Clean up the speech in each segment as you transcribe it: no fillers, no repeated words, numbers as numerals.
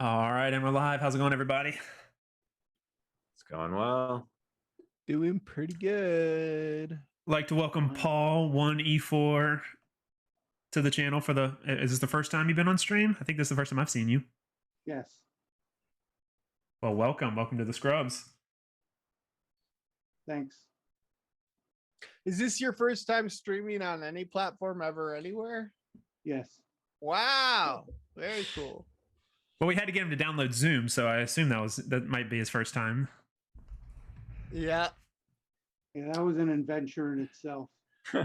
All right, and we're live. How's it going, everybody? It's going well. Doing pretty good. Like to welcome Paul 1E4 to the channel for the. Is this the first time you've been on stream? I think this is the first time I've seen you. Yes. Well, welcome to the Scrubs. Thanks. Is this your first time streaming on any platform ever, anywhere? Yes. Wow, very cool. Well, we had to get him to download Zoom, so I assume that might be his first time. Yeah. Yeah, that was an adventure in itself. I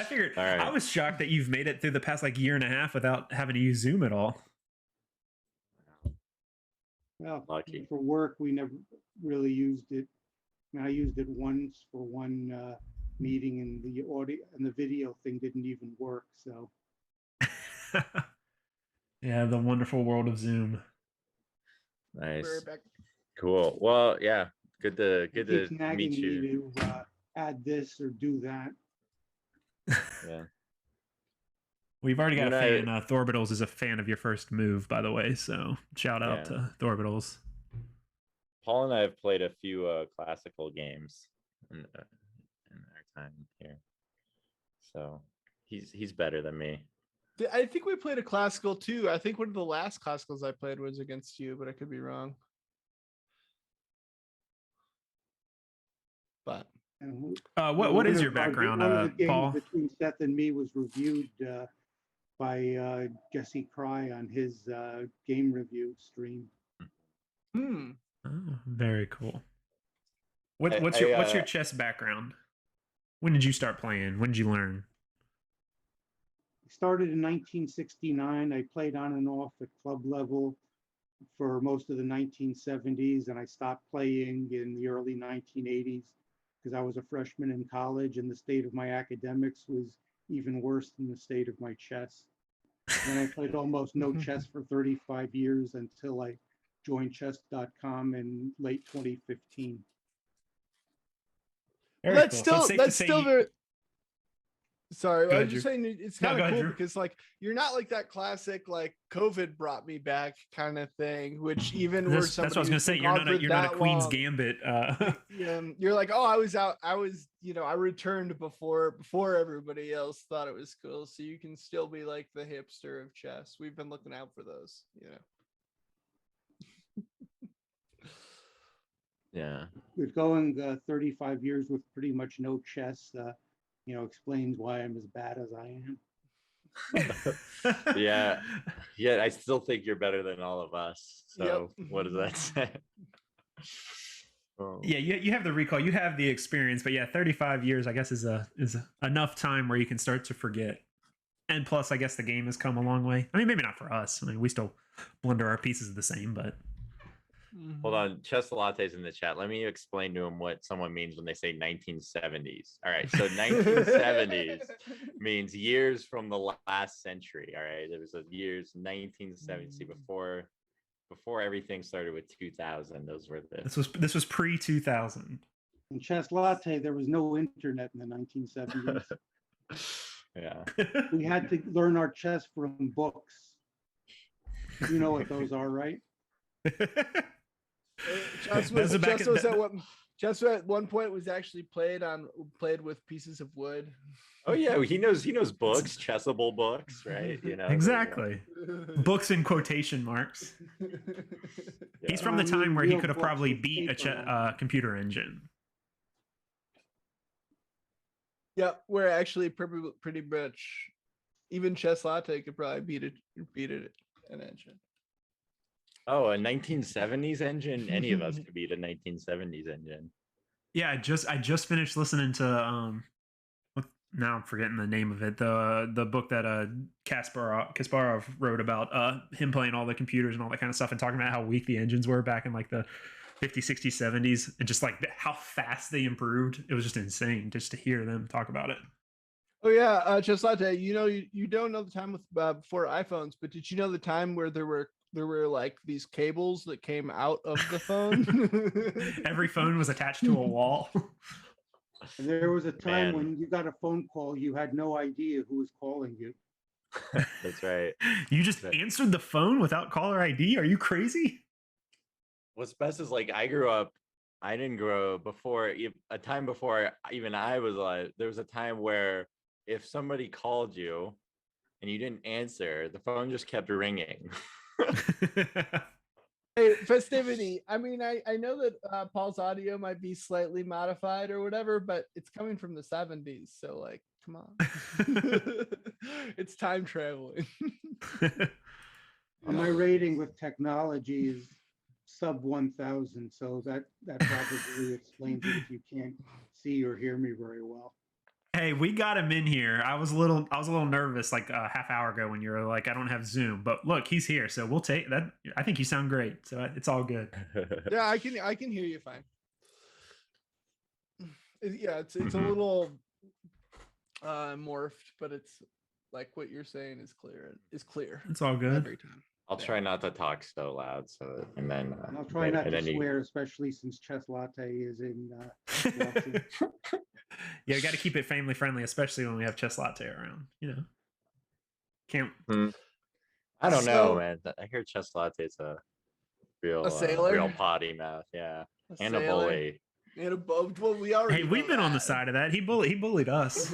figured. Right. I was shocked that you've made it through the past year and a half without having to use Zoom at all. Well, Lucky. for work, we never really used it. I used it once for one meeting, and the audio and the video thing didn't even work. So, Yeah, the wonderful world of Zoom. Nice. Cool. Well, yeah. Good to keeps nagging meet you. me to add this or do that. Yeah. We've already got a fan. Thorbitals is a fan of your first move, by the way. So shout out to Thorbitals. Paul and I have played a few classical games in our time here, so he's better than me. I think we played a classical too. I think one of the last classicals I played was against you, but I could be wrong. But what is your background, one of the games Paul? between Seth and me was reviewed by Jesse Cry on his game review stream. Oh, very cool. What's your chess background? When did you start playing? When did you learn? I started in 1969. I played on and off at club level for most of the 1970s, and I stopped playing in the early 1980s because I was a freshman in college, and the state of my academics was even worse than the state of my chess. And I played almost no chess for 35 years until I joined chess.com in late 2015. That's still very. Sorry, I was just saying it's kind of cool Drew. because you're not like that classic COVID brought me back kind of thing, which even where somebody that's what I was gonna say. You're not a Queen's Gambit. You're like, oh, I was out. I returned before everybody else thought it was cool. So you can still be like the hipster of chess. We've been looking out for those, Yeah. With going 35 years with pretty much no chess, explains why I'm as bad as I am. Yeah. I still think you're better than all of us. So What does that say? Yeah, you have the recall, you have the experience, but 35 years, I guess, is enough time where you can start to forget. And plus, I guess the game has come a long way. I mean, maybe not for us. I mean, we still blunder our pieces the same, but. Hold on, Chess Latte's in the chat. Let me explain to him what someone means when they say 1970s. All right, so 1970s means years from the last century. All right, there was a years 1970 before everything started with 2000. Those were this was pre 2000. In Chess Latte, there was no internet in the 1970s. Yeah, we had to learn our chess from books. You know what those are, right? Chess at one point was actually played with pieces of wood. Oh yeah, he knows books, chessable books, right? Exactly. Books in quotation marks. Yeah. He's from the time where he could have probably beat a computer engine. Yeah, where actually pretty much even Chess Latte could probably beat an engine. Oh, a 1970s engine? Any of us could beat a 1970s engine. Yeah, I just finished listening to now I'm forgetting the name of it. The book that Kasparov wrote about him playing all the computers and all that kind of stuff and talking about how weak the engines were back in the 50s, 60s, 70s, and just how fast they improved. It was just insane just to hear them talk about it. Oh yeah, Chess Latte, you don't know the time with before iPhones, but did you know the time where there were these cables that came out of the phone? Every phone was attached to a wall. There was a time when you got a phone call, you had no idea who was calling you. That's right. You just That- answered the phone without caller ID? Are you crazy? What's best is like I didn't grow before a time before even I was alive. There was a time where if somebody called you and you didn't answer, the phone just kept ringing. Hey, festivity. I mean, I know that Paul's audio might be slightly modified or whatever, but it's coming from the 70s. So, like, come on. It's time traveling. My rating with technology is sub 1,000, so that probably explains it if you can't see or hear me very well. Hey, we got him in here. I was a little nervous like a half hour ago when you were like, I don't have Zoom, but look, he's here, so we'll take that. I think you sound great, so it's all good. Yeah, I can hear you fine. Yeah, it's a little morphed, but it's like what you're saying is clear. It's all good. Every time. I'll try not to talk so loud, and then I'll try not to swear, especially since Chess Latte is in. Yeah, we got to keep it family friendly, especially when we have Chess Latte around. You know, can't. I don't know, man. I hear Chess Latte's a real sailor? real potty mouth, yeah, and a bully. And above, well, we already. Hey, we've been on the side of that. He bullied us.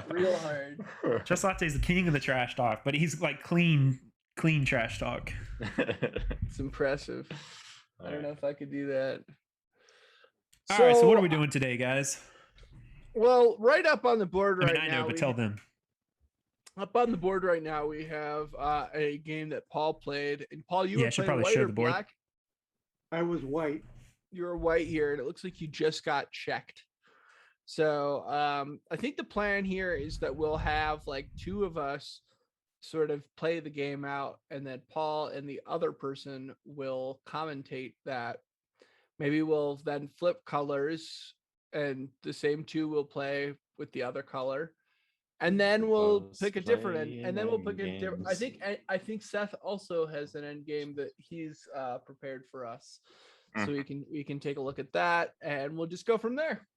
Real hard. Chess Latte's the king of the trash talk, but he's like clean trash talk. It's impressive. I don't know if I could do that. All right, so what are we doing today, guys? Well, right up on the board right now. I know, but tell them. Up on the board right now, we have a game that Paul played. And Paul, you were playing white or black? I was white. You were white here, and it looks like you just got checked. So I think the plan here is that we'll have like two of us sort of play the game out, and then Paul and the other person will commentate that. Maybe we'll then flip colors, and the same two will play with the other color, and then we'll pick a different end, and then we'll pick a different. I think Seth also has an end game that he's prepared for us, so we can take a look at that, and we'll just go from there.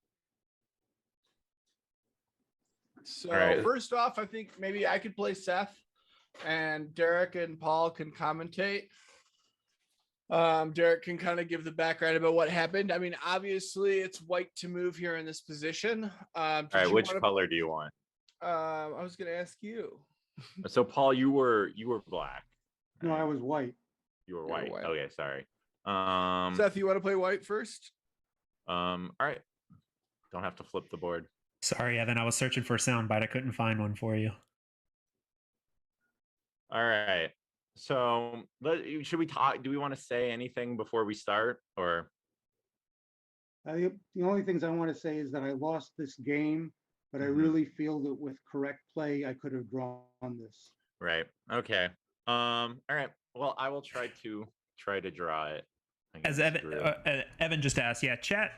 So first off, I think maybe I could play Seth, and Derek and Paul can commentate. Derek can kind of give the background about what happened. I mean, obviously it's white to move here in this position. All right, which color do you want? I was going to ask you. So Paul, you were black. No, I was white. You were white. Okay, sorry. Seth, you want to play white first? All right. Don't have to flip the board. Sorry, Evan. I was searching for a soundbite. I couldn't find one for you. All right. So should we talk? Do we want to say anything before we start, or? The only things I want to say is that I lost this game, but I really feel that with correct play, I could have drawn this. Right. Okay. All right. Well, I will try to draw it. As Evan just asked, yeah, chat.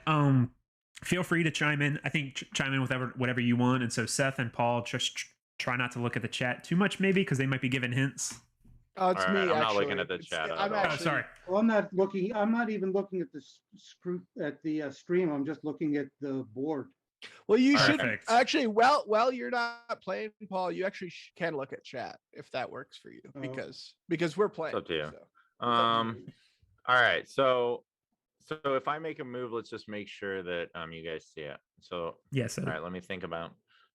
Feel free to chime in. I think chime in with whatever you want. And so Seth and Paul, just try not to look at the chat too much, maybe, because they might be giving hints. Oh, it's me. I'm not looking at the chat. Sorry. Well, I'm not looking. I'm not even looking at the stream. I'm just looking at the board. Well, you should actually. Well, you're not playing, Paul. You actually can look at chat if that works for you, because we're playing. It's up to you. All right. So if I make a move, let's just make sure that you guys see it. So yes. All right. Let me think about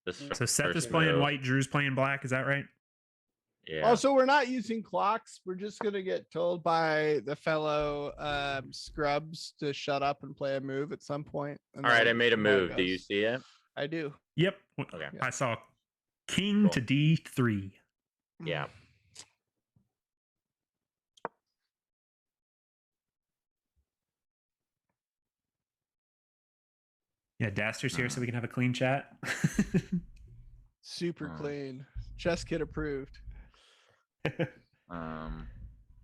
this. So Seth is playing white. Drew's playing black. Is that right? Yeah. Also, we're not using clocks. We're just gonna get told by the fellow scrubs to shut up and play a move at some point. All right, I made a move. Do you see it? I do. Yep. Okay. I saw King to D3. Yeah. Yeah, Daster's here, so we can have a clean chat. Super clean. Chess kid approved.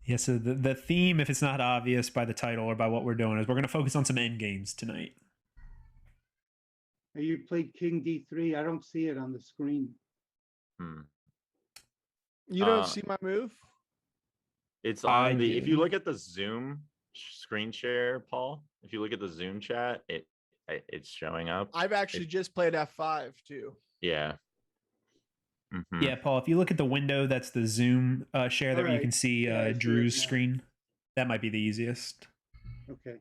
Yeah, so the theme, if it's not obvious by the title or by what we're doing, is we're going to focus on some end games tonight. You played King D3. I don't see it on the screen. You don't see my move? It's on the. If you look at the Zoom screen share, Paul. If you look at the Zoom chat, it's showing up. I've actually just played F5 too. Yeah. Mhm. Yeah, Paul, if you look at the window, that's the Zoom share there. You Alright. can see Yeah, I see it Drew's now. screen. That might be the easiest. Okay.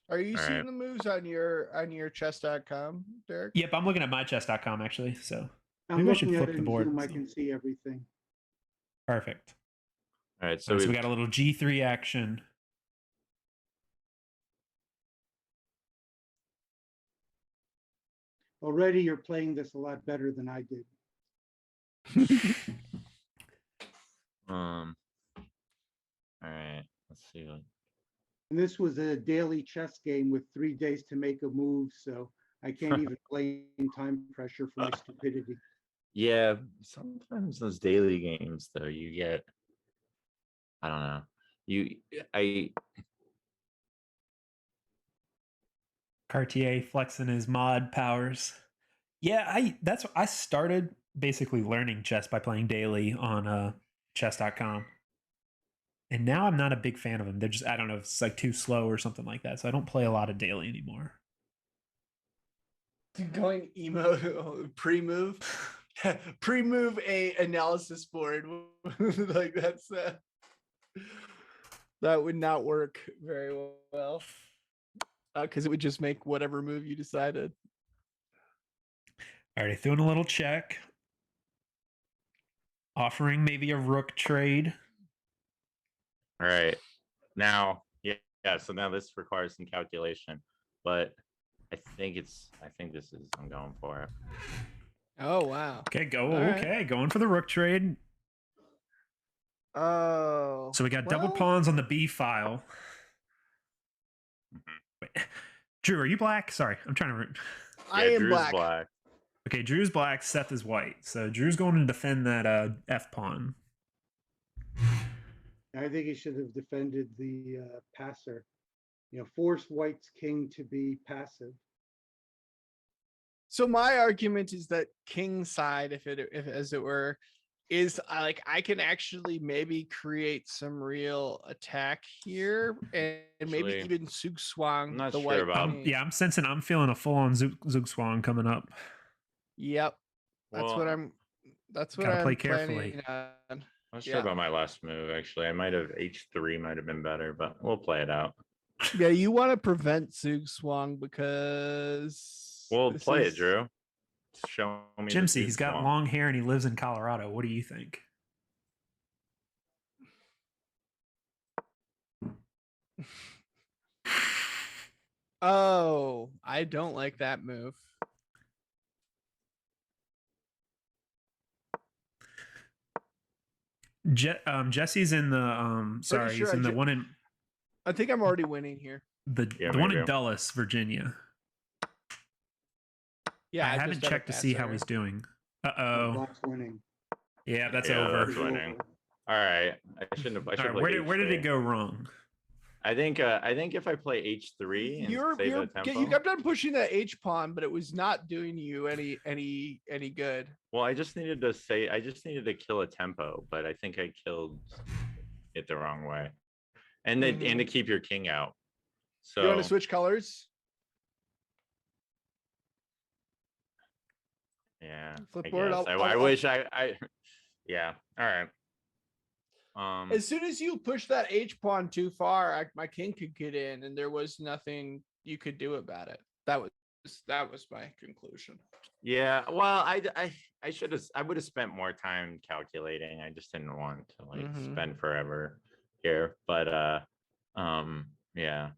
Are you All seeing right. the moves on your chess.com, Derek? Yep, I'm looking at mychess.com actually. So I'm maybe I should looking at flip it the in board. Zoom. I can see everything. Perfect. All right. So, So so we we've got a little G3 action. Already you're playing this a lot better than I did. All right. Let's see. And this was a daily chess game with 3 days to make a move, so I can't even blame time pressure for my stupidity. Yeah, sometimes those daily games though, you get, I don't know. I Cartier flexing his mod powers. Yeah, I started basically learning chess by playing daily on chess.com. And now I'm not a big fan of them. They're just, I don't know, it's like too slow or something like that. So I don't play a lot of daily anymore. Going emo pre-move. Pre-move a analysis board. Like that would not work very well. Because it would just make whatever move you decided. Alrighty, throwing a little check. Offering maybe a rook trade. all right. Now, yeah, so now this requires some calculation, but I think this is, I'm going for it. Oh wow. Okay, right. going for the rook trade. Oh. So we got double pawns on the B file. Wait. Drew, are you black? Sorry, I'm trying to. I am Drew's black. Okay, Drew's black, Seth is white. So Drew's going to defend that F pawn. I think he should have defended the passer. Force White's king to be passive. So my argument is that king side, if as it were, is like I can actually maybe create some real attack here, and maybe Actually, even Sug Swang I'm not the sure white about- king. I'm sensing I'm feeling a full on Zugzwang coming up. Yep, that's Well, what I'm. That's what gotta play I'm carefully. planning on. I'm not sure Yeah. about my last move. Actually, I might have H3 might have been better, but we'll play it out. Yeah, you want to prevent Sug Swang because We'll this play is- it, Drew. Show me the Jimsy, he's Zug got swamp. long hair and he lives in Colorado. What do you think? Oh, I don't like that move. Jesse's in the sorry, sure he's in the one in I think I'm already winning here. the Yeah, one in maybe. Dulles, Virginia. Yeah, I just haven't had a checked to see how passer. he's doing. Black's winning. Yeah, that's Yeah, over. that's winning. All right, I shouldn't have. I should All have right, where did it H3. go wrong? I think if I play H3 and save the tempo. You kept on pushing that H pawn, but it was not doing you any good. Well, I just needed to kill a tempo, but I think I killed it the wrong way, and to keep your king out. So You want to switch colors? Yeah, Flip I board, guess. I'll- I wish I yeah. All right. As soon as you push that H pawn too far, my king could get in, and there was nothing you could do about it. That was my conclusion. Yeah, well, I should have. I would have spent more time calculating. I just didn't want to spend forever here. But yeah.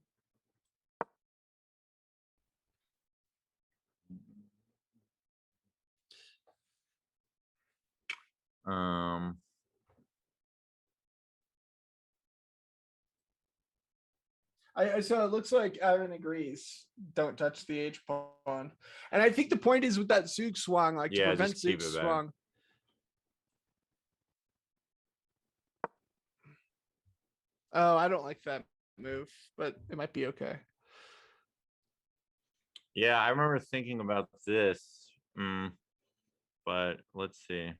So it looks like Evan agrees. Don't touch the H pawn, and I think the point is with that Zug Swang, like to prevent just keep Zug it back. Swang. Oh, I don't like that move, but it might be okay. Yeah, I remember thinking about this, but let's see.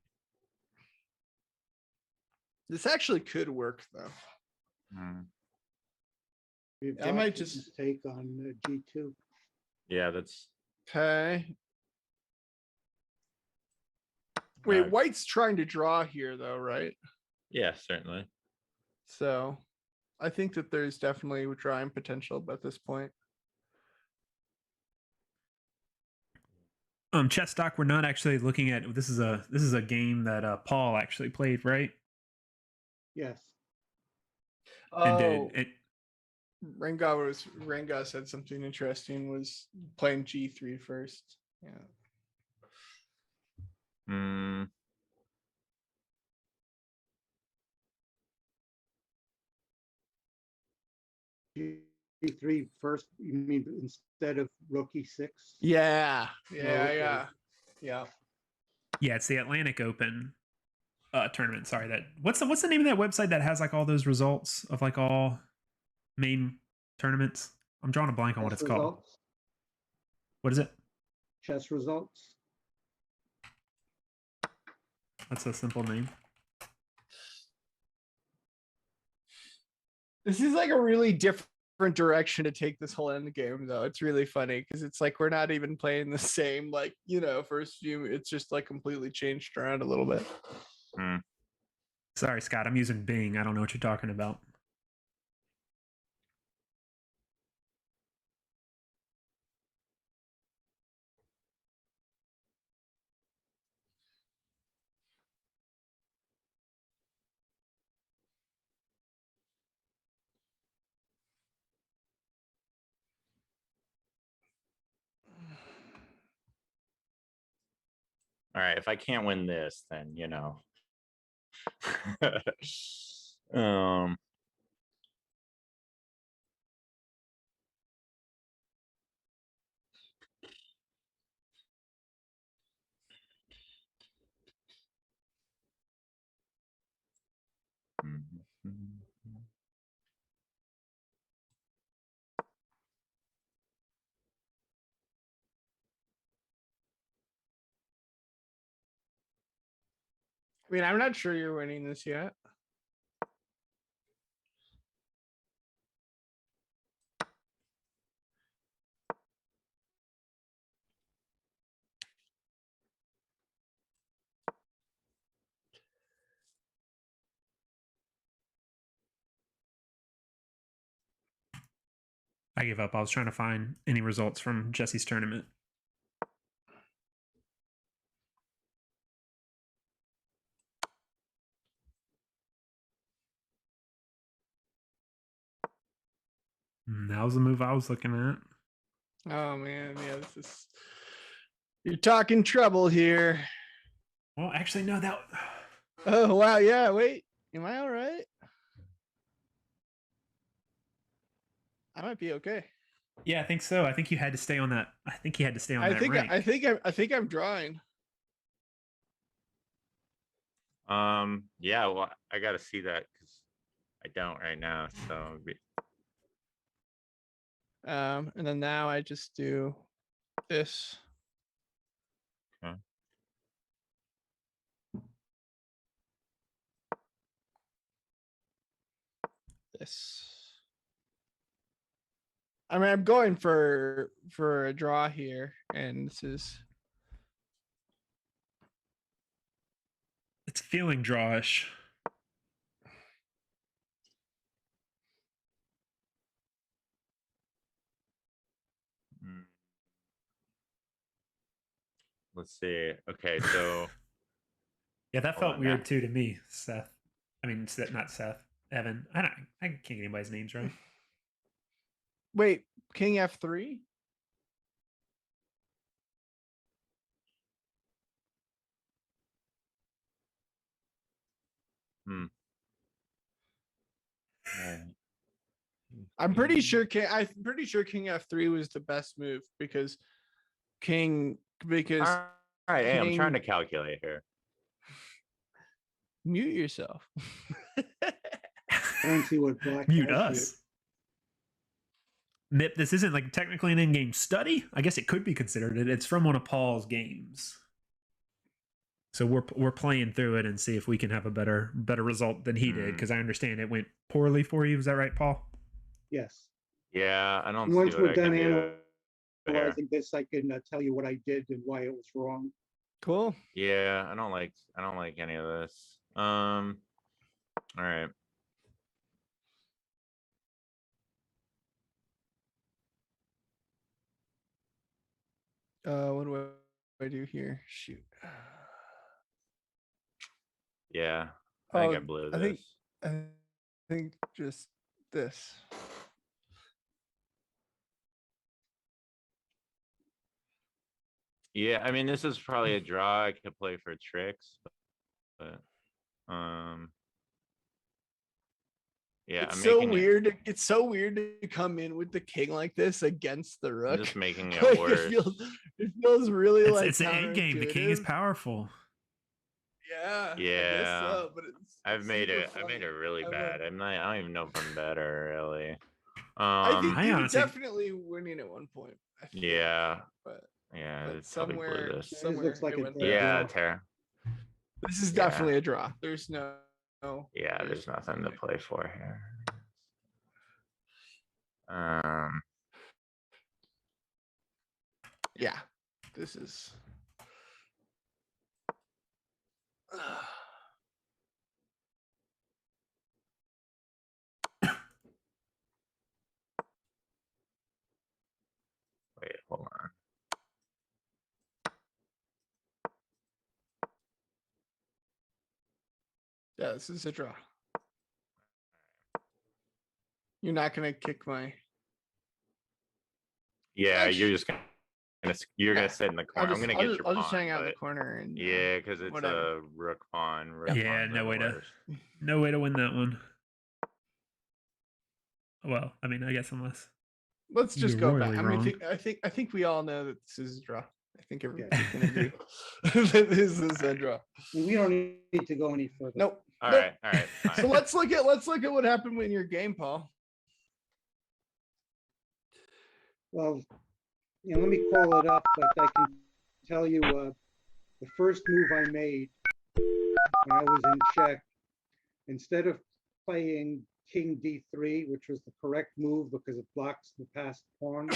This actually could work though. I might just take on G2. Yeah, that's okay. Wait, white's trying to draw here, though, right? Yeah, certainly. So I think that there's definitely drawing potential at this point. Chess Doc, we're not actually looking at this is a game that Paul actually played, right? Yes. And Oh, did it, Renga said something interesting, was playing G3 first. Yeah. G3 first, you mean instead of rook e6? Yeah. okay. Yeah. yeah, it's the Atlantic Open tournament. Sorry, what's the name of that website that has like all those results of like all main tournaments? I'm drawing a blank on what Chess it's called. results. What is it? Chess results. That's a simple name. This is like a really different direction to take this whole end game, though. It's really funny because it's like we're not even playing the same, like, first few. It's just like completely changed around a little bit. Sorry, Scott. I'm using Bing. I don't know what you're talking about. All right, if I can't win this, then um I mean, I'm not sure you're winning this yet. I gave up. I was trying to find any results from Jesse's tournament. That was the move I was looking at. Oh man, yeah, you're talking trouble here. Well, actually, no, Oh wow, yeah, wait. Am I all right? I might be okay. Yeah, I think so. I think you had to stay on that. I think you had to stay on that rank. I think I'm drawing. yeah, well, I gotta see that because I don't right now. So And then now I just do this. okay. This. I mean, I'm going for a draw here, and this is. It's feeling drawish. Let's see. Okay, so Yeah, that felt on, weird too to me, Seth. I mean, not Seth. Evan. I can't get anybody's names right. Wait, King F3? I'm pretty sure King F3 was the best move because King all right. Hey, I'm trying to King, calculate here. mute yourself. I don't see what black Mute has us. Nip, this isn't like technically an in-game study. I guess it could be considered it. It's from one of Paul's games. So we're playing through it and see if we can have a better result than he did, because I understand it went poorly for you. Is that right, Paul? Yes. Yeah, I don't Once see what we're I done can do there. analyzing this, I can tell you what I did and why it was wrong. Cool. Yeah, I don't like any of this. All right. What do I do here? Shoot. Yeah, I think I blew this. I think just this. Yeah, I mean, this is probably a draw. I could play for tricks, but yeah, It's I'm so making it. weird. It's so weird to come in with the king like this against the I'm rook. just making it Like, worse. it feels really like It's an end game. The king is counterintuitive. powerful. Yeah, I guess Yeah, so, but it's I made it funny. really bad. I don't even know if I'm better really. I think I you were honestly- definitely winning at one point. I think, Yeah, but yeah, but it's probably blew somewhere, this. This somewhere looks like it a went dead there. Yeah, draw. Tara. This is Yeah. definitely a draw. There's no. Yeah, there's nothing to play for here. Yeah, this is. Wait, hold on. Yeah, this is a draw. You're not gonna kick my. Yeah, Actually- you're just gonna Yeah, gonna sit in the corner. I'm gonna get your I'll pawn, just hang out in the but corner and yeah, because it's whatever. a rook pawn. Rook Yeah, pawns are no the way to worst. no way to win that one. Well, I mean, I guess unless Let's just go You're back. royally I mean, wrong. I think we all know that this is a draw. I think everybody Yeah. can agree that this is a draw. We don't need to go any further. Nope. All Nope. right, So fine. let's look at what happened in your game, Paul. Well, let me call it up, but I can tell you the first move I made when I was in check, instead of playing king d3, which was the correct move because it blocks the passed pawn,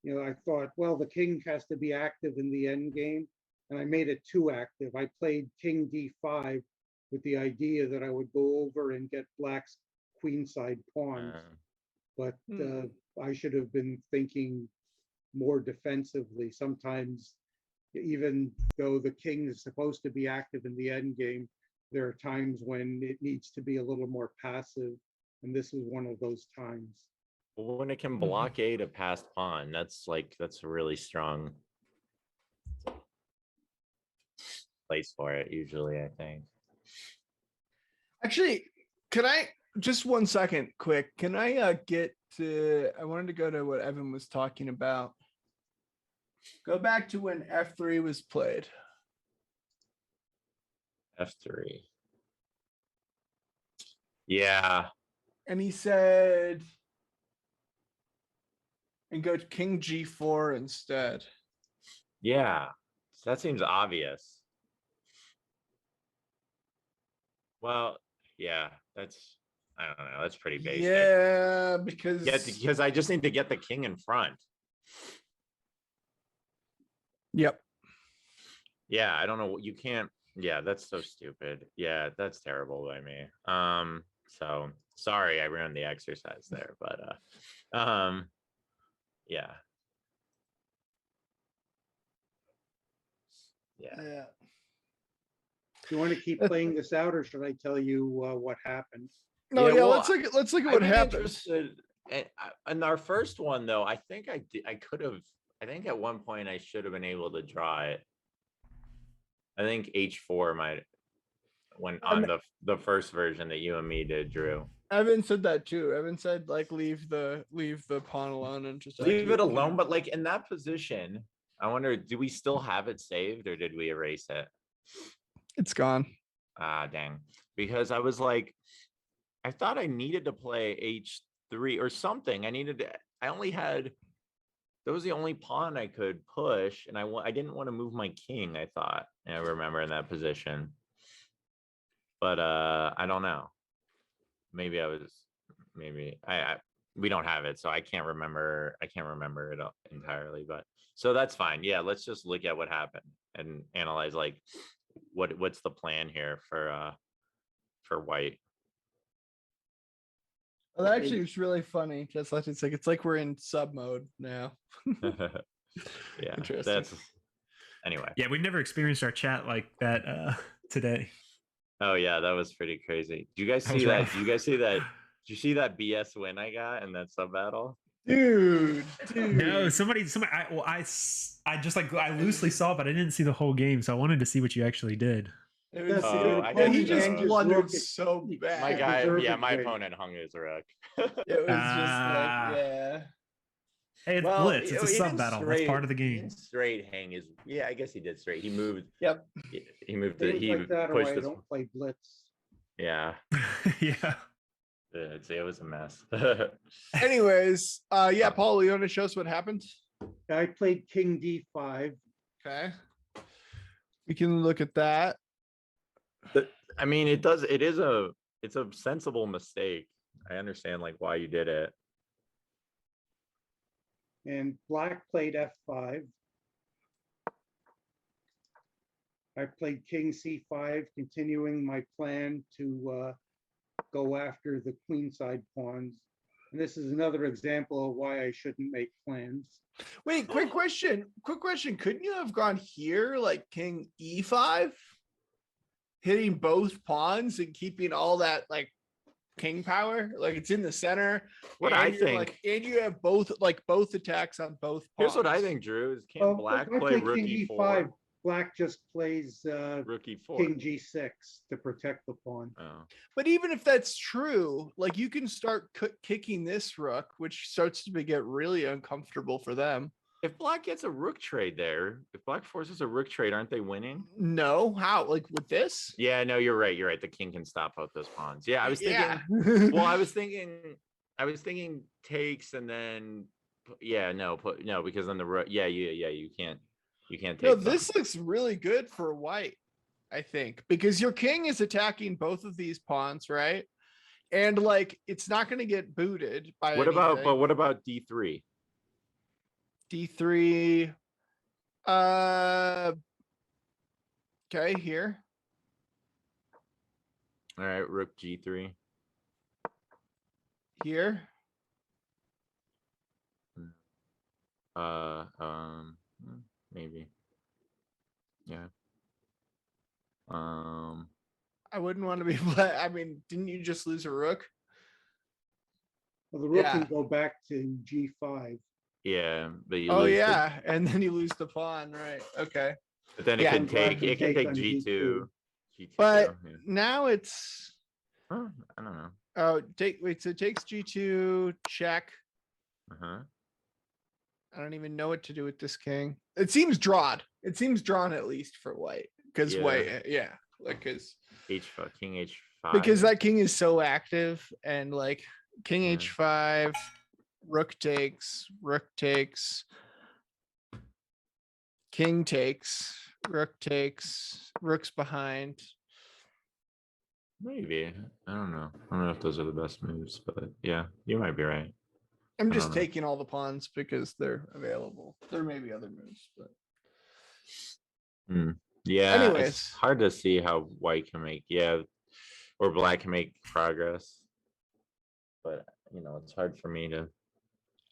I thought, well, the king has to be active in the end game, and I made it too active. I played king d5 with the idea that I would go over and get black's queenside pawns, but I should have been thinking more defensively. Sometimes, even though the king is supposed to be active in the end game, there are times when it needs to be a little more passive, and this is one of those times. When it can blockade a passed pawn, that's a really strong place for it. Usually, I think. Actually, can I just 1 second, quick? Can I get to? I wanted to go to what Evan was talking about. Go back to when F3 was played. F3. Yeah. And he said, and go to king G4 instead. Yeah. That seems obvious. Well, yeah, I don't know. That's pretty basic. Yeah, because I just need to get the king in front. Yep. Yeah, I don't know. You can't. Yeah, that's so stupid. Yeah, that's terrible by me. So sorry I ruined the exercise there, but yeah. Yeah. Do you want to keep playing this out, or should I tell you what happened? No, Yeah, yeah, well, let's look at what happened. In our first one, though, I think I could have. I think at one point I should have been able to draw it. I think H4 might when on the first version that you and me did, Drew. Evan said that too. Evan said like leave the pawn alone and just Leave it alone. But like in that position, I wonder, do we still have it saved or did we erase it? It's gone. Ah, dang. Because I was like, I thought I needed to play H3 or something. I only had, that was the only pawn I could push. And I didn't want to move my king, I thought. I remember in that position. But I don't know. Maybe we don't have it, so I can't remember it entirely, but so that's fine. Yeah, let's just look at what happened and analyze like what's the plan here for white. Well, actually, it's really funny. Just let it say it's like we're in sub mode now. Yeah, Interesting. that's anyway. Yeah, we've never experienced our chat like that today. Oh yeah, that was pretty crazy. Do you guys That was see that? rough. Do you guys see that? Did you see that BS win I got in that sub battle? Dude. No, somebody. I just like I loosely saw, but I didn't see the whole game, so I wanted to see what you actually did. It was, Oh, I and he didn't just know. blundered so bad. My guy, deserved yeah, it, my Ray. opponent hung his rook. It was just like, Ah. yeah. Hey, it's Well, blitz. It's a he sub didn't battle. That's straight- part of the he game. didn't straight hang his. Yeah, I guess he did straight. He moved. Yep. He moved. Things He like that, or pushed I this. don't play blitz. Yeah, Yeah. it was a mess. Anyways, yeah, Paul, you want to show us what happened? I played King D5. Okay. We can look at that. I mean, it's a sensible mistake. I understand like why you did it. And Black played F5. I played King C5, continuing my plan to go after the queenside pawns. And this is another example of why I shouldn't make plans. Wait, quick question. Couldn't you have gone here like King E5? Hitting both pawns and keeping all that like king power? Like it's in the center. What and I you're, think- like, and you have both attacks on both pawns. Here's what I think, Drew, is can Black if I play King rookie E5, 4? Black just plays Rookie 4. King G6 to protect the pawn. Oh. But even if that's true, like you can start kicking this rook, which starts to get really uncomfortable for them. If Black gets a rook trade there, if Black forces a rook trade, aren't they winning? No, how? Like with this? Yeah, no, you're right. You're right. The king can stop both those pawns. Yeah, I was thinking. Yeah. Well, I was thinking takes and then no, because then the rook. Yeah, you can't take. No, them. this looks really good for white, I think, because your king is attacking both of these pawns, right? And like it's not going to get booted by What anything. about D3? D3. Okay, here. All right, rook G3. Here. Maybe. Yeah. I wouldn't want to be I mean, didn't you just lose a rook? Well, the rook Yeah. can go back to G5. Yeah, but you Oh lose yeah, and then you lose the pawn, right? Okay. but then it Yeah, can and Black take can take on G2. G2. G2. But yeah. now it's I don't know. so it takes G2, check. Uh-huh. I don't even know what to do with this king. It seems drawn. It seems drawn at least for white. Because Yeah. white, yeah. Like H5, King H5. because that king is so active and like King Yeah. H5, rook takes, king takes, rook's behind. Maybe. I don't know. I don't know if those are the best moves, but yeah, you might be right. I'm I just don't know. taking all the pawns because they're available. There may be other moves, but Yeah, Anyways. it's hard to see how white can make, or black can make progress. But it's hard for me to.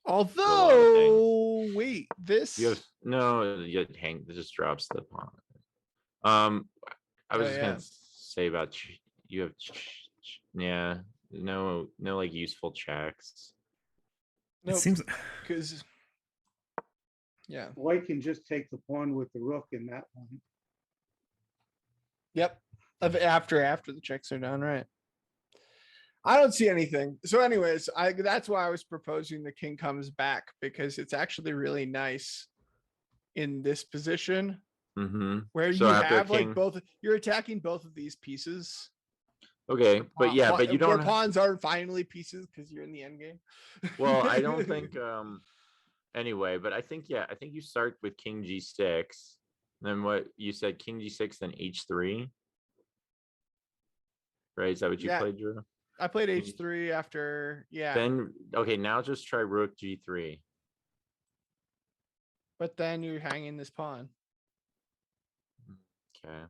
although wait, this You hang. It just drops the pawn. I was Oh, just yeah. gonna say about you have no like useful checks. nope, It seems because yeah. White can just take the pawn with the rook in that one. Yep. After the checks are done, right? I don't see anything. So, anyways, that's why I was proposing the king comes back because it's actually really nice in this position Mm-hmm. where So you after have like king- both. You're attacking both of these pieces. Okay, but yeah, but you Where don't. pawns are finally pieces because you're in the end game. Well, I don't think. Anyway, but I think you start with King G6. Then what you said, King G6, then H3. Right? Is that what you Yeah. played, Drew? I played h3 after, Then okay, now just try rook g3. but then you're hanging this pawn. Okay.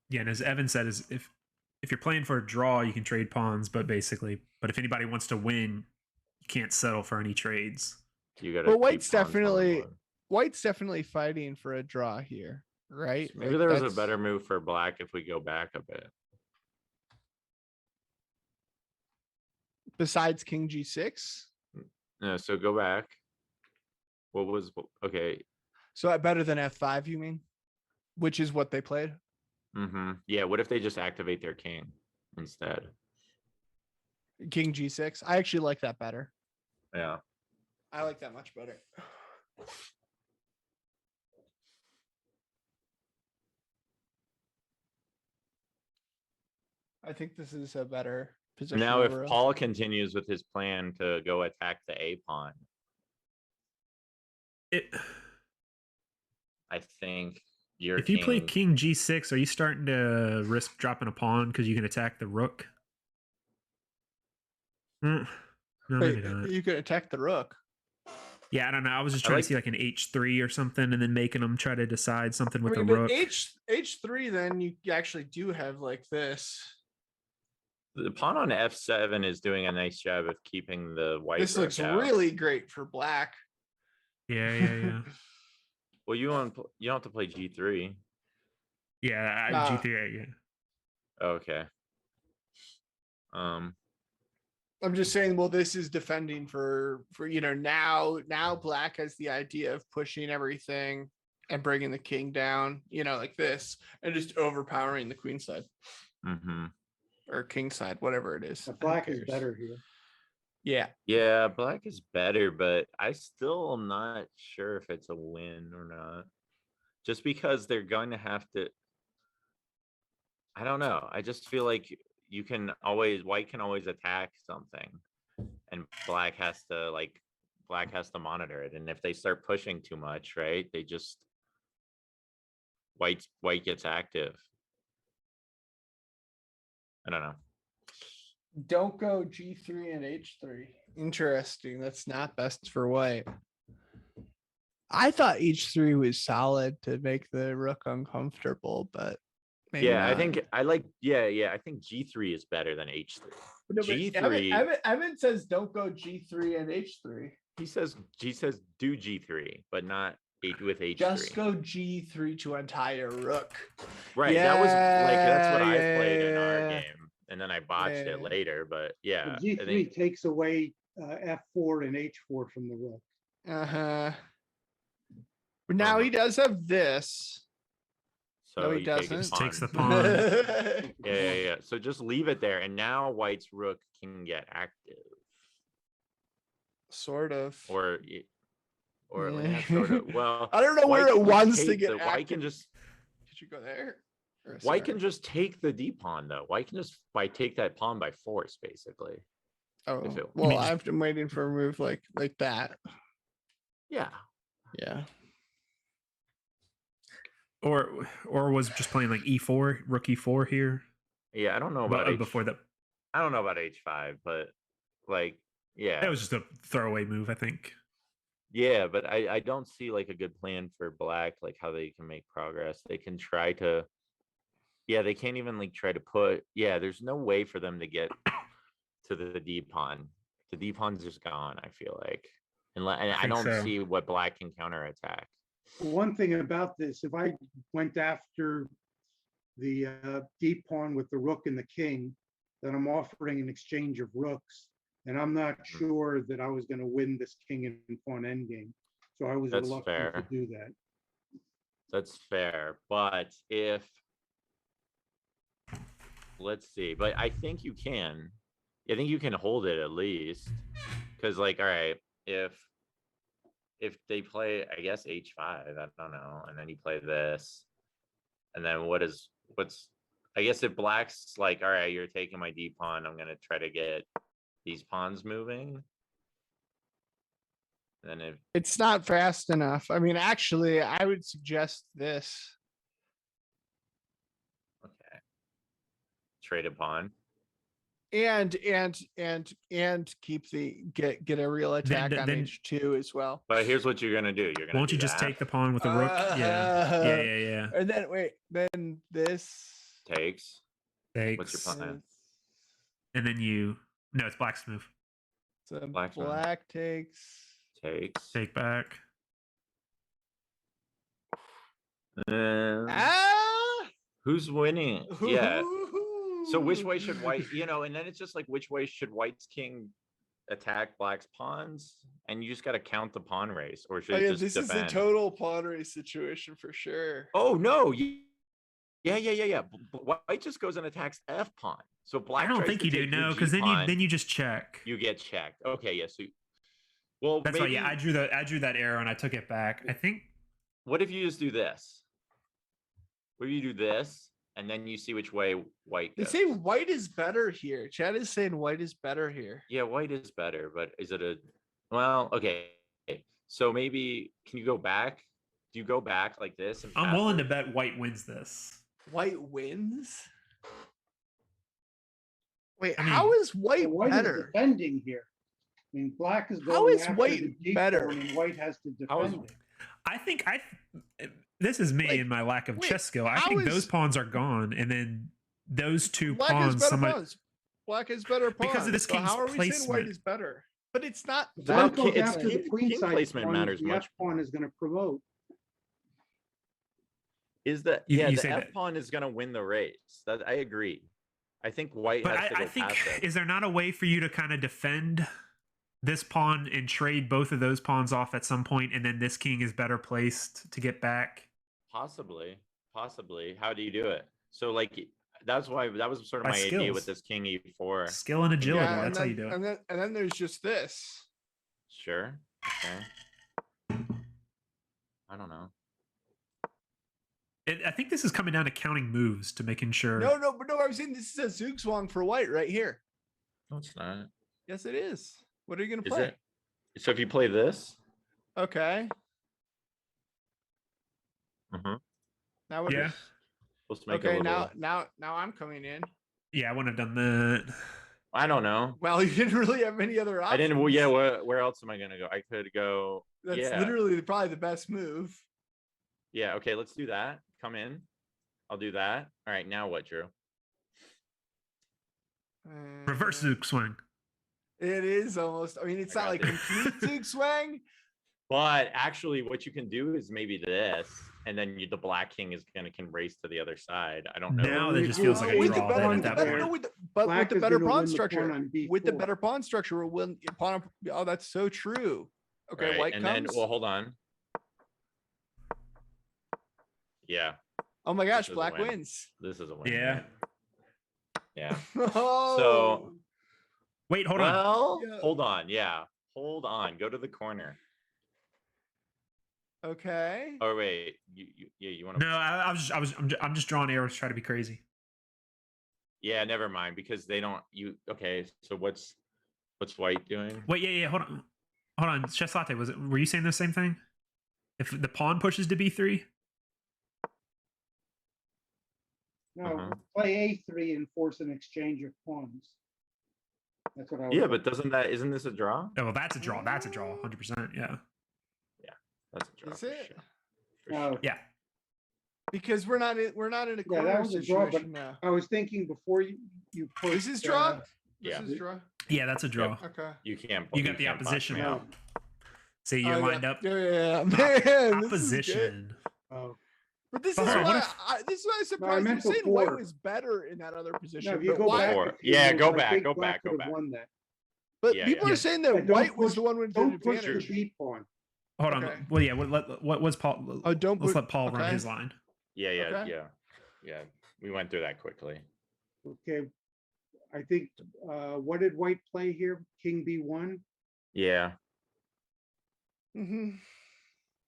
Yeah, and as Evan said, is if you're playing for a draw, you can trade pawns, but if anybody wants to win, you can't settle for any trades. You gotta But keep White's pawns on the board. definitely fighting for a draw here, right? Maybe Like, there was a that's- better move for black if we go back a bit. besides king g6. No, so go back. What was okay? So better than f5, you mean? Which is what they played. Yeah. What if they just activate their king instead? King g6. I actually like that better. Yeah. I like that much better. I think this is a better position. Now, if overall. Paul continues with his plan to go attack the A pawn, I think if you play king g6, are you starting to risk dropping a pawn because you can attack the rook? No, maybe not. You could attack the rook. Yeah, I don't know. I was just trying to see like an h3 or something, and then making them try to decide something with the rook. H3, then you actually do have like this. The pawn on f7 is doing a nice job of keeping the white. This looks really great for black. Yeah. Well, you don't have to play g3. Yeah, g3. Yeah. Okay. I'm just saying, well, this is defending for now black has the idea of pushing everything and bringing the king down, like this, and just overpowering the queen side. Or king side, whatever it is. Black is better here. Yeah, black is better, but I still am not sure if it's a win or not. Just because they're going to have to, I don't know. I just feel like white can always attack something, and black has to monitor it. And if they start pushing too much, right, they just white gets active. I don't know. Don't go g3 and h3. Interesting. That's not best for white. I thought h3 was solid to make the rook uncomfortable, but maybe yeah, not. I think I think g3 is better than h3. No, g3. Evan says don't go g3 and h3. He says do g3, but not with h3. Just go g3 to untie a rook. Right. That was that's what I played in our game, and then I botched it later. But yeah, G3 takes away f4 and h4 from the rook. But now he does have this. So no, he doesn't. Takes the pawn. Yeah. So just leave it there, and now white's rook can get active. Sort of. Or sort of. Well, I don't know where it wants to get active. White can just. Did you go there? White can just take the d pawn though. White can just take that pawn by force, basically. Oh, well, I've been waiting for a move like that. Yeah. Or was just playing like e4, rook e4 here. Yeah, I don't know about before that. I don't know about h5, but that was just a throwaway move, I think. Yeah, but I don't see like a good plan for black, like how they can make progress. They can try to. Yeah, they can't even try to put. Yeah, there's no way for them to get to the d pawn. The d pawn's just gone. I feel like, and I don't see what black can counterattack. One thing about this, if I went after the d pawn with the rook and the king, then I'm offering an exchange of rooks, and I'm not sure that I was going to win this king and pawn endgame. So I was reluctant to do that. That's fair, but let's see, but I think you can. I think you can hold it at least, because all right, if they play, I guess h5, I don't know, and then you play this, and then what's I guess if black's all right, you're taking my d pawn, I'm gonna try to get these pawns moving, and then if it's not fast enough, I mean, actually, I would suggest this. Okay. Trade a pawn. And keep get a real attack on then- H2 as well. But here's what you're gonna do. You're gonna Won't you do just that. take the pawn with a rook? Yeah. And then then this Takes. Takes. What's your plan? And then no, it's black's move. So Black's move. black takes. Takes. Take back. Who's winning? Yeah. So which way should white, and then it's just like, which way should white's king attack black's pawns? And you just got to count the pawn race, or should it just this defend? is a total pawn race situation for sure. Oh, no. Yeah. White just goes and attacks F pawn. So black I don't tries think to you do, take your no, G because pawn. then you just check. You get checked. Okay, yeah. So, well, That's maybe, why, I drew that arrow and I took it back. I think. What if you just do this? What if you do this, and then you see which way white They goes? say white is better here. Chad is saying white is better here. Yeah, white is better, but is it well, okay. So maybe, can you go back? Do you go back like this? And I'm willing to backward? bet white wins this. White wins? Wait, I mean, how is white White better? is defending here. I mean, black is How going is after white the G better? pawn, and white has to How is- defend it. I think this is me Like, and my lack of wait, chess skill. I how think is- those pawns are gone, and then those two Black has pawns. better Somebody, pawns. Black has better pawns. Because of this so king's how are we saying white placement. is better? But it's not. If Well, white goes it's after the king- queen king side placement pawn, matters the much F pawn is going to promote. Is that You the say F that- pawn is gonna win the race? That I agree. I think white but has to go I think, passive. is there not a way for you to kind of defend this pawn and trade both of those pawns off at some point, and then this king is better placed to get back? Possibly. How do you do it? So like, that's why that was sort of By my idea skills. with this king E4. Skill and agility. Yeah, That's how you do it. And then there's just this. Sure. Okay. I don't know. I think this is coming down to counting moves to making sure. No, but no, I was saying this is a Zugzwang for white right here. No, it's not. Yes, it is. What are you gonna Is play? it? So if you play this, Okay. Now what Yeah. is- let's make Okay, a little. now I'm coming in. Yeah, I wouldn't have done that. I don't know. Well, you didn't really have any other options. I didn't. Well, yeah. Where else am I gonna go? I could go. That's yeah. literally probably the best move. Yeah. Okay. Let's do that. Come in. I'll do that. All right. Now what, Drew? Reverse Uh, Zook swing. It is almost. I mean, it's I not got like this. complete Zugzwang. But actually, what you can do is maybe this, and then the black king can race to the other side. I don't know. Now that If just you feels like a win draw. the Then pawn at that there, point, But Black with the is better gonna pawn win the pawn structure, on with the B4. better pawn structure, will win pawn. Oh, that's so true. Okay, Right, white and comes. then hold on. Yeah, Oh my gosh, is a black win. wins. this is a win. Yeah. Yeah. Oh, wait, hold on. Well, Yeah. hold on. Yeah, hold on. Go to the corner. okay. Oh wait, you want to? No, I'm just drawing arrows to try to be crazy. Yeah, never mind, because they don't. Okay? So what's white doing? Wait, yeah, hold on. Chess Latte, were you saying the same thing? If the pawn pushes to B3, No, Uh-huh. play A3 and force an exchange of pawns. That's what I was. Yeah, but isn't this a draw? oh well, that's a draw. That's a draw, 100%. Yeah, That's a draw. Is for it? sure. For No. sure. yeah. Because we're not in a Yeah, that corner was a draw, situation but now. I was thinking before you put. This is draw. Yeah. This is draw. Yeah, that's a draw. Okay. You can't. You got the can't box opposition me now. out. See, you're Oh, yeah. lined up. Yeah, man. this is good. Opposition. Oh, But this is Hold on, why what this is why I surprised you meant saying white before. was better in that other position. no, if you but go why- back. Before. a few Yeah, moves, go I back, think go black back, go could have back. Won that. But Yeah, people yeah. are saying Yeah, that don't white was push- the one with the Don't push the advantage. B pawn. Hold on. Okay. Well, yeah. What was Paul? Oh, don't Let's put- let Paul run okay. his line. Yeah, Okay. yeah. We went through that quickly. Okay, I think. What did White play here? King B1. Yeah, Mhm.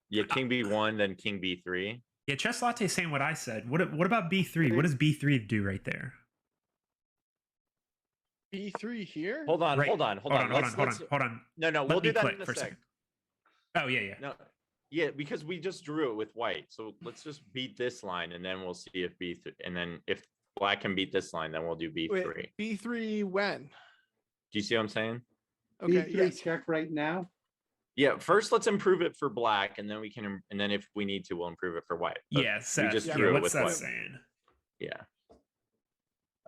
yeah. King B1, then King B3. Yeah, Chess Latte saying what I said. What about B3? What does B3 do right there? B3 here. Hold on, Right. hold on. Hold on. No, Let we'll me do that click in a for a sec. second. Oh yeah. No, yeah, because we just drew it with white. So let's just beat this line, and then we'll see if B3, and then if black can beat this line, then we'll do b3. Wait, B3 when? Do you see what I'm saying? Okay, B3 yes. check right now. Yeah, first let's improve it for black, and then we can, and then if we need to, we'll improve it for white. But Yeah, we Seth. just Yeah, drew it what's with that white. saying? Yeah.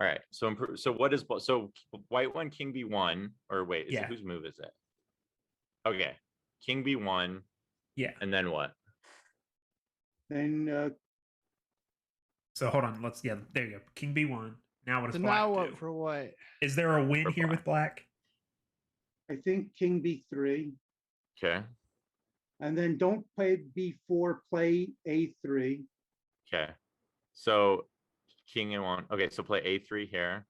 All right. So improve. So what is so white one, king b1, or wait, is it, Yeah. whose move is it? Okay, king b1, Yeah. and then what? Then So hold on. Let's there you go. King B1. Now what does So black now do? what for what? Is there a win For here with black? I think king b3, Okay. and then don't play b4. Play a3. Okay. So king and one. Okay, so play a3 here.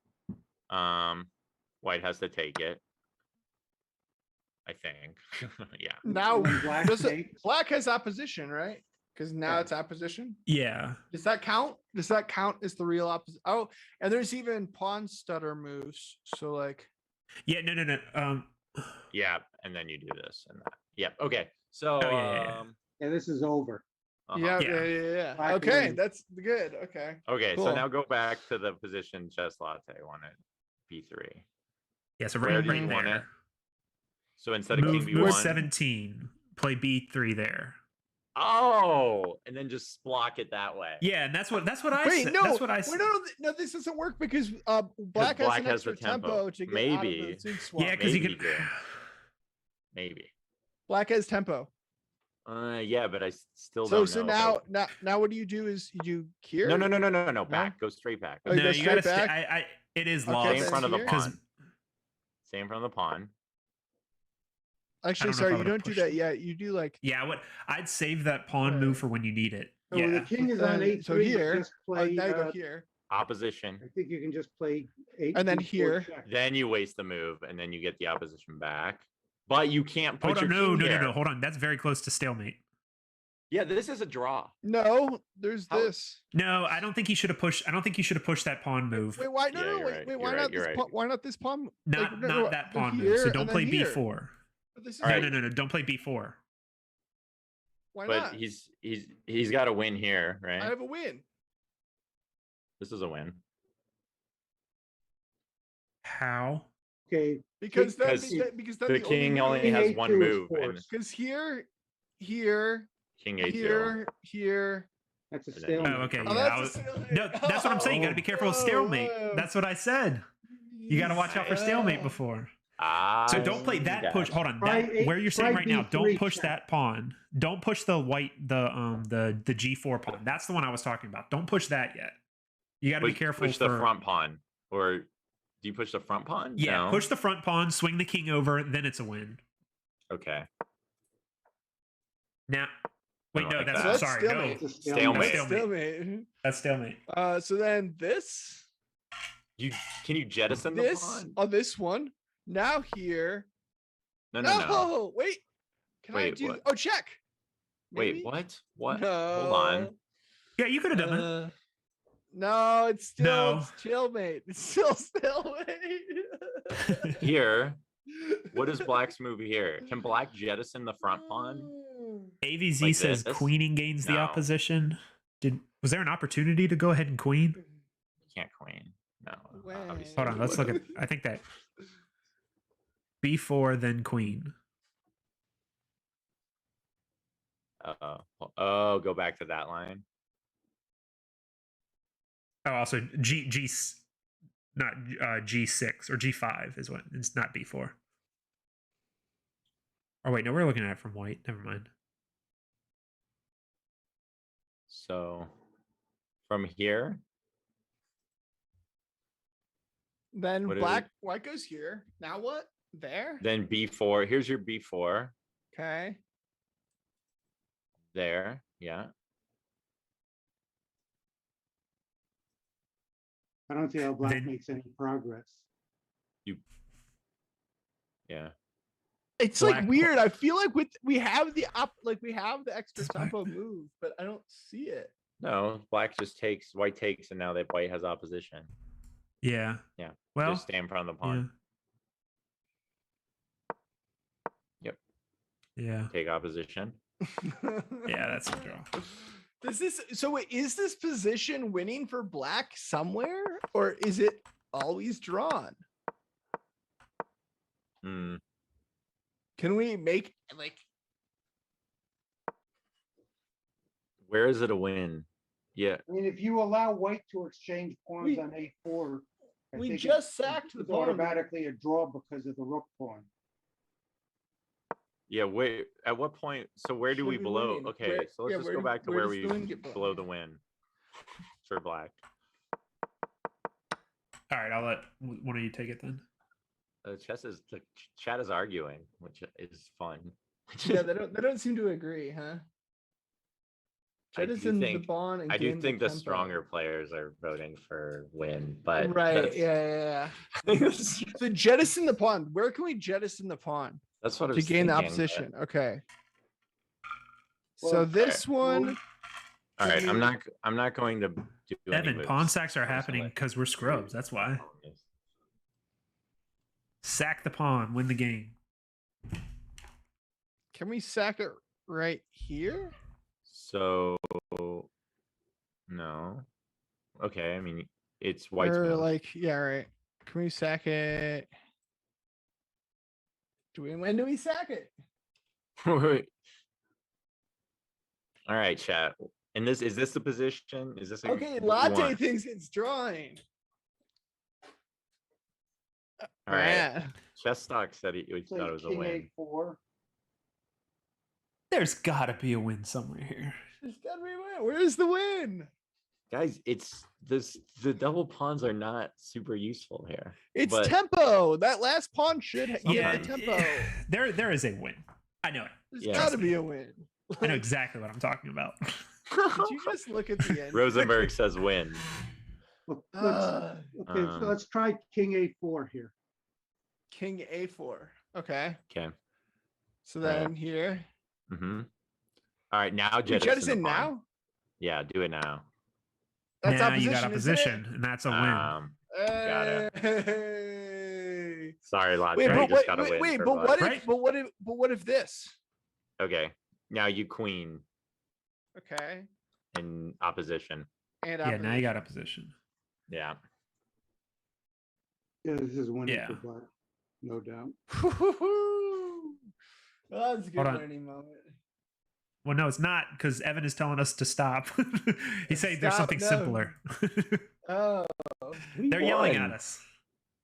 White has to take it, I think. Yeah. Now When black takes. black has opposition, right? Because now Yeah. it's opposition. Yeah. Does that count? Does that count as the real opposite? Oh, and there's even pawn stutter moves. So like, Yeah. No. Yeah, and then you do this and that. Yep. Okay. So Oh, yeah. Yeah, this is over. yeah. Black Okay, wins. that's good. Okay. Okay, so Cool. now go back to the position chess latte wanted b3. Yeah. So Where right, do you right want there. it? So instead of Move, king move b1. 17. Play B3 there. Oh, and then just block it that way. Yeah, and that's what I Wait, said. no, That's what I wait, said. no, this doesn't work because black has black an has the extra tempo. tempo. To get Maybe. out of the zoom swap. Yeah, because you Maybe can. you do. Maybe. Black has tempo. Yeah, but I still So don't so know. now what do you do is you do here? No. Back. Go straight back. Oh, you No, go you gotta straight stay. back? It is Okay, lost. Stay in front of the here? pawn. Stay in front of the pawn. Actually, don't know if I sorry, you would've don't do pushed that it. yet. You do like Yeah, I'd save that pawn move for when you need it. So when Yeah. the king is on a3, So here, just play. now you go here, Opposition. I think you can just play eight. And then b4 here. check. Then you waste the move, and then you get the opposition back. But you can't put Hold on, your king here. no. Hold on. That's very close to stalemate. Yeah, this is a draw. No, there's How- this. No, I don't think he should have pushed. I don't think he should have pushed that pawn move. Wait, why? No, Yeah, no, you're wait, right, wait. you're Why right, not you're this? right. Why not this pawn? Not Like, no, not no, that but pawn move. here So and don't then play here. B4. But this is All right. No. Don't play B4. Why But not? he's got to win here, right? I have a win. This is a win. How? Okay, Because then, Because because then The the king only King has A2 one is move, and forced. because here, king a2. here. that's a And then you- Oh, stalemate. okay. Oh, Yeah. that's a stalemate. No, that's what I'm saying. You got to be careful with stalemate. Whoa. That's what I said. You got to watch out for stalemate before. So don't play that push. Hold on. Try That, where you're sitting try right now, B3 don't push check. that pawn. Don't push the white, the G4 pawn. That's the one I was talking about. Don't push that yet. You got to be careful. Push the front pawn, or do you push the front pawn? Yeah, No? push the front pawn, swing the king over, then it's a win. Okay. Now, wait, don't no, like that's that. sorry, Stalemate. no, It's a Stalemate. That's Stalemate. that's stalemate. So then this, Can you jettison the this pawn? on this one. Now here. No. Wait. Can I Wait, do? what? Oh, check. Wait, Maybe? what? What? No. Hold on. Yeah, you could have done that. No, it's still No. it's stalemate. It's still stalemate. Here, what is black's move here? Can black jettison the front pawn? AVZ Like says this? queening gains the No. opposition. Was there an opportunity to go ahead and queen? You can't queen. No. When? obviously Hold on, you let's look wouldn't. at. I think that B4 then queen. Oh, go back to that line. Oh, also not G6 or G5 is what it's not B4. Oh wait, no, we're looking at it from white. Never mind. So from here, Then What is white goes here. Now what? There. then B4. Here's your B4. Okay. There. Yeah. I don't see how black Then- makes any progress. Yeah. It's Black like po- weird. I feel like we have the extra tempo move, but I don't see it. No, black just takes, white takes, and now that white has opposition. Yeah. Yeah. Well. Just stay in front of the Yeah. pawn. Yep. Yeah. Take opposition. Yeah, that's a draw. Is this position winning for black somewhere, or is it always drawn? Hmm. Can we make like Where is it a win? Yeah. I mean, if you allow white to exchange pawns We- on A4, I we think just sacked the it's pawn. automatically a draw because of the rook pawn. Yeah, wait. At what point? So where do Should we be blow? winning. Okay, Where- so let's yeah, just where go do- back to where where does we the win get blown? blow the win for black. All right, I'll let one of you take it then. The chat is arguing, which is fun. Yeah, they don't seem to agree, huh? I do Jettison the think- pawn and I do gain think the tempo. stronger players are voting for win, but Right, that's- yeah. that's So jettison the pawn. Where can we jettison the pawn what I to was gain the thinking, but- opposition? Okay. So Well, this one, All right, I'm not going to do any Evan, moves, pawn sacks are happening personally. because we're scrubs. That's why. Sack the pawn, win the game. can we sack it right here? So no. Okay, I mean it's white's Or move. like, yeah, right. Can we sack it? When do we sack it? All right, chat. And is this the position? Is this Okay, what you Latte want? thinks it's drawing. All right. Yeah. Chess Stock said he Say thought it was a king win. A4. There's got to be a win somewhere here. There's gotta be a win. Where's the win? Guys, it's the double pawns are not super useful here. It's But- tempo. That last pawn should get Yeah, the tempo. there is a win. I know it. There's Yeah. gotta be a win. I know exactly what I'm talking about. Did you just look at the end? Rosenberg says win. Look, Uh, okay, so let's try king A4 here. King A4. Okay. Okay. So Alright. then here. Mm-hmm. All right, now We jettison the jettison pawn. now? Yeah, do it now. That's now opposition. you got opposition, and that's a win. Got it. Hey. Sorry, Latte. Wait, you but just got to win. wait, for but black. what if Right? but what if this? Okay, now you queen Okay. in opposition. And Yeah, now you got opposition. opposition. Yeah. Yeah, this is winning Yeah. for black, no doubt. Woo-hoo-hoo. Oh, that's a good Hold on. learning moment. Well, no, it's not because Evan is telling us to stop. He's saying there's Stop, something no. simpler. Oh. They're yelling at won. us.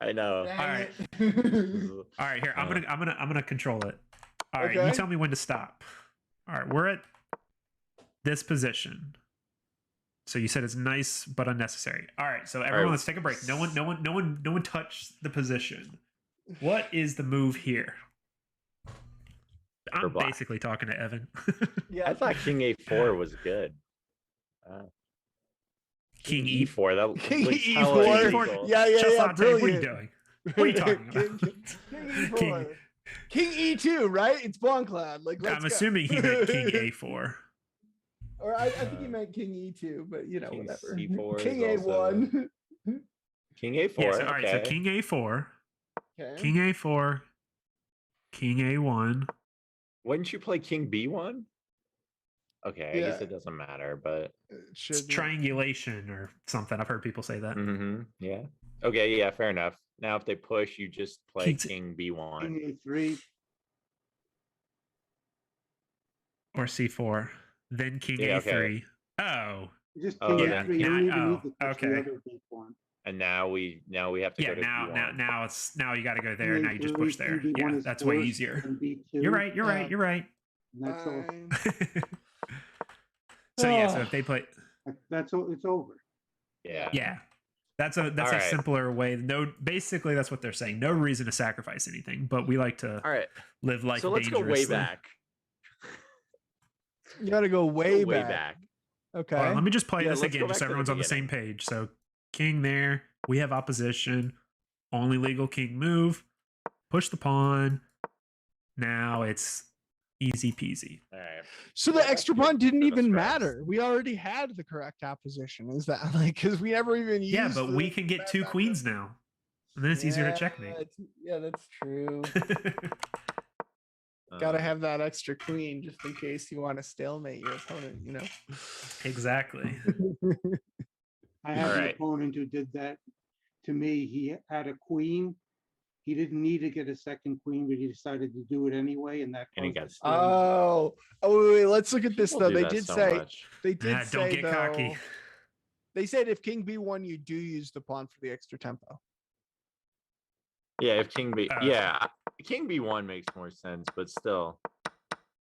I know. Dang Alright. it. All right, here I'm Uh. gonna control it. All right, Okay. you tell me when to stop. All right, we're at this position. So you said it's nice but unnecessary. All right, so everyone, right. let's take a break. No one touch the position. What is the move here? I'm black. basically talking to Evan. Yeah. I thought King A4 was good. King E4. E4. That King looks E4. hella King illegal. E4. Yeah, yeah, Just yeah. Latte, what are you Brilliant. doing? What are you talking about? King E4. King E2, right? It's Blanclad. Like, let's I'm go. assuming he meant King A4. Or I think he meant King E2, but you know, King whatever. C4 King is also- A1. King A4. Yeah, so, all right, so okay. King A4, Okay. King A4, King A1. Wouldn't you play King B1? Okay, I guess Yeah. it doesn't matter, but It It's should be. triangulation or something. I've heard people say that. yeah. Okay, yeah, fair enough. Now if they push, you just play King's- King B1. King A3. Or C4. Then King Yeah, A3. okay. Oh, Just Oh, king then A3. You don't king- even need oh, to touch okay. the other big one. And now we have to yeah. go to B1. Now you got to go there. Now you just push there. King B1 Yeah, is that's way forced, easier. and B2, You're right. You're right. You're right. and that's all. Fine. So yeah. So Oh. if they play, That's all. It's over. Yeah. yeah, that's a All right. simpler way. No, basically that's what they're saying. No reason to sacrifice anything, but we like to All right. live life. So let's go way dangerously. back. You gotta go way, Go way back. back. Okay. Hold on, let me just play Yeah, this let's go again, back just to so the everyone's on the same page. So king there. We have opposition. Only legal king move. Push the pawn. Now it's easy peasy. All right. So the Yeah, extra that's pawn didn't good. even Stress. matter. We already had the correct opposition. Is that like because we never even used? Yeah, but the we can get correct two opposition? queens now. And then it's easier to Yeah, checkmate. Yeah, that's true. Gotta have that extra queen just in case you want to stalemate your opponent, you know? Exactly. I had an Alright. opponent who did that to me. He had a queen. He didn't need to get a second queen, but he decided to do it anyway, and that And he caused got a stalemate. Wait, let's look at this People though. do They that did so say much. they did Don't say get though, cocky. they said if king b1, you do use the pawn for the extra tempo. Yeah, if king b, Oh. yeah, king b1 makes more sense, but still.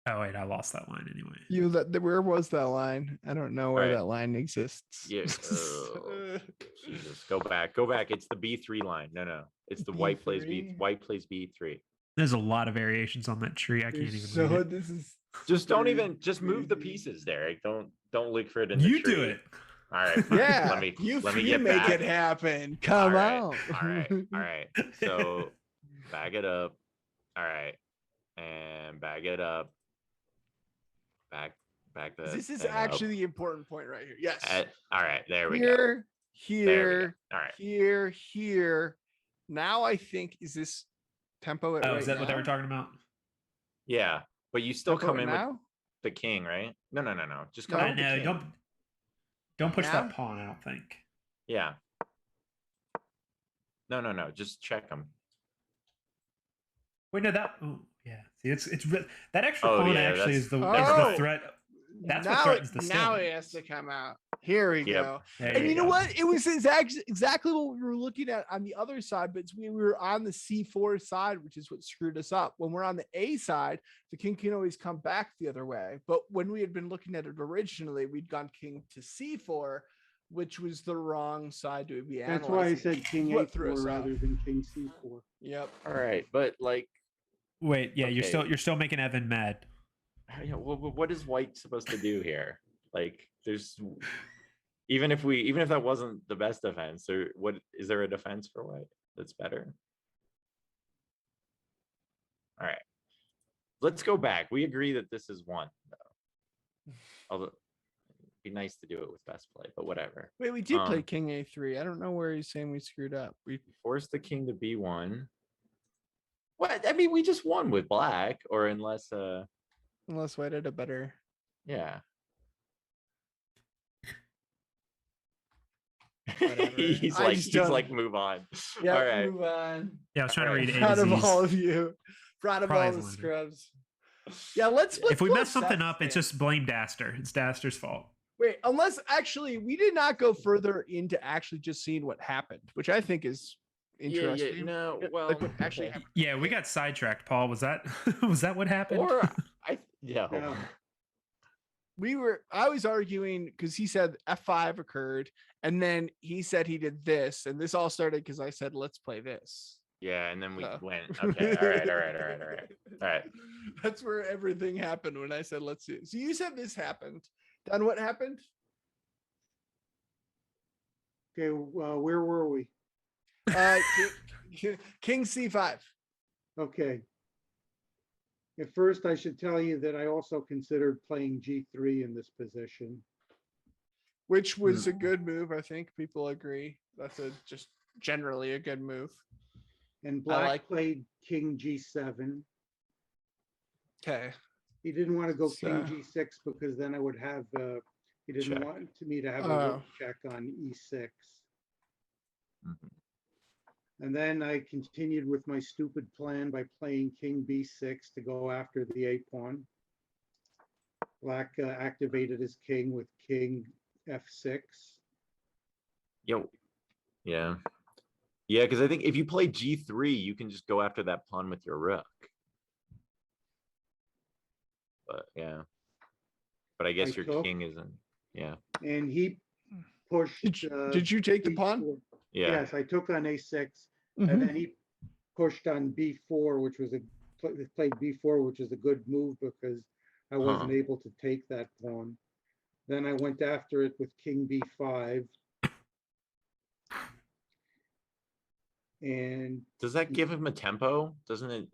Oh wait, I lost that line anyway. Where was that line? I don't know where Alright. that line exists. Yeah. Jesus, go back. It's the b3 line. No, it's the white plays B3? white plays b3. There's a lot of variations on that tree. I can't even read it. This is Just don't Very even just move the crazy. pieces, Derek. Don't look for it in the You tree. do it. All right, fine. yeah. Let me you get make back. it happen. Come on. All right. So back it up. All right, and back it up. Back the. This is thing up. actually the important point right here. Yes. All right, there we go. Here, There we here, go. All right. here. Now I think is this tempo at Oh, right is that what they now? were talking about? Yeah, but you still Tempo come at in now? with the king, right? No. Just come No. in with the No, king. don't push Now? that pawn. I don't think. Yeah. No. Just check them. Wait, no, that. Oh, yeah. See, it's that extra Oh, pawn yeah, actually that's- is the Oh! threat. That's what now, threatens the now it stalemate. has to come out. Here we Yep. go. There And you know go. what? It was exactly what we were looking at on the other side, but it's when we were on the C4 side, which is what screwed us up. When we're on the A side, the king can always come back the other way. But when we had been looking at it originally, we'd gone king to C4, which was the wrong side to be analyzing. That's why I said king What threw a4 us off. rather than king c4. Yep. All right, but like, Wait, yeah, Okay. you're still making Evan mad. what is white supposed to do here? Like, there's even if that wasn't the best defense, or what is there a defense for white that's better? All right, let's go back. We agree that this is one, though. Although it'd be nice to do it with best play, but whatever. Wait, we did play king A3. I don't know where he's saying we screwed up. We Force the king to B1. What? I mean, we just won with black, or unless white had a better. yeah. Whatever. he's I like just he's don't- like move on. Yeah, All right. move on. Yeah, I was trying All to right. read A Proud to of Z's. all of you. Proud of all Prize the winner. scrubs. Yeah, let's If we go mess something Seth's up, it's stance. just blame Daster. It's Daster's fault. Wait, unless actually we did not go further into actually just seeing what happened, which I think is interesting. No, Like well, what actually happened. Yeah, we got sidetracked, Paul. Was that what happened? or yeah. Yeah. I was arguing because he said F5 occurred, and then he said he did this, and this all started because I said, let's play this. Yeah, and then we So. went. Okay, all right. That's where everything happened when I said, let's see. So you said this happened. Then what happened? Okay, where were we? King C5. Okay. At first, I should tell you that I also considered playing g3 in this position. Which was a good move. I think people agree. That's just generally a good move. And black like- played king g7. Okay. He didn't want to go king So- g6 because then I would have, he didn't Check. want me to have a Oh. rook check on e6. Mhm. And then I continued with my stupid plan by playing king b6 to go after the a pawn. Black activated his king with king f6. Yo, yeah, because I think if you play g3, you can just go after that pawn with your rook. But yeah, but I guess I your took. king isn't. Yeah, And he pushed. Did you take the pawn? b4. yeah. Yes, I took on a6, Mhm. and then he pushed on b4, which was played b4, which is a good move because I wasn't Huh. able to take that pawn. Then I went after it with king b5. And Does that give him a tempo? Doesn't it?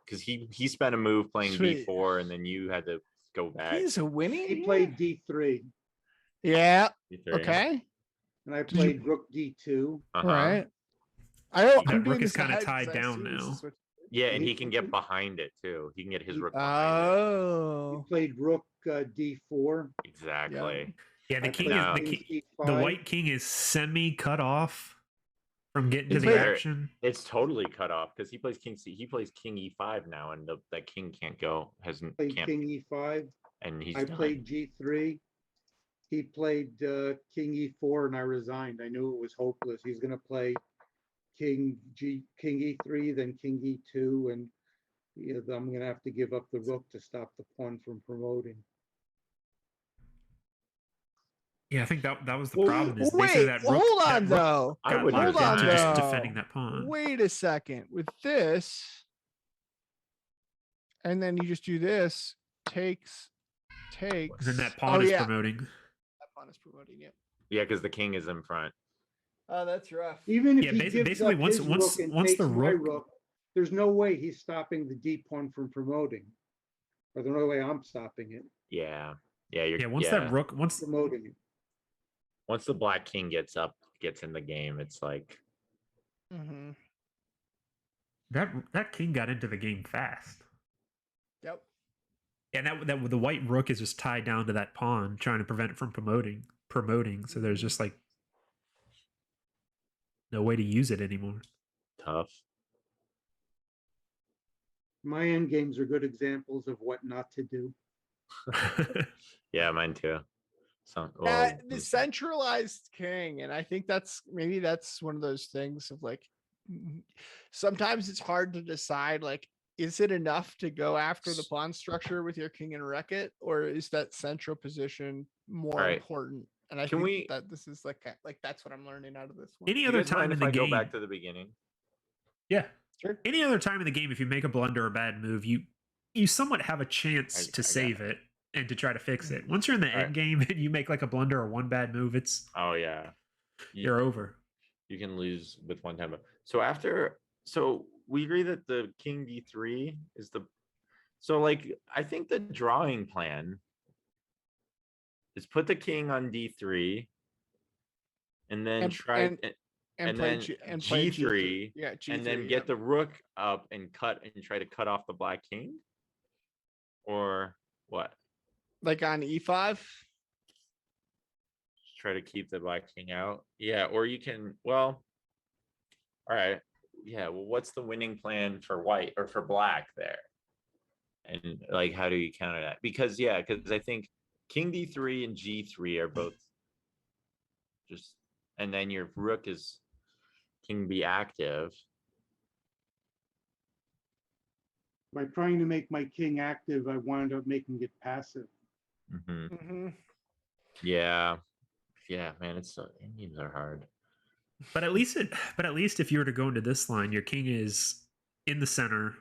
Because he spent a move playing Sweet. b4, and then you had to go back. He's a winning. he played d3, Yeah. b3. Okay. and I Did you- played rook d2. Uh-huh. All right. I know That I'm doing rook is this kinda ahead 'cause tied I down assume this now. is what- Yeah, and He- he can get behind it too. He can get his he- rook behind it. He Oh, played rook D4. Exactly. Yeah, the I king played is king the C5. white king is semi cut off from getting to It's the played- action. It's totally cut off because he plays he plays king e5 now, and that king can't go. Played Can't, king E5. and he's I done. played G3. He played king E4, and I resigned. I knew it was hopeless. He's going to play king E3, then king E2, and I'm going to have to give up the rook to stop the pawn from promoting. Yeah, I think that was the Well, problem. Is wait, basically that rook. hold that on rook though. I got would locked hold on, into just though. defending that pawn. Wait a second. With this, and then you just do this, takes. And then that pawn Oh is yeah, promoting. that pawn is promoting. Yep. Yeah, because the king is in front. Oh, that's rough. Even if Yeah, he basi- gives basically up once- his once- rook and once takes the my rook- rook, there's no way he's stopping the D pawn from promoting. Or there's no way I'm stopping it, Yeah, you're, Yeah, once that rook, promoting it. once the black king gets in the game, it's like Mm-hmm. that king got into the game fast. Yep. And that the white rook is just tied down to that pawn, trying to prevent it from promoting. So there's just like no way to use it anymore. tough. My end games are good examples of what not to do. Yeah, mine too. So The centralized king, and I think that's one of those things of like sometimes it's hard to decide like is it enough to go after the pawn structure with your king and wreck it, or is that central position more Right. important? And I Can think we- that this is like that's what I'm learning out of this one. Any you other guys time mind in if the I game, go back to the beginning? yeah. Sure. Any other time in the game, if you make a blunder or a bad move, you somewhat have a chance I to got save it and to try to fix it. Once you're in the All right. end game and you make like a blunder or one bad move, Oh yeah, you're over. You can lose with one time. So we agree that the king d3 is the. So like I think the drawing plan is put the king on d3, and then and play then G- and play G3, Yeah, G3, and then yeah. get the rook up and try to cut off the black king, or what? like on E5. Try to keep the black king out. Yeah, or you can. Well, all right. Yeah. Well, what's the winning plan for white or for black there? And like, how do you counter that? Because I think king d3 and g3 are both just, and then your rook is king be active. By trying to make my king active, I wound up making it passive. Mhm. Mm-hmm. Yeah, man, Indians are hard. But at least if you were to go into this line, your king is in the center,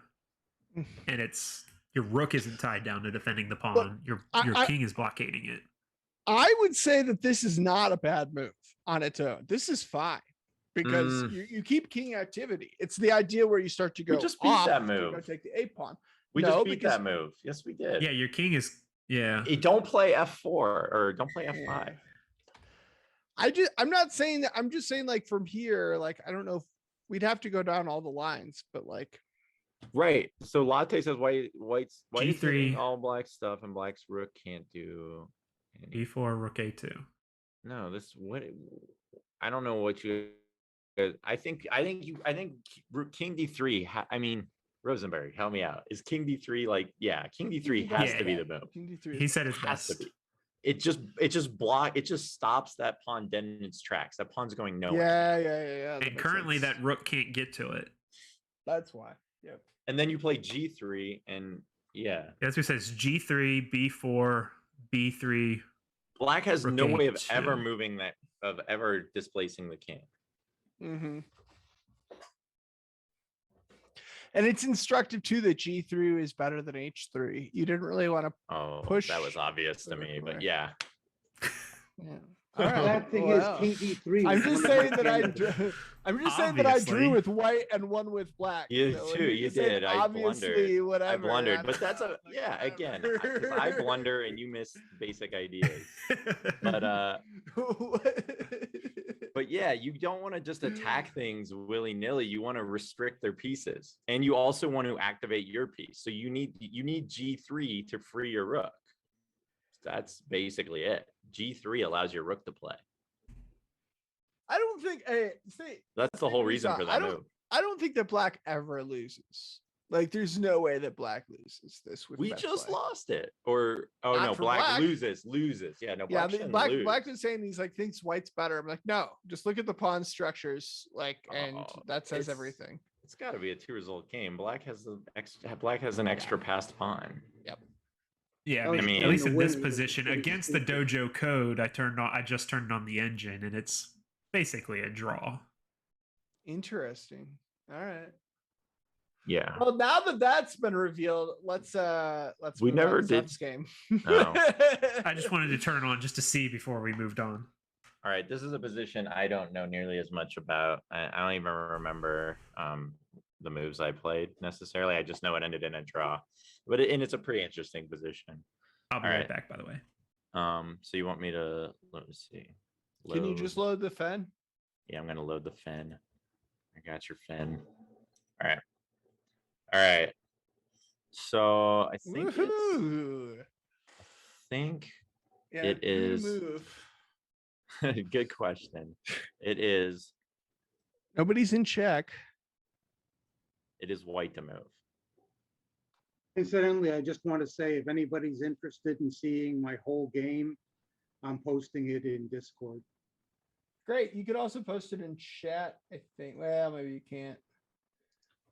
and your rook isn't tied down to defending the pawn. Your king is blockading it. I would say that this is not a bad move on its own. This is fine because you keep king activity. It's the idea where you start to go. We just beat off that to move. Go take the a pawn. We No, just beat because- that move. Yes, we did. Yeah, your king is Don't play f4 or don't play f5. I'm not saying that. I'm just saying like from here, like I don't know if we'd have to go down all the lines, but like Right. So Latte says white's G3. hitting all black stuff, and black's rook can't do any. e4 rook a2. No, I don't know what you. I think king d3. I mean, Rosenberg, help me out. Is king d3 like? Yeah, king d3 has to be the move. King D3 He said it's Has to best. be. It just stops that pawn dead in its tracks. That pawn's going nowhere. Yeah. that And makes currently, sense. that rook can't get to it. That's why. Yep. And then you play g3, and yeah, That's what it says: g3, b4, b3. black has Rook no way of a2. ever displacing the king. Mm-hmm. And it's instructive too that G3 is better than H3. You didn't really want to. Oh, Push that was obvious to the me, other but way. yeah. Yeah. The All right. bad thing Wow. is king D3. I'm is just one of my saying that I. favorites. I'm just saying that I drew Obviously. with white and one with black. You So too, when you said did. I obviously, blundered. whatever. I blundered, I'm but that's like, again, whatever. if I blunder and you miss basic ideas. But But yeah, you don't want to just attack things willy-nilly. You want to restrict their pieces. And you also want to activate your piece. So you need G3 to free your rook. That's basically it. G3 allows your rook to play. I don't think That's the whole reason for that move. I don't think that black ever loses. Like, there's no way that black loses this with We best just play. lost it. Or Not no, for black black. loses. Yeah, no, black shouldn't lose. Black was saying he's like thinks white's better. I'm like, no, just look at the pawn structures, like, and that says everything. It's got to be a 2-result game. Black has an extra passed pawn. Yep. Yeah, I mean, at least in this position against the dojo code, I just turned on the engine, and it's basically a draw. Interesting. All right. Yeah. Well, now that that's been revealed, let's we move never on to did Zep's game. No. I just wanted to turn it on just to see before we moved on. All right, this is a position I don't know nearly as much about. I don't even remember the moves I played necessarily. I just know it ended in a draw, but it's a pretty interesting position. I'll be right back, by the way. So you want me to let me see? Can you just load the Fen? Yeah, I'm gonna load the Fen. I got your Fen. All right. So I think it is. Move. Good question. It is. Nobody's in check. It is white to move. Incidentally, I just want to say, if anybody's interested in seeing my whole game, I'm posting it in Discord. Great. You could also post it in chat, I think. Well, maybe you can't.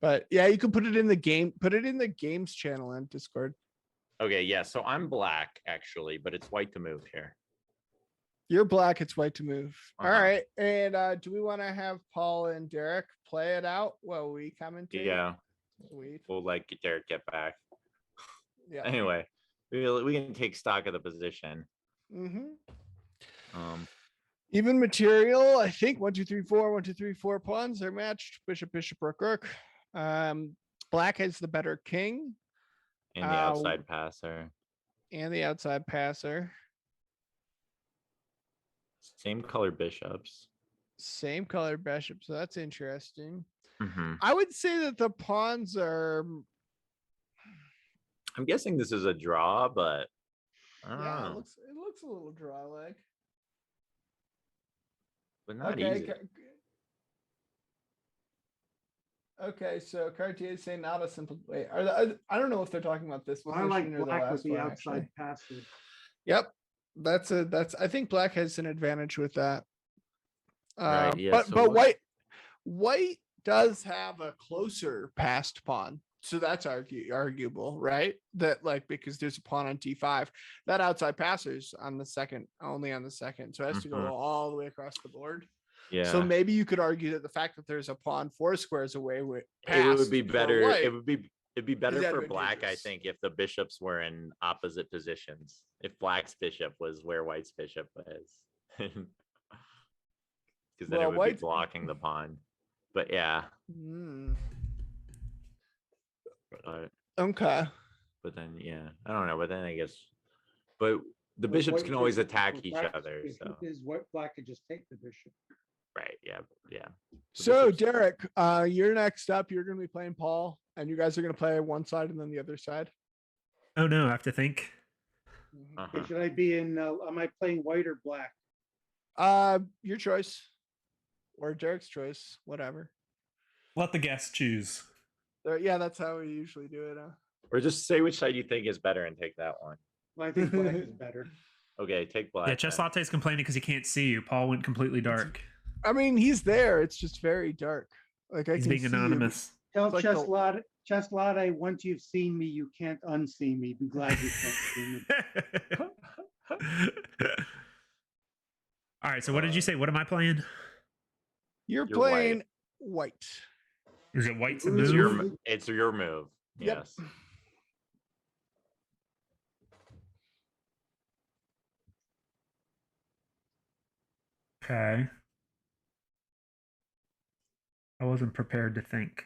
But yeah, you can put it in the game. Put it in the games channel on Discord. Okay, yeah. So I'm black actually, but it's white to move here. You're black. It's white to move. All right. And do we want to have Paul and Derek play it out while we commentate? Yeah. Sweet. We'll let Derek get back. Yeah. Anyway, we can take stock of the position. Even material. I think 1, 2, 3, 4. 1, 2, 3, 4 pawns are matched. Bishop, bishop, rook, rook. Black has the better king. And the outside passer. And the outside passer. Same color bishops. Same color bishop. So that's interesting. Mm-hmm. I would say that the pawns are. I'm guessing this is a draw, but I don't know. It looks a little draw-like. But not easy. Okay, so Cartier is saying not a simple way. I don't know if they're talking about this. Well, I like black with the outside passer. Yep, that's. I think black has an advantage with that. Right. Yeah. But white does have a closer passed pawn, so that's arguable, right? That like because there's a pawn on d5, that outside passer's on the second, only on the second, so it has to go all the way across the board. Yeah. So maybe you could argue that the fact that there's a pawn 4 squares away it would be better. White, it'd be better for black, I think, if the bishops were in opposite positions. If black's bishop was where white's bishop was, because then it would be blocking the pawn. But yeah. Okay. But then I don't know. But then I guess, but the bishops can always attack each other. So is what black could just take the bishop. Right. Yeah. So Derek, you're next up. You're going to be playing Paul, and you guys are going to play one side and then the other side. Oh no, I have to think. Should I be in? Am I playing white or black? Your choice, or Derek's choice, whatever. Let the guest choose. Yeah, that's how we usually do it. Or just say which side you think is better and take that one. Well, I think black is better. Okay, take black. Yeah, Chess Latte's complaining because he can't see you. Paul went completely dark. I mean, he's there. It's just very dark. Like he's being anonymous. Tell like Chess Latte, once you've seen me, you can't unsee me. Be glad you can't see me. All right. So what did you say? What am I playing? You're playing white. Is it white to move? It's your move. Yep. Yes. Okay. I wasn't prepared to think.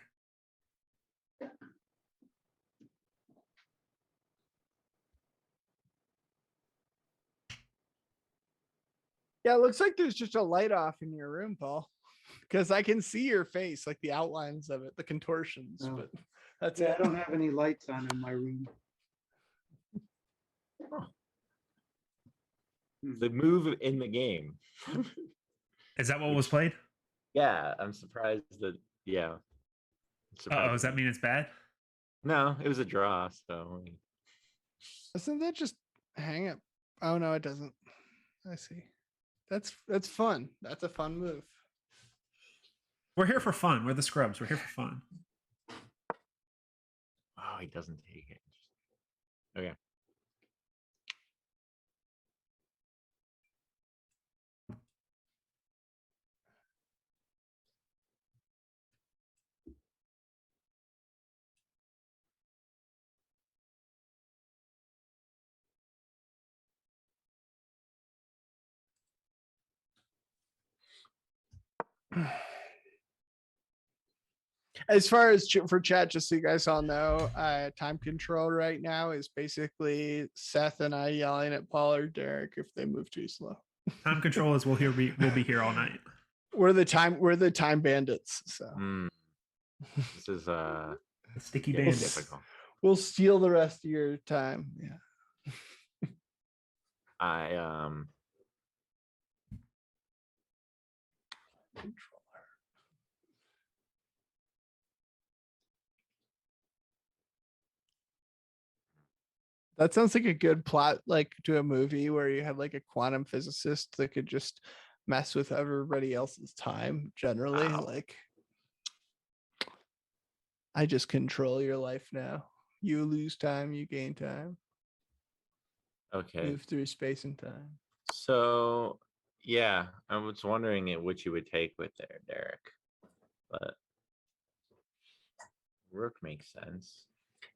Yeah, it looks like there's just a light off in your room, Paul, because I can see your face, like the outlines of it, the contortions. Oh. But that's Yeah, it. I don't have any lights on in my room. The move in the game. Is that what was played? Yeah, I'm surprised that. Yeah. Oh, does that mean it's bad? No, it was a draw. So Doesn't that just hang up? Oh no, it doesn't. I see. That's fun. That's a fun move. We're here for fun. We're the scrubs. We're here for fun. oh, he doesn't take it. Okay. As far as for chat, just so you guys all know, time control right now is basically Seth and I yelling at Paul or Derek if they move too slow. Time control is we'll be here all night. We're the time bandits. So This is Sticky yeah, bandits. difficult. we'll steal the rest of your time. Yeah. I That sounds like a good plot, like to a movie where you had like a quantum physicist that could just mess with everybody else's time. Generally, Wow. like I just control your life now. You lose time, you gain time. okay. Move through space and time. So yeah, I was wondering what you would take with there, Derek. But rook makes sense.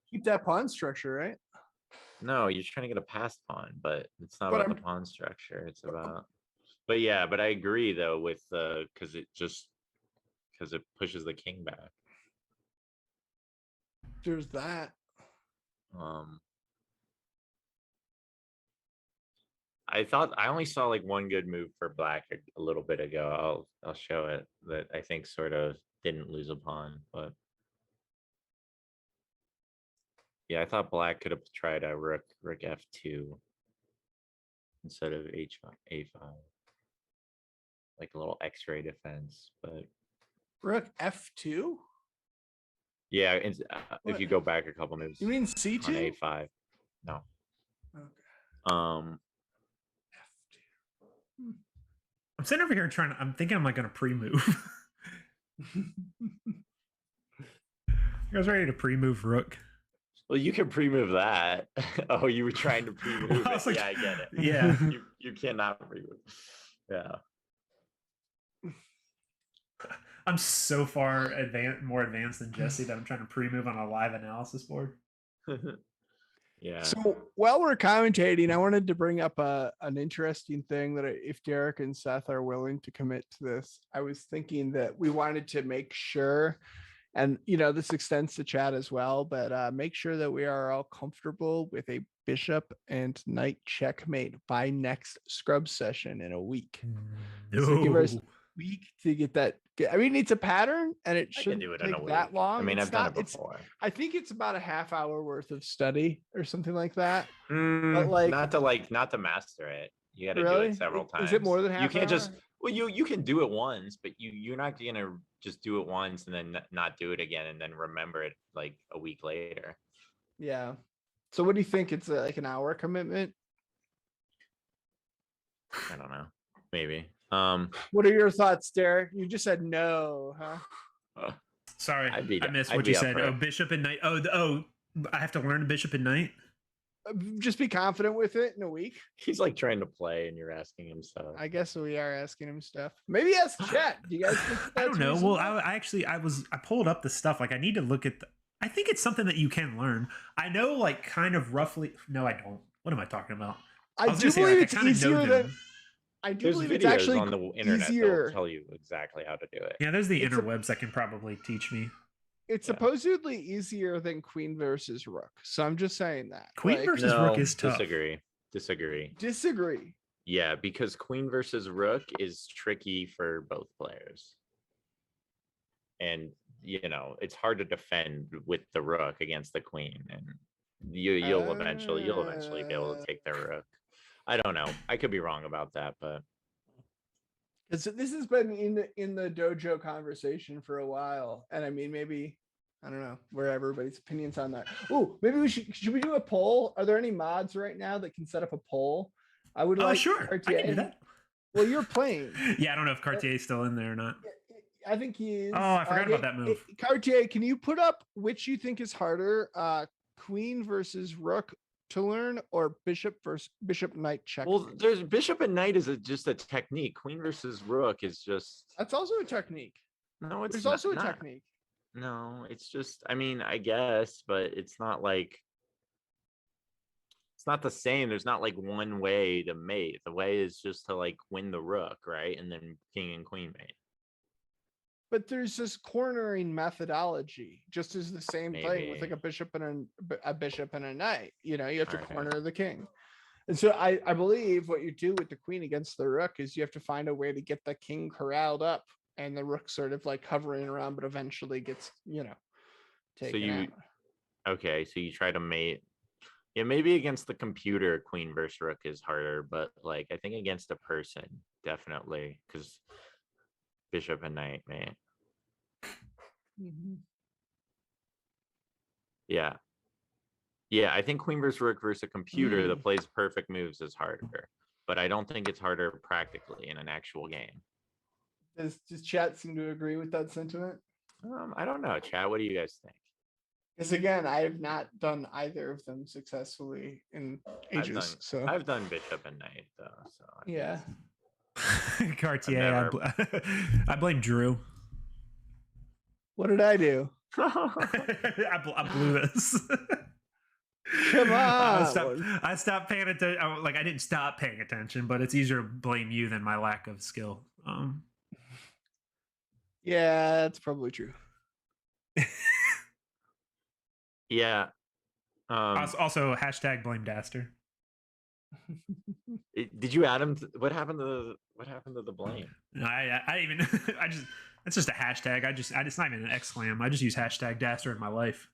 Keep that pawn structure, right? No, you're trying to get a passed pawn, but it's not But about the pawn structure. It's about. But yeah, but I agree though with because it pushes the king back. There's that. I thought I only saw like one good move for black a little bit ago. I'll show it that I think sort of didn't lose a pawn, but yeah, I thought black could have tried a rook f2 instead of h5 a5, like a little X-ray defense. But Rook F2? yeah, if What? you go back a couple moves You mean on C2? a5, no. Okay. F2. I'm sitting over here I'm thinking I'm like gonna pre-move. You guys ready to pre-move rook? Well, you can pre-move that. Oh, you were trying to pre-move I it. was like, Yeah, I get it. Yeah. You cannot pre-move. Yeah. I'm so far more advanced than Jesse that I'm trying to pre-move on a live analysis board. Yeah. So while we're commentating, I wanted to bring up an interesting thing that if Derek and Seth are willing to commit to this, I was thinking that we wanted to make sure, and this extends to chat as well, but make sure that we are all comfortable with a bishop and knight checkmate by next scrub session in a week. So give us a week to get that. I mean, it's a pattern and it shouldn't do it in a take that week. long. I mean, It's I've done not- it it's- before. I think it's about a half hour worth of study or something like that. But not to master it. You got to do Really? it several times. Is it more than half You can't just. hour? Well, you can do it once, but you're not gonna just do it once and then not do it again and then remember it like a week later. Yeah. So what do you think? It's like an hour commitment? I don't know. Maybe. What are your thoughts, Derek? You just said no, huh? Sorry, I'd be- I missed I'd what be you up said. for Oh, it. bishop and knight. Oh, I have to learn bishop and knight. Just be confident with it in a week. He's like trying to play and you're asking him stuff. I guess we are asking him stuff. Maybe ask chat. Do you guys think I don't that's know. Well, reasonable? I pulled up the stuff. Like I need to look at I think it's something that you can learn. I know like kind of roughly. No, I don't. What am I talking about? I was do gonna say, believe like, I it's kinda know easier than them. I do There's believe it's videos actually on the internet easier. that'll tell you exactly how to do it. Yeah, there's the It's a- interwebs that can probably teach me. It's Yeah. supposedly easier than queen versus rook. So I'm just saying that. Queen Like, versus rook is tough. Disagree. disagree. Yeah, because queen versus rook is tricky for both players. And it's hard to defend with the rook against the queen, and you'll eventually be able to take their rook. I don't know. I could be wrong about that, but This has been in the dojo conversation for a while, and I mean, maybe I don't know where everybody's opinions on that. Oh, maybe should we do a poll? Are there any mods right now that can set up a poll? I would like. Sure, Cartier. I can do that. Well, you're playing. Yeah, I don't know if Cartier's still in there or not. I think he is. Oh, I forgot about that move. Cartier, can you put up which you think is harder, queen versus rook to learn, or bishop versus bishop knight check? Well, there's bishop and knight is just a technique. Queen versus rook is just. That's also a technique. No, it's There's not, also a technique. No, it's just. I mean, I guess, but it's not like. It's not the same. There's not like one way to mate. The way is just to like win the rook, right, and then king and queen mate. But there's this cornering methodology, just as the same thing with like a bishop and a knight. You have to corner the king. And so I believe what you do with the queen against the rook is you have to find a way to get the king corralled up and the rook sort of like hovering around, but eventually gets, taken out. Okay, so you try to mate. Yeah, maybe against the computer, queen versus rook is harder, but like I think against a person, definitely, because bishop and knight, mate. Mm-hmm. Yeah, I think queen versus rook versus a computer that plays perfect moves is harder, but I don't think it's harder practically in an actual game. Does chat seem to agree with that sentiment? I don't know, chat. What do you guys think? Because again, I have not done either of them successfully in ages. I've done bishop and knight though. So yeah. Cartier, I blame Drew. What did I do? I blew this. Come on. I stopped paying attention. I didn't stop paying attention, but it's easier to blame you than my lack of skill. Yeah, that's probably true. Yeah. Also, hashtag blame Daster. Did you add him? What happened to the blame? It's just a hashtag. It's not even an exclam. I just use hashtag Daster in my life.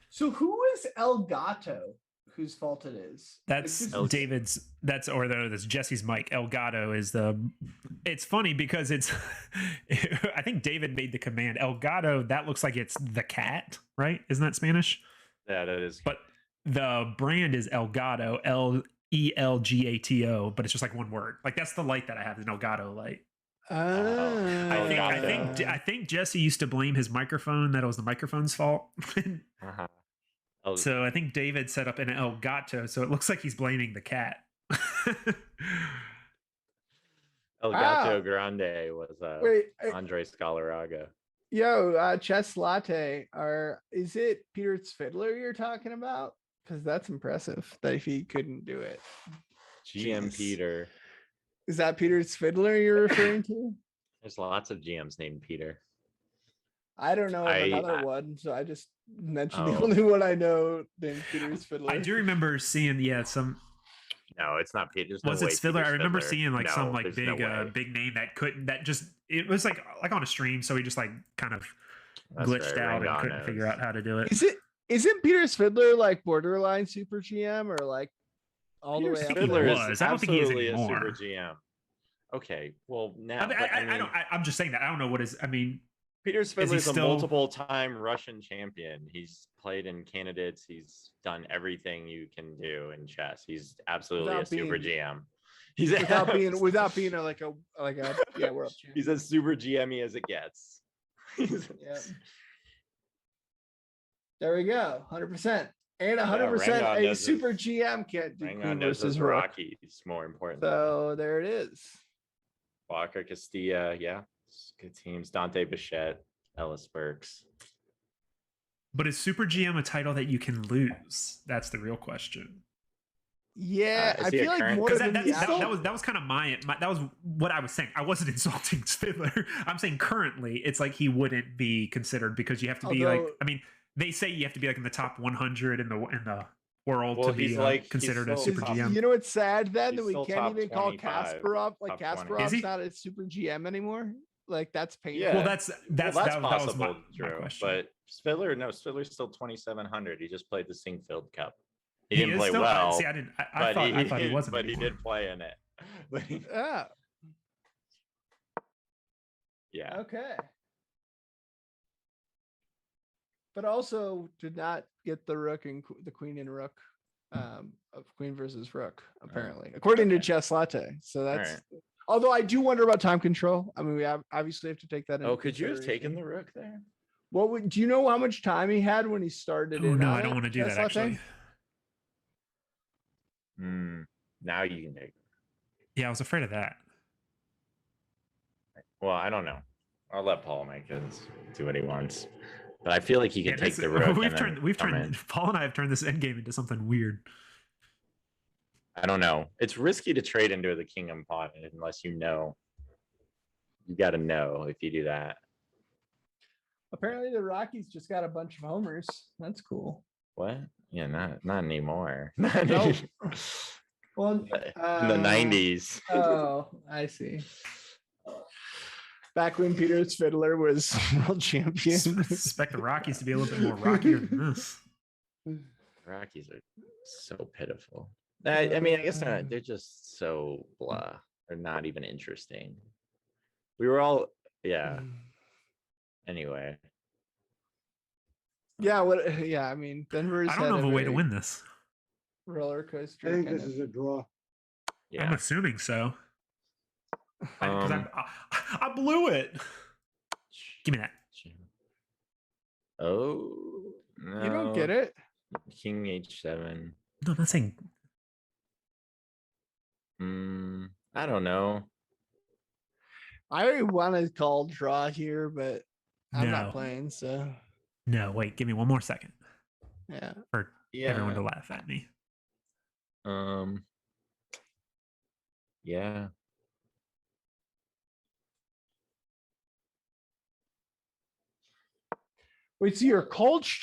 So who is El Gato? Whose fault it is? That's David's. That's Jesse's mic. El Gato is the. It's funny because it's. I think David made the command. El Gato. That looks like it's the cat, right? Isn't that Spanish? Yeah, that is. But the brand is Elgato, Elgato, but it's just like one word. Like that's the light that I have, is an Elgato light. I think Jesse used to blame his microphone, that it was the microphone's fault. So I think David set up an Elgato, so it looks like he's blaming the cat. Elgato Grande was Andres Galarraga. Yo, Chess Latte, is it Peter's Fiddler you're talking about? Because that's impressive that if he couldn't do it. GM Jeez. Peter. Is that Peter's Fiddler you're referring to? There's lots of GMs named Peter. I don't know of another one, so I just mentioned the only one I know named Peter's Fiddler. I do remember seeing, some. No, it's not Peter. Was it Fiddler? I remember seeing some big name it was like on a stream, so he just like kind of glitched out and couldn't figure out how to do it. Isn't Peter's Fiddler like borderline super GM or like all Peter's the way up? Fiddler is absolutely a super GM. Okay, well now I'm just saying that I don't know what is. I mean, Peter's Fiddler is a multiple-time Russian champion. He's played in candidates. He's done everything you can do in chess. He's absolutely super GM. He's without being world champion. He's as super GM-y as it gets. There we go, 100%, and 100% a super GM can't do Rangon versus Rocky. It's more important. So there it is. Walker Castilla, good teams. Dante Bichette, Ellis Burks. But is Super GM a title that you can lose? That's the real question. Yeah, I feel like more than that was kind of that was what I was saying. I wasn't insulting Fiddler. I'm saying currently it's like he wouldn't be considered because you have to be they say you have to be like in the top 100 in the world Well, to be he's like he's considered a still super top- GM. You know what's sad then He's that we still can't top even call 25, Kasparov like top 20. Is Kasparov's he? not a super GM anymore. Like that's painful. Yeah. Well, that's Well, that was possible, my Drew. question. But Spiller still 2,700. He just played the Singfield Cup. He He didn't is play still, well. see, I didn't. I but thought he did- wasn't. But he anymore. did play in it. Yeah. Yeah. Okay. But also did not get the rook and the queen and rook of queen versus rook, apparently, according to okay. Chess Latte. So that's right. although I do wonder about time control. I mean, we obviously have to take that into Oh, could you have taken consideration. the rook there? What would do you know how much time he had when he started Oh in no, on I don't it, want to do Chess that Latte? actually. Now you can take. Yeah, I was afraid of that. Well, I don't know. I'll let Paul make his do what he wants. But I feel like he can Yeah, take this- the rook. we've turned Paul and I have turned this endgame into something weird. I don't know. It's risky to trade into the kingdom pawn unless you know. You got to know if you do that. Apparently the Rockies just got a bunch of homers. That's cool. What? Yeah, not anymore. Nope. Well, In the 90s. Oh, I see. Back when Peter's Fiddler was world champion. Expect the Rockies to be a little bit more rockier than this. Rockies are so pitiful. I mean, I guess they're just so blah. They're not even interesting. We were all, yeah. Anyway. Yeah, what? Yeah, I mean, Denver's. I don't know of a way to win this. Roller coaster. I think kind this of- is a draw. Yeah. I'm assuming so. Because I blew it. Give me that. Oh, You don't get it. King H7. No, I'm not saying. I don't know. I want to call draw here, but I'm No. not playing. So No, wait. Give me one more second yeah. for Yeah. everyone to laugh at me. Yeah. Wait, so your coach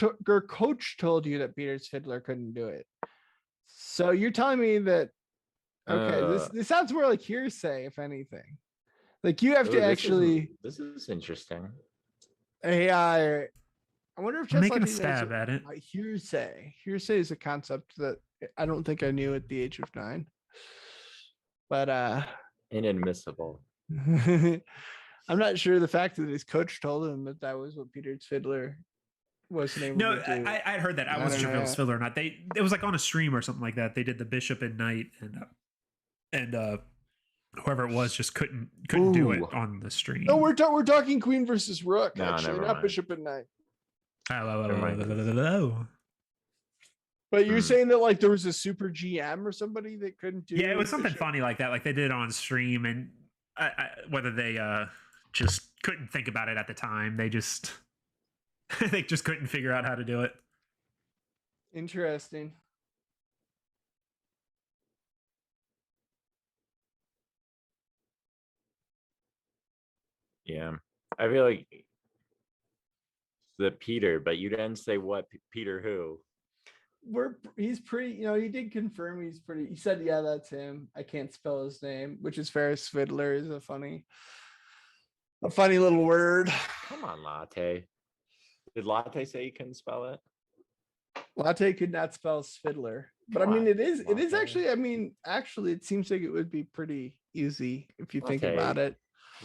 told you that Peter's Fiddler couldn't do it. So you're telling me that okay, this sounds more like hearsay, if anything. Like you have Ooh, to actually this is interesting. I wonder if I'm making a Chess stab at it. hearsay. Hearsay is a concept that I don't think I knew at the age of 9. But Inadmissible. I'm not sure the fact that his coach told him that that was what Peter's Fiddler wasn't able No, to do. I heard that. I I wasn't don't sure if it was know. Fiddler or not. It was like on a stream or something like that. They did the bishop and knight, and whoever it was just couldn't do it Ooh. on the stream. No, we're talking Queen versus Rook, No, actually, never not mind. Bishop and Knight. Oh. But you're Hmm. saying that like there was a super GM or somebody that couldn't do. Yeah, it was something Bishop? funny like that. Like they did it on stream, and whether they just couldn't think about it at the time, they just couldn't figure out how to do it. Interesting. Yeah. I feel like the Peter, but you didn't say what Peter who. He's pretty, he did confirm he's pretty. He said, yeah, that's him. I can't spell his name, which is Ferris Fiddler is a funny little word. Come on, Latte. Did Latte say you couldn't spell it? Latte could not spell Fiddler, but I Come mean, on, it is Latte. actually, I mean, actually, it seems like it would be pretty easy if you think Latte. about it.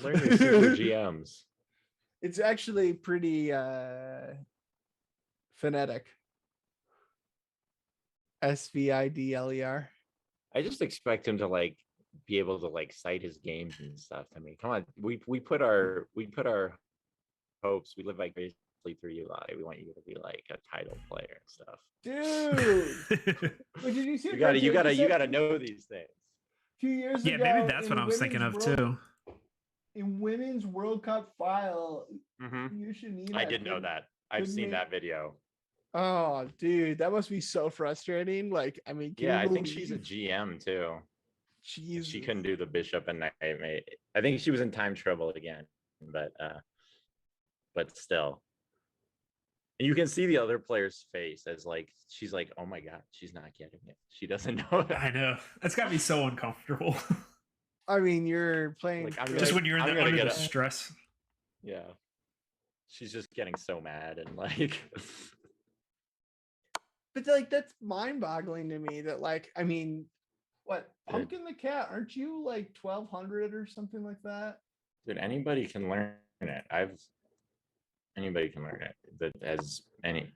Learn your super GMs. It's actually pretty phonetic. Svidler. I just expect him to like be able to like cite his games and stuff. I mean, come on. We put our hopes. We live vicariously through you, Latte. We want you to be like a title player and stuff. Dude. Wait, did you see You what gotta Cartagena said gotta know these things. a few years Yeah, ago? maybe that's in what I was thinking of too. In women's World Cup file, Mm-hmm. Yushinina I did know that. I've couldn't seen make- that video. Oh, dude, that must be so frustrating. Like, I mean, can Yeah, you I think she's a believe- GM too. Jesus. She couldn't do the bishop and knight, mate. I think she was in time trouble again, but still. And you can see the other player's face as like she's like, oh my god, she's not getting it. She doesn't know it. I know. That's got to be so uncomfortable. I mean, you're playing Like, I'm you're Just like, when you're in I'm the, gonna under get the a- stress. Yeah. She's just getting so mad and like But like that's mind-boggling to me that like I mean, what Dude. Pumpkin the Cat? Aren't you like 1200 or something like that? dude, anybody can learn it. Anybody can learn it. That as any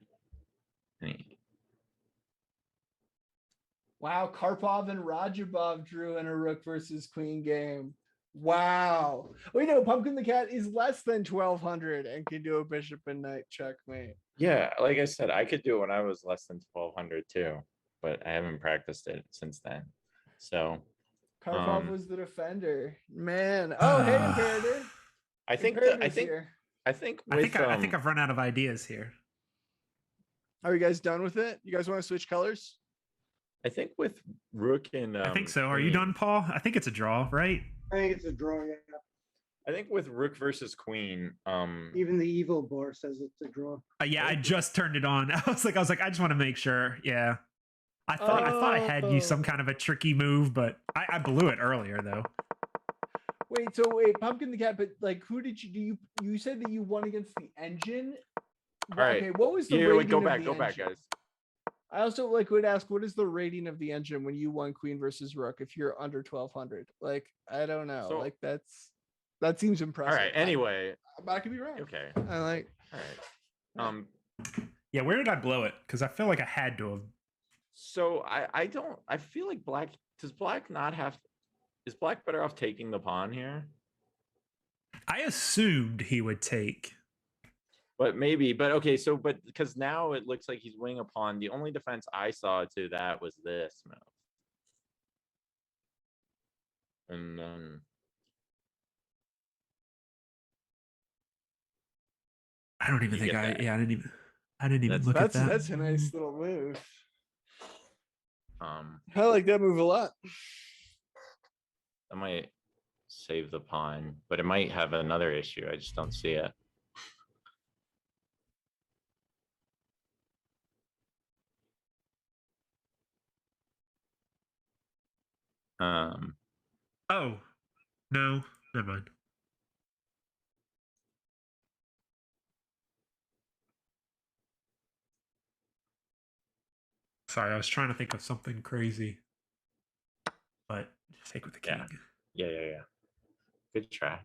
Wow, Karpov and Rajabov drew in a Rook versus Queen game. Wow. Wait, no, Pumpkin the Cat is less than 1200 and can do a bishop and knight checkmate. Yeah, like I said, I could do it when I was less than 1200 too, but I haven't practiced it since then. So Karpov was the defender. Man. Oh, hey, Imperator. I think Imperator's here. I think I think I've run out of ideas here. Are you guys done with it? You guys want to switch colors? I think with Rook and I think so. Are you Queen- done, Paul? I think it's a draw, right? I think it's a draw. Yeah. I think with Rook versus Queen, Even the evil bar says it's a draw. Yeah, I just turned it on. I was like, I just want to make sure. Yeah. I thought I had you some kind of a tricky move, but I blew it earlier though. Wait, Pumpkin the Cat, but like who did you said that you won against the engine? All right. Okay, what was the yeah, rating wait, go of back, the go back, engine? guys. I also like would ask what is the rating of the engine when you won Queen versus Rook if you're under 1200? Like, I don't know. So- like that seems impressive. All right. Anyway, I could be wrong. okay. I like All right. Yeah, where did I blow it? Because I feel like I had to have. So I don't. I feel like Black does Black not have. Is Black better off taking the pawn here? I assumed he would take. But maybe. But okay. So but because now it looks like he's winning a pawn. The only defense I saw to that was this move. And then. I don't even You think get I. that. Yeah, I didn't even look at that. that's a nice little move. Um, I like that move a lot. I might save the pawn, but it might have another issue. I just don't see it. Oh, no, never mind. Sorry, I was trying to think of something crazy, but just take with the king. Yeah. Good try.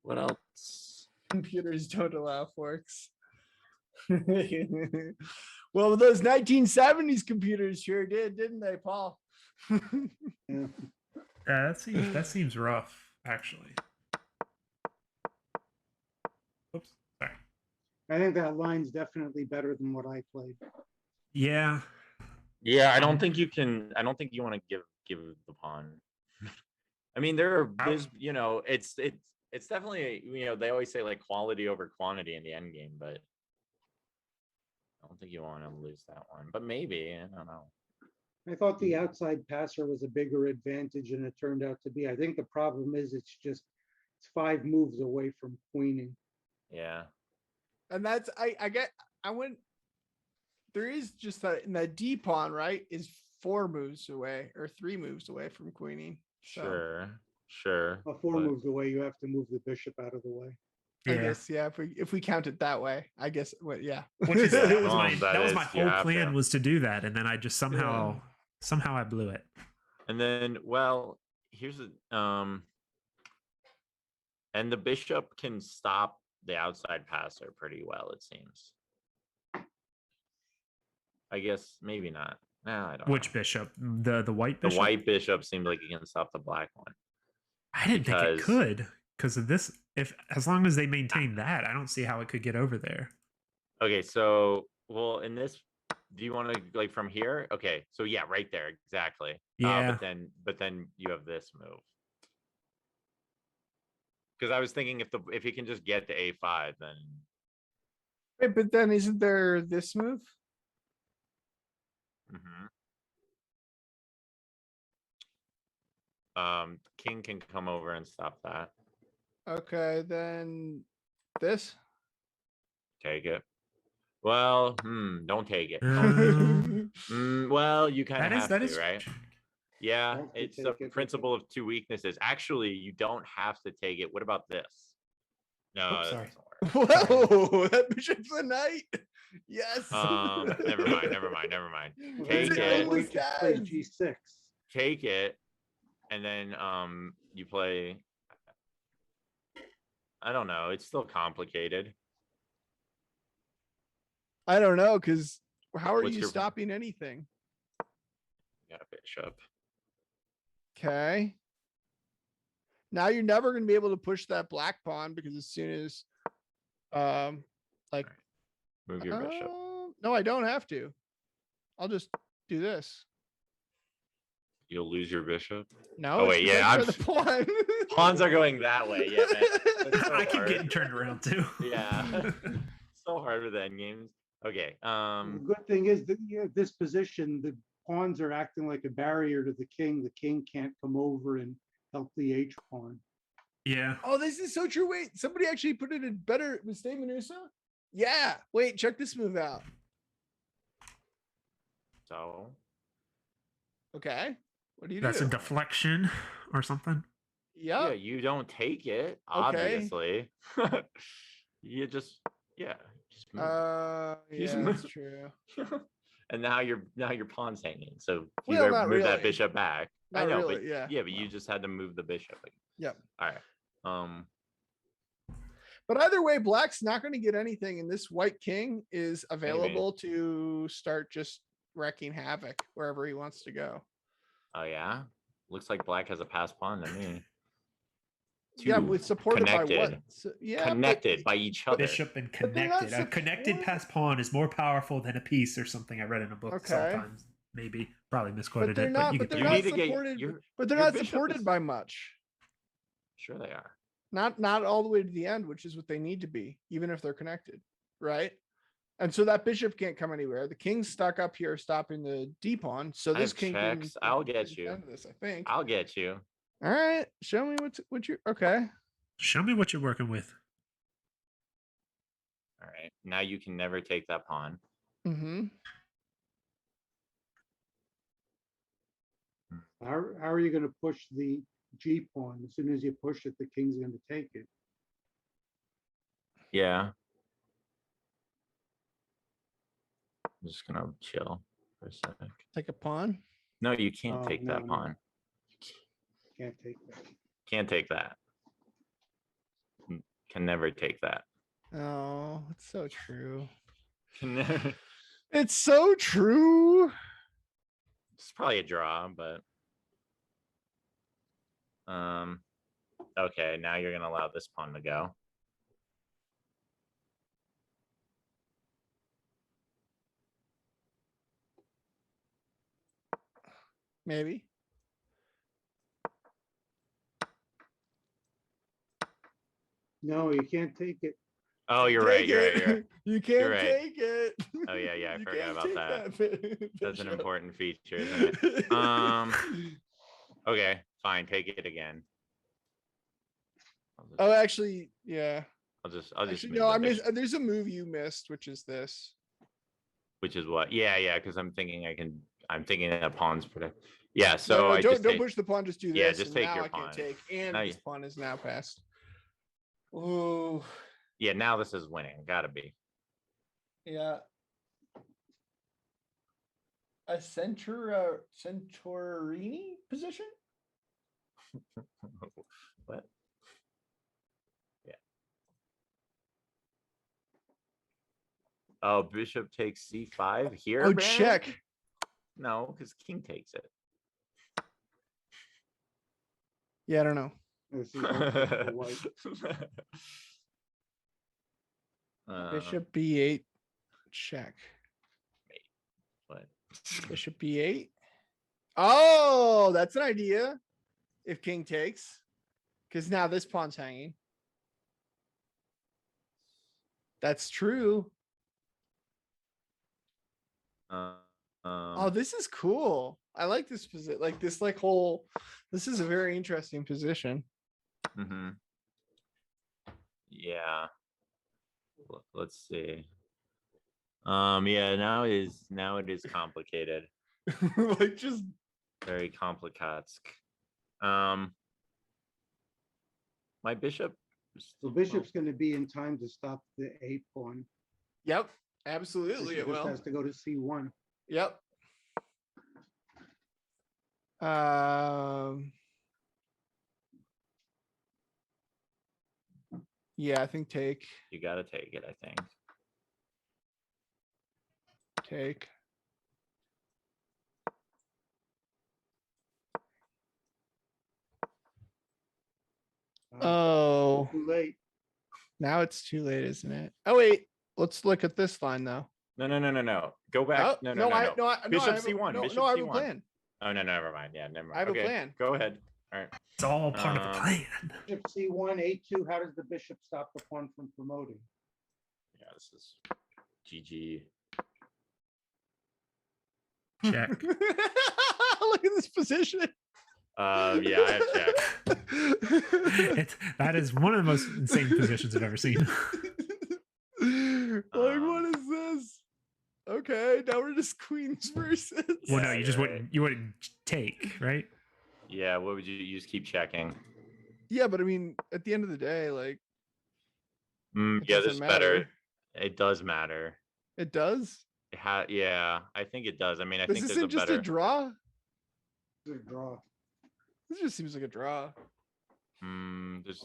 What else? Computers don't allow forks. Well, those 1970s computers sure did, didn't they, Paul? Yeah. Yeah, that seems rough, actually. Oops, sorry. I think that line's definitely better than what I played. Yeah, Yeah, I don't think you can. I don't think you want to give the pawn. I mean, there's it's definitely they always say like quality over quantity in the end game, but I don't think you want to lose that one. But maybe I don't know. I thought the outside passer was a bigger advantage than it turned out to be. I think the problem is it's 5 moves away from queening. Yeah. And that's I went there is just that D pawn, right? Is 4 moves away or 3 moves away from queening. So, Sure. Well, 4 moves away, you have to move the bishop out of the way. I yeah. guess if we count it that way, I guess yeah. Which is Yeah, that was well, my that that was is- my you whole have plan to. was to do that, and then I just somehow I blew it. And then, well, here's and the bishop can stop the outside passer pretty well, it seems. I guess maybe not. No, I don't Which know. bishop? The white The bishop. white bishop seemed like he can stop the black one. I didn't think it because- could because of this. As long as they maintain that, I don't see how it could get over there. Okay, so well, in this, do you want to like from here? Okay, so yeah, right there, exactly. Yeah. But then you have this move. Because I was thinking if he can just get to A5, then Wait, but then isn't there this move? mhm. King can come over and stop that. Okay, then this. Take it. Well, don't take it. Well, you kind of have that to, is right? Yeah, Have to it's the take it. principle of two weaknesses. Actually, you don't have to take it. What about this? No, Oops, that sorry. doesn't work. Whoa, that bishop's a knight. Yes. Never mind. Well, Take It's then a it. white just plays guys. G6. Take it, and then you play. I don't know. It's still complicated. I don't know, because how are What's you your- stopping anything? Got a bishop. Okay. Now you're never going to be able to push that black pawn because as soon as, like, Move your bishop. no, I don't have to. I'll just do this. You'll lose your bishop. No. Oh, wait, it's 'cause yeah, I I'm- drew the pawn. Pawns are going that way. Yeah, man. It's so I keep hard. getting turned around too. Yeah. So hard with end games. Okay. The good thing is that this position, the pawns are acting like a barrier to the king. The king can't come over and help the H pawn. Yeah. Oh, this is so true. Wait, somebody actually put it in better mistake, Manusa? Yeah. Wait, check this move out. So Okay. What do you That's do? a deflection or something. yeah, Yep. you don't take it, Okay. obviously. You just just move it. He's Yeah, that's moved. true. And now your pawn's hanging. So if you Well, ever not move that really. bishop back. I Not know, really, but yeah. yeah, but you just had to move the bishop. Yep. All right. But either way, black's not going to get anything, and this white king is available to start just wrecking havoc wherever he wants to go. Oh yeah. Looks like black has a pass pawn to me. Yeah, Two with supported by what? connected. Yeah, Connected by each other. Bishop and But they're not connected. A connected supported. pass pawn is more powerful than a piece or something. I read in a book Okay. sometimes. Maybe probably But misquoted they're it, not. but you But get they're the You not need to get supported. your- But they're your not bishop supported is- by much. Sure they are. Not all the way to the end, which is what they need to be, even if they're connected, right? And so that bishop can't come anywhere. The king's stuck up here stopping the D pawn. So I this have king checks. can I'll get you. defend this, I think. I'll get you. All right, show me what you okay. Show me what you're working with. All right. Now you can never take that pawn. Mm-hmm. How are you going to push the G pawn? As soon as you push it, the king's going to take it. Yeah. I'm just gonna chill for a sec. Take a pawn. No, you can't Oh, take no, that no. pawn. Can't take that. Can't take that. Can never take that. Oh, it's so true. Can never. It's so true. It's probably a draw, but okay, now you're gonna allow this pawn to go. Maybe. No, you can't take it. Oh, you're right. Take You're right. it. You're right. You can't right. take it. Oh yeah, yeah. I You forgot can't about take that. That's an bishop. important feature, isn't it? Okay, fine. Take it again. Oh, actually, yeah. I'll just Actually, move no, the I missed. bishop. There's a move you missed, which is this. Which is what? Yeah, because I'm thinking I'm thinking that pawn's protect. Yeah, so No, I don't just don't take, push the pawn. Just do this. Yeah, just and take now your I can pawn. take, and Now this you- pawn is now passed. Oh, yeah. Now this is winning. Gotta be. yeah. A Centaurini position. What? Yeah. Oh, bishop takes c5 here. Oh, man? check. No, because king takes it. Yeah, I don't know. This is okay for white. Bishop b8. Check. What? Bishop b8. Oh, that's an idea. If king takes, because now this pawn's hanging. That's true. Oh, this is cool. I like this position. Like this, like whole. This is a very interesting position. Mm-hmm. Yeah. Let's see. Yeah, now it is complicated. Like just Very complicated. My bishop. The bishop's going to be in time to stop the a pawn. yep, absolutely it Bishop just will. has to go to c1. Yep. Yeah, I think take. You gotta take it, I think. Take. Oh, Too late. now it's too late, isn't it? Oh wait, let's look at this line though. No. Go back. Oh, No. Bishop I have c1. No, Bishop no, I have a c1. plan. Oh no, never mind. Yeah, never mind. I have a Okay, plan. Go ahead. All right. It's all part of the plan. Bishop c1, a2. How does the bishop stop the pawn from promoting? Yeah, this is GG. Check. Look at this position. Yeah, I have checked. That is one of the most insane positions I've ever seen. Like, what is this? Okay, now we're just queens versus. Well, no, Yeah, you just you're right. wouldn't take, right? Yeah, what would you just keep checking? Yeah, but I mean, at the end of the day, like, it Yeah, this doesn't is better. matter. It does matter. It does. Yeah, I think it does. I mean, I This think there's isn't a just better. a draw. It's a draw. This just seems like a draw. There's.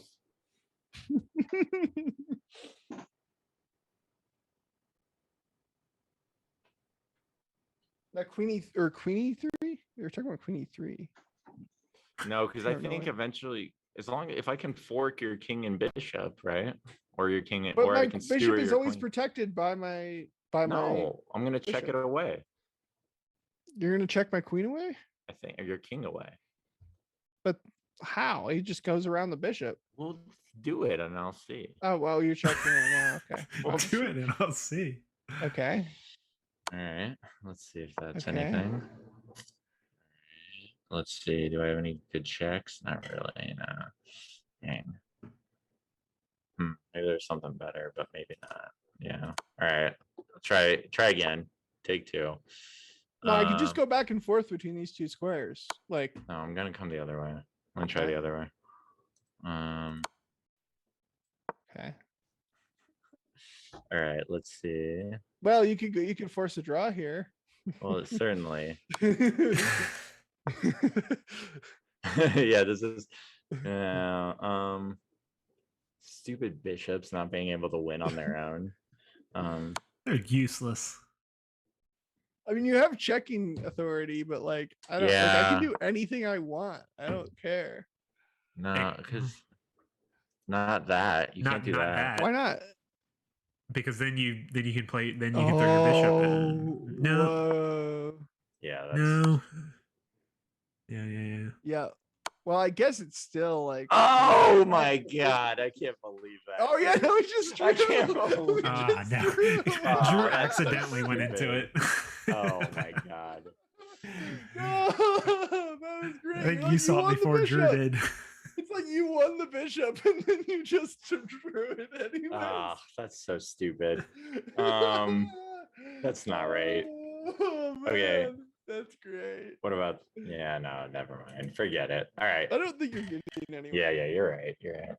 That queenie three. We were talking about queenie three. No, because I don't know think why. eventually, if I can fork your king and bishop, right, or your king, But or my I can bishop skewer is your always queen. protected by my No, I'm gonna check bishop. it away. You're gonna check my queen away? I think, or your king away. But how? He just goes around the bishop. We'll do it, and I'll see. Oh well, you're checking it now. Okay. We'll do it and I'll see. Okay. All right, let's see if that's Okay. anything. Let's see. Do I have any good checks? Not really. No. Dang. Maybe there's something better, but maybe not. Yeah. All right. Try again. Take two. No, I could just go back and forth between these two squares. Like, No, I'm gonna come the other way. I'm gonna try Okay. the other way. okay. All right. Let's see. Well, you could go. You could force a draw here. Well, certainly. Yeah. This is. Stupid bishops not being able to win on their own. They're useless. I mean, you have checking authority, but like, I don't. Like, I Yeah. can do anything I want. I don't care. No, because not that. You can't do that. Why not? Because then you can play. Then you can throw your bishop. No, Whoa. Yeah. That's... no. Yeah. Yeah. Well, I guess it's still like. Oh my god! I can't believe that. Oh yeah, no, we just. I can't drew- believe we Ah, just no. drew Drew them. Oh, that's accidentally so went into stupid. it. Oh my god. No, that was great. I think Like, you saw won it the before Drew bishop. did. It's like you won the bishop and then you just drew it anyway. Ah, that's so stupid. That's not right. Oh, Okay. man, that's great. What about? Yeah, no, never mind. Forget it. All right. I don't think you're getting anywhere. Yeah, you're right. You're right.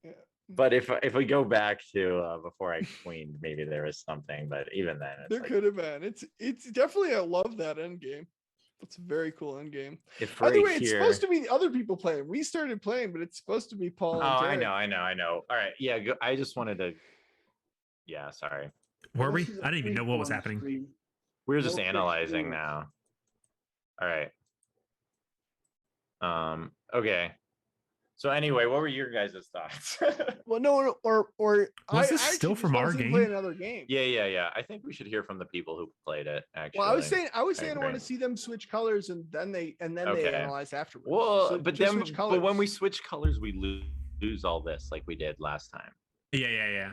Yeah. But if we go back to before I queened, maybe there was something. But even then, it's There like, could have been. It's definitely, I love that end game. It's a very cool end game. if By the right way, it's here. supposed to be other people playing. We started playing, but it's supposed to be Paul. Oh, and I Derek. know. All right. Yeah. I just wanted to. Yeah. Sorry. Were we? This is a I didn't even know what was freeform happening. stream. We're just No fixed analyzing rules. now. All right. Okay. So anyway, what were your guys' thoughts? Well, no, or Was I this actually still just from wanna our see him play game? another game. Yeah. I think we should hear from the people who played it. Actually. Well, I was saying I want agree. to see them switch colors and then they Okay. analyze afterwards. Well, So but just then, switch but when we colors. switch colors, we lose all this like we did last time. Yeah.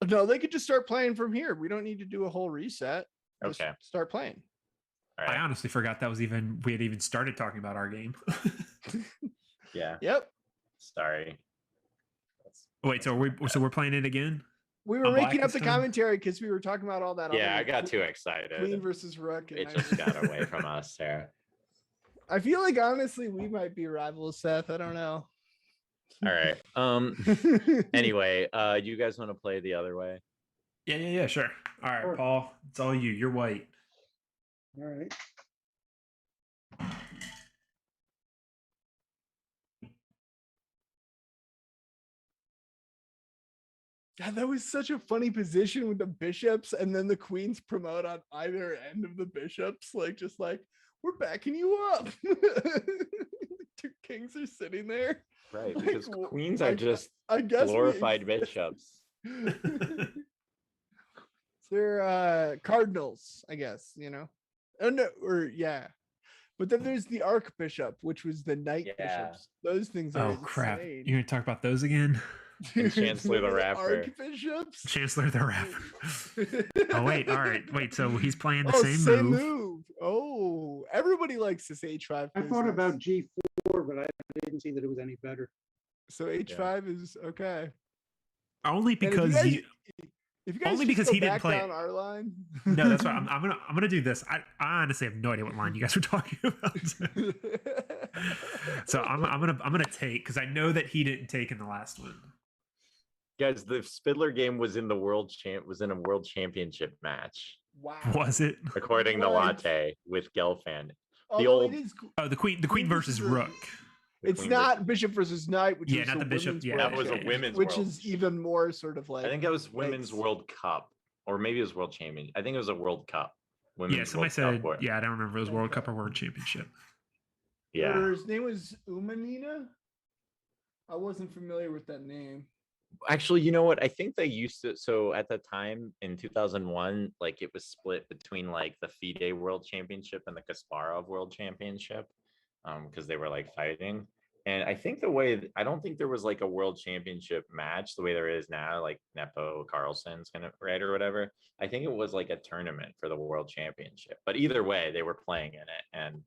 No, they could just start playing from here. We don't need to do a whole reset. Just Okay. start playing. All I right. honestly forgot that was we had even started talking about our game. Yeah. Yep. Sorry. Wait, so we're playing it again? We were On making Black up the this time? commentary because we were talking about all that. Yeah, other I got Queen- too excited. Queen versus Rook. And It I just was- got away from us, Sarah. I feel like honestly we might be rivals, Seth. I don't know. All right. Anyway, you guys want to play the other way? Yeah, sure. All right, Sure. Paul, it's all you. You're white. All right. God, that was such a funny position with the bishops, and then the queens promote on either end of the bishops, just like we're backing you up. The two kings are sitting there. Right, Like, because queens are just I guess glorified bishops. They're cardinals, I guess, Oh no, but then there's the archbishop, which was the knight Yeah. bishops. Those things are Oh crap! insane. You're gonna talk about those again? And Chancellor the Rapper. Archbishops. Chancellor the Rapper. Oh wait, all right, wait. So he's playing the Oh, same move. move. Oh, everybody likes this H5. I thought about G4, but I didn't see that it was any better. So H5 is okay. Only And if you because guys- he. If you guys Only just because go he didn't back play down it. our line. No, that's right. I'm gonna do this. I honestly have no idea what line you guys were talking about. So I'm gonna take because I know that he didn't take in the last one. Guys, the Spidler game was in a world championship match, Wow. Was it? according to What? Latte with Gelfand. Although old- it is, Oh, the queen Queen versus versus Rook. The it's Queen not versus- bishop versus knight, which Yeah, is not a the bishop, women's yeah, world that was a champion, women's which world. is even more sort of like. I think that was Women's yikes. World Cup, or maybe it was World Champion. I think it was a World Cup. Women's Yeah, somebody World said. Cup. Yeah, I don't remember if it was World Okay. Cup or World Championship. Yeah. Her name was Umanina. I wasn't familiar with that name. Actually, you know what? I think they used to. So at the time in 2001, like it was split between like the FIDE World Championship and the Kasparov World Championship, because they were like fighting. And I think I don't think there was like a World Championship match the way there is now, like Nepo Carlson's kind of right or whatever. I think it was like a tournament for the World Championship. But either way, they were playing in it, and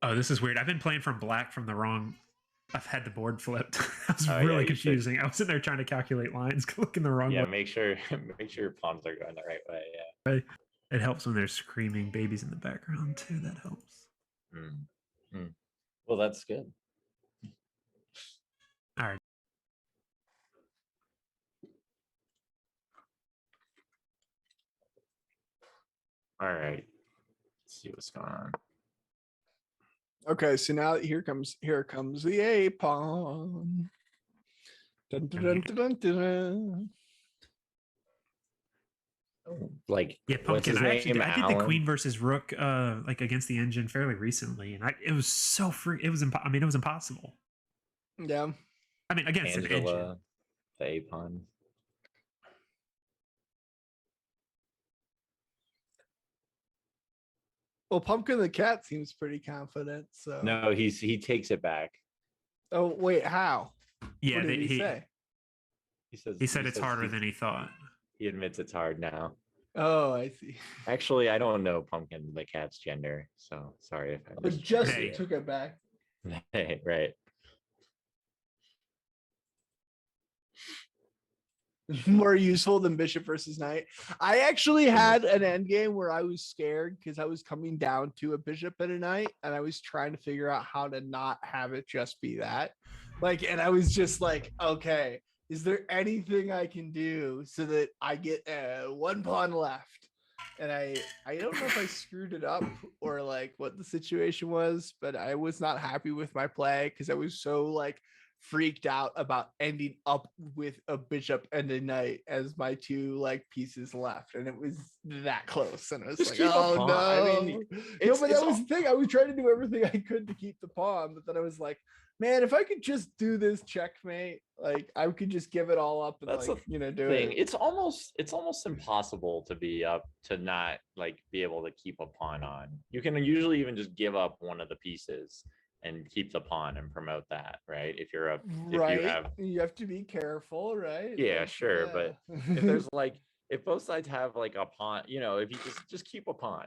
Oh, this is weird. I've been playing from black from the wrong. I've had the board flipped. That was Oh, yeah, really you should. confusing. I was sitting there trying to calculate lines, looking the wrong yeah, way. make sure your pawns are going the right way. Yeah. It helps when there's screaming babies in the background too. That helps. Well, that's good. All right. All right. Let's see what's going on. Okay, so now here comes the A pawn. Dun, dun, dun, dun, dun, dun. Like, Yeah, what's Pumpkin. his I name? did the Alan? Queen versus Rook, like against the engine fairly recently, and it was so free. It was it was impossible. Yeah. I mean, against an engine. Angela, the A pawn. Well, Pumpkin the cat seems pretty confident. So No, he takes it back. Oh wait, how? Yeah, What did he say? He said it's says harder than he thought. he admits it's hard now. Oh, I see. Actually, I don't know Pumpkin the cat's gender, so sorry if I But just Hey. took it back. Hey, right. More useful than bishop versus knight. I actually had an end game where I was scared because I was coming down to a bishop and a knight, and I was trying to figure out how to not have it just be that. And I was just like, okay, is there anything I can do so that I get one pawn left? And I don't know if I screwed it up or like what the situation was, but I was not happy with my play because I was so like freaked out about ending up with a bishop and a knight as my two like pieces left, and it was that close, and I was Just like, keep a oh pawn. no. I mean, No, it's- but it's that was all- the thing. I was trying to do everything I could to keep the pawn, but then I was like, man, if I could just do this checkmate, like I could just give it all up and That's like do thing. it. It's almost impossible to be up to not like be able to keep a pawn on. You can usually even just give up one of the pieces and keep the pawn and promote that, right? If you're Right. you have to be careful, right? Yeah, Like, sure, but if there's like if both sides have like a pawn, if you just keep a pawn,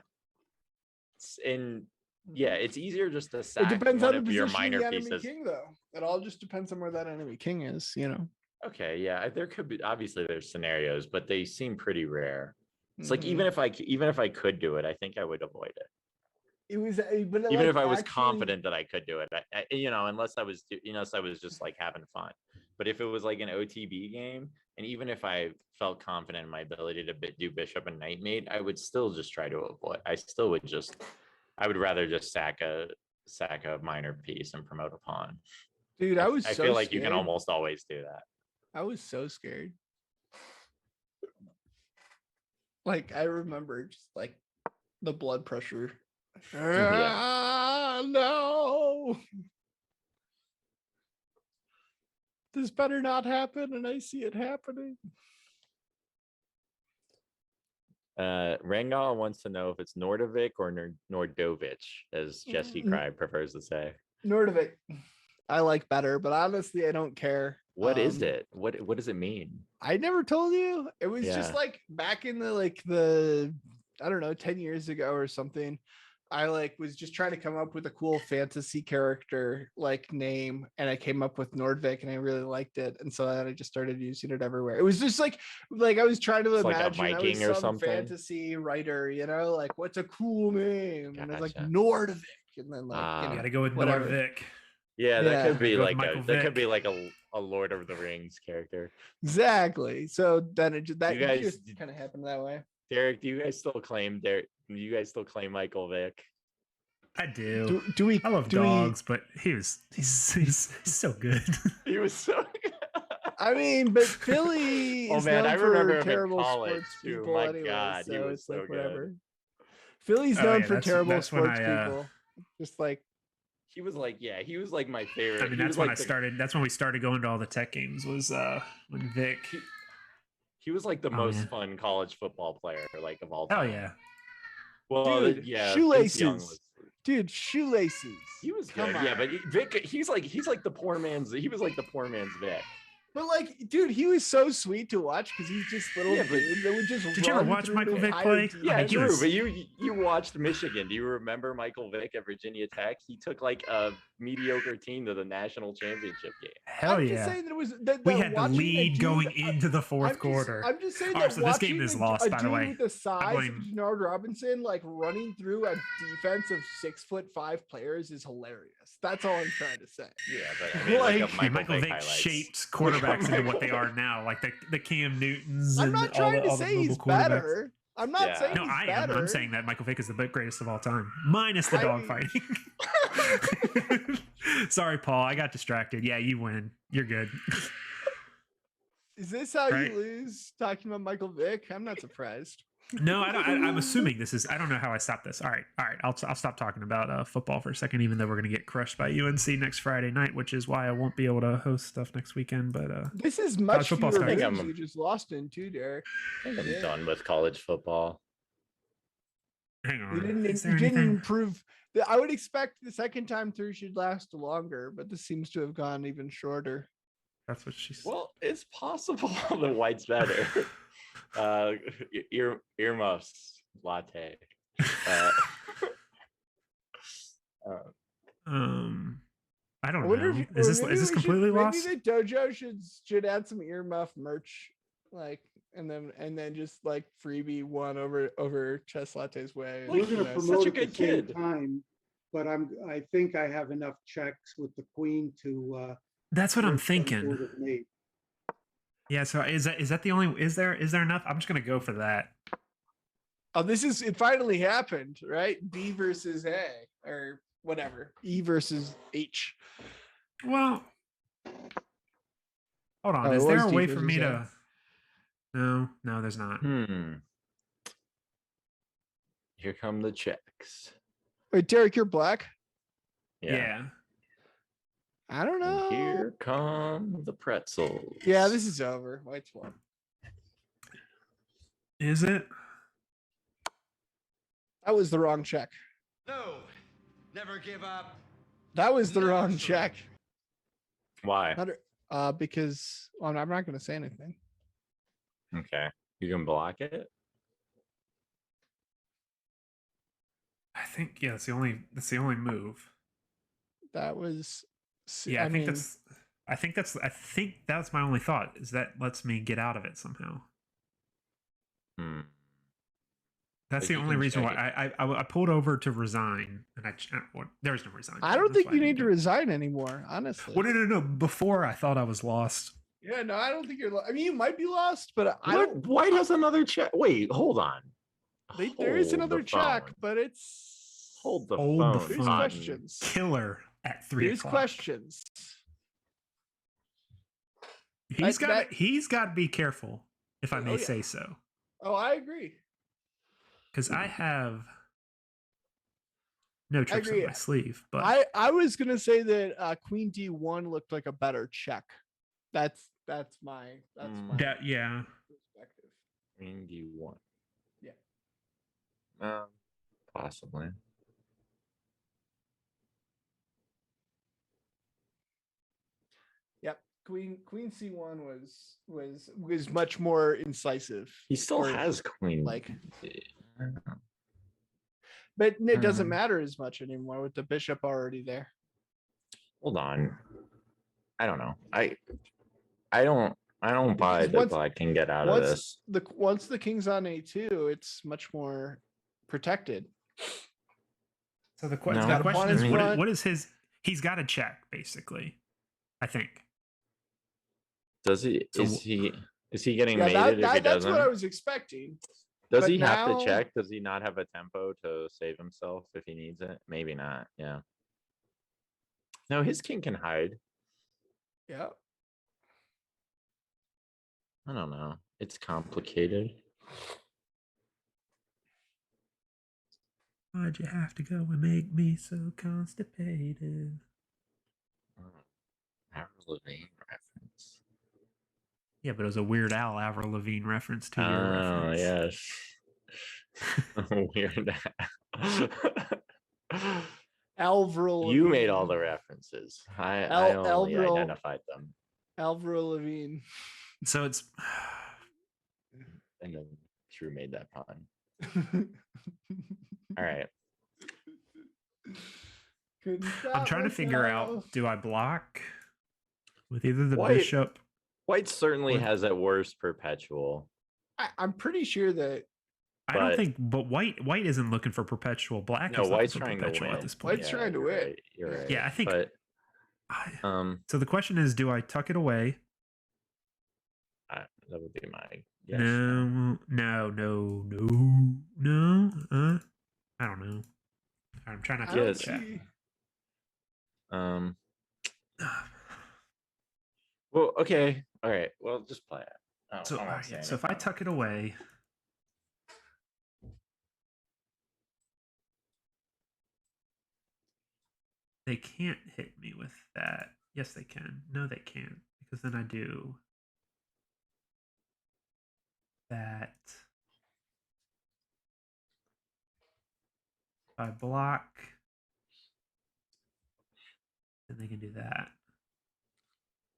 yeah, it's easier just to sack It depends one on the of your position of minor the enemy pieces. king, though. It all just depends on where that enemy king is, you know. Okay, yeah, there could be, obviously there's scenarios, but they seem pretty rare. It's like Mhm. even if I could do it, I think I would avoid it. It was, but Even like, if I was actually, confident that I could do it, unless I was just like having fun. But if it was like an OTB game, and even if I felt confident in my ability to do bishop and knight mate, I would still just try to avoid. I would rather just sack a minor piece and promote a pawn. dude, I was I so feel like scared. you can almost always do that. I was so scared. Like, I remember just like the blood pressure. Ah, no. This better not happen, and I see it happening. Rangal wants to know if it's Nordovic or Nordovich, as Jesse Cry prefers to say. Nordovic, I like better, but honestly, I don't care. What is it? What does it mean? I never told you. It was just Yeah. like back in the I don't know, 10 years ago or something. I like was just trying to come up with a cool fantasy character like name, and I came up with Nordvik, and I really liked it, and so then I just started using it everywhere. It was just like I was trying to It's like a imagine I was Viking or some something? fantasy writer, you know, like what's a cool name, and I was like Gotcha. Nordvik, and then like Ah. you You know, got to go with whatever. Nordvik. Yeah, Yeah. that could be Go with like Michael that could Vick. be like a Lord of the Rings character. Exactly. So then it just You guys- just kind of happened that way. Derek, do you guys still claim Michael Vick? I do. Do we? I love do we- dogs, but he's so good. He was so I mean, but Philly Oh, is man, known I remember him for in terrible college, sports too. people My anyway, God, he so was it's like so good. whatever. Philly's Oh, known yeah, for terrible that's when sports I, people. Just like He was like my favorite. I mean, He that's was when like I started. That's when we started going to all the tech games. Was when Vic. He was like the Oh, most man. fun college football player like of all Hell time. yeah. Well, dude, yeah, shoelaces. Vince Young was. Dude, shoelaces. He was Come good, on. yeah, but Vic, he's like the poor man's. He was like the poor man's Vic. But like, dude, he was so sweet to watch because he's just little Yeah, but- dude that would just. Did you ever run watch through Michael the Vick entire play? defense. Yeah, I mean, he true. was- But you watched Michigan. Do you remember Michael Vick at Virginia Tech? He took like a mediocre team to the national championship game. Hell I'm yeah. just saying that it was that We had the watching a lead dude- going into the fourth I'm quarter. I'm just saying All that right, so this game watching is a lost, by the dude way. with the size blame- of Denard Robinson like running through a defense of 6'5" players is hilarious. That's all I'm trying to say. Yeah, but I mean, like, Like- a Michael Vick highlights. shaped quarterbacks into what they Michael are now, like the Cam Newtons. I'm and not all trying the, to all the say he's mobile quarterbacks. better. I'm not Yeah. saying No, he's I am. better. I'm saying that Michael Vick is the greatest of all time, minus the I dog mean- fighting. Sorry, Paul. I got distracted. Yeah, you win. You're good. Is this how Right. you lose talking about Michael Vick? I'm not surprised. No, I don't. I'm assuming this is. I don't know how I stopped this. All right. I'll stop talking about football for a second, even though we're gonna get crushed by UNC next Friday night, which is why I won't be able to host stuff next weekend. But This is much football fewer starts. games you just lost in too, Derek. I'm Yeah. done with college football. hang on. You didn't. Is there You didn't anything? improve. I would expect the second time through should last longer, but this seems to have gone even shorter. That's what she said. Well, it's possible the white's better. Earmuffs latte. I don't wonder know. if- Is or this maybe is this we should- completely lost? Maybe the dojo should add some earmuff merch, like, and then just like freebie one over Chess Latte's way. We're and, going you to know, promote a at good the same kid. time, but I think I have enough checks with the queen to. That's what I'm work some thinking. sort of mate. Yeah. So is that the only? Is there enough? I'm just gonna go for that. Oh, it finally happened, right? B versus A or whatever. E versus H. Well, hold on. Oh, Is it there was a D way for versus me A. to? No, there's not. Here come the checks. Wait, Derek, you're black? Yeah. I don't And know. here come the pretzels. Yeah, this is over. White's won. Is it? That was the wrong check. No, never give up. That was the Never wrong surrender. check. Why? Because I'm not going to say anything. Okay, you can block it. think yeah, that's the only move. That was. Yeah, I think mean, I think that's my only thought is that lets me get out of it somehow. Hmm. That's But the you only can reason check why I pulled over to resign and there's no resign. I button, don't that's think why you I didn't need to do it. resign anymore, honestly. Well, no. Before I thought I was lost. Yeah, no, I don't think you're. I mean, you might be lost, but I What? don't. White has another check. Wait, hold on. There is Hold another the check, phone. but it's. Hold the Hold the phone. There's phone. Cotton. questions. Killer at 3 There's o'clock. questions. He's That- got to be careful, if I may yeah. say so, Oh, I agree. because I have no tricks agree. up my sleeve. But I was gonna say that Queen D1 looked like a better check. That's my yeah, perspective. Queen D1. Yeah. Possibly. Yep. Queen C1 was much more incisive. He still Or, has queen. like, I don't know. but it doesn't matter as much anymore with the bishop already there. Hold on. I don't know. I don't buy Because that once- Black can get out of this. Once the king's on A2, it's much more protected. so the No. question Got a pawn in is front. what is his? He's got to check basically. I think. Does he? So- Is he getting Yeah, mated if he that's doesn't? what I was expecting. Does but he have now- to check? Does he not have a tempo to save himself if he needs it? Maybe not. Yeah. No, his king can hide. Yeah. I don't know. It's complicated. Why'd you have to go and make me so constipated? Avril Lavigne reference. Yeah, but it was a Weird Al Avril Lavigne reference to your Oh reference. yes. Weird. Alvaro. You made all the references. I only Avril- identified them. Alvaro Lavigne. So it's And then Drew made that pun. All right. I'm trying to figure out, do I block with either the White- bishop? White certainly With- has at worst perpetual. I'm pretty sure that I don't but- think, but white isn't looking for perpetual. Black No, is looking White's for trying to perpetual win. at this point. White's trying to you're win. right, You're right. Yeah, I think- But So the question is, do I tuck it away? that would be my guess. No. I don't know. I'm trying not I to don't Yes. chat. see. Well, okay. All right. Well, just play it. So, I won't alright, say so if I anything. tuck it away, they can't hit me with that. Yes, they can. No, they can't, because then I do that. If I block, then they can do that.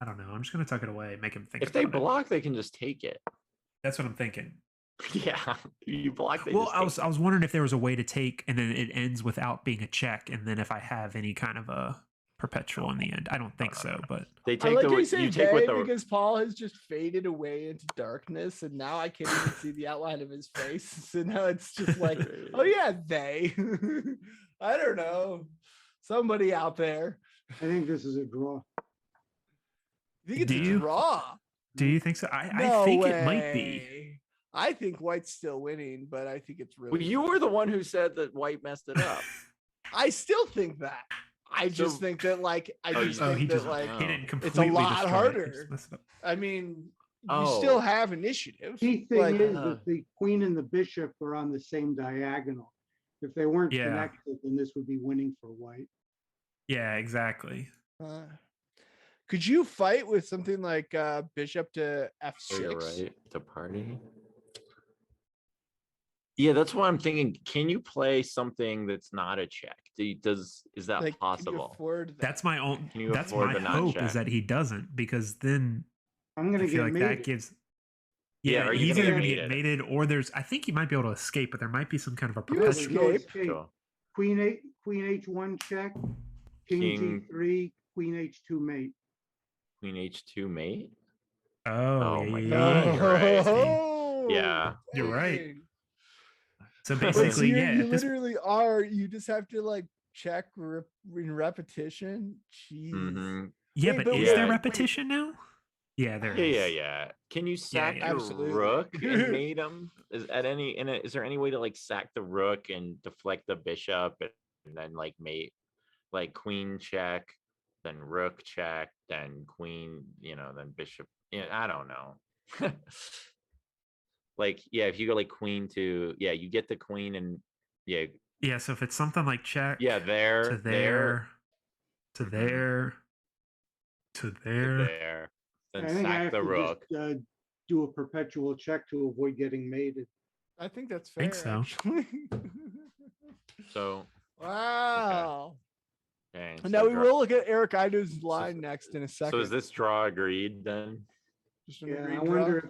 I don't know. I'm just gonna tuck it away, make him think. If they about it. block, they can just take it. That's what I'm thinking. Yeah, you block. They Well, just take I was wondering if there was a way to take, and then it ends without being a check, and then if I have any kind of a perpetual in the end. I don't think so, but They I take like the how you you say take they with the because Paul has just faded away into darkness, and now I can't even see the outline of his face. So now it's just like, oh yeah, they. I don't know, somebody out there. I think this is a draw. You think it's Do a you? draw? do you think so? I No think it might be. way. I think White's still winning, but I think it's really. Well, you were the one who said that White messed it up. I still think that. I just So- think that like I Oh, just you- Oh, think he that just like he didn't It's a completely lot destroy it, he harder. just messed it up. I mean you Oh. still have initiative. Key thing Like, is that the queen and the bishop are on the same diagonal. If they weren't Yeah. connected, then this would be winning for white. Yeah, exactly. could you fight with something like bishop to Oh, f6? you're right. The party. Yeah, that's what I'm thinking. Can you play something that's not a check? Is that Like, can you possible? afford that? That's my own. Can you That's afford my to not hope check? is that he doesn't, because then I'm I gonna feel get like that mated. gives. Yeah, Yeah, are you he's gonna either get gonna get mated? mated or there's. I think he might be able to escape, but there might be some kind of a You perpetual. escape. Cool. Queen H1 check, King King G3, Queen H2 mate. Queen H2 mate. Oh, Oh yeah, my yeah, God, yeah. you're right. Oh, Yeah. You're right. dang. So Wait, basically, so yeah, you at this literally are. You just have to like check in repetition. Jeez. Mm-hmm. yeah, Wait, but but is wait, there wait. repetition now? Yeah, there Yeah, is. yeah, yeah. Can you sack yeah. your Absolutely. rook and mate him? Is there any way to like sack the rook and deflect the bishop and then like mate like queen check, then rook check, then queen, then bishop. Yeah, I don't know. Like, yeah, if you go like queen to, yeah, you get the queen and yeah, Yeah, so if it's something like check yeah, to there, there, to mhm, there, to to there. there, then I think I sack have the to rook. just do a perpetual check to avoid getting mated. I think that's Think fair. so. Actually. So, Wow. okay, And so now we draw. will look at Eric Ido's line next in a second. So is this draw agreed then? Just an Yeah, agreed I draw? wonder if,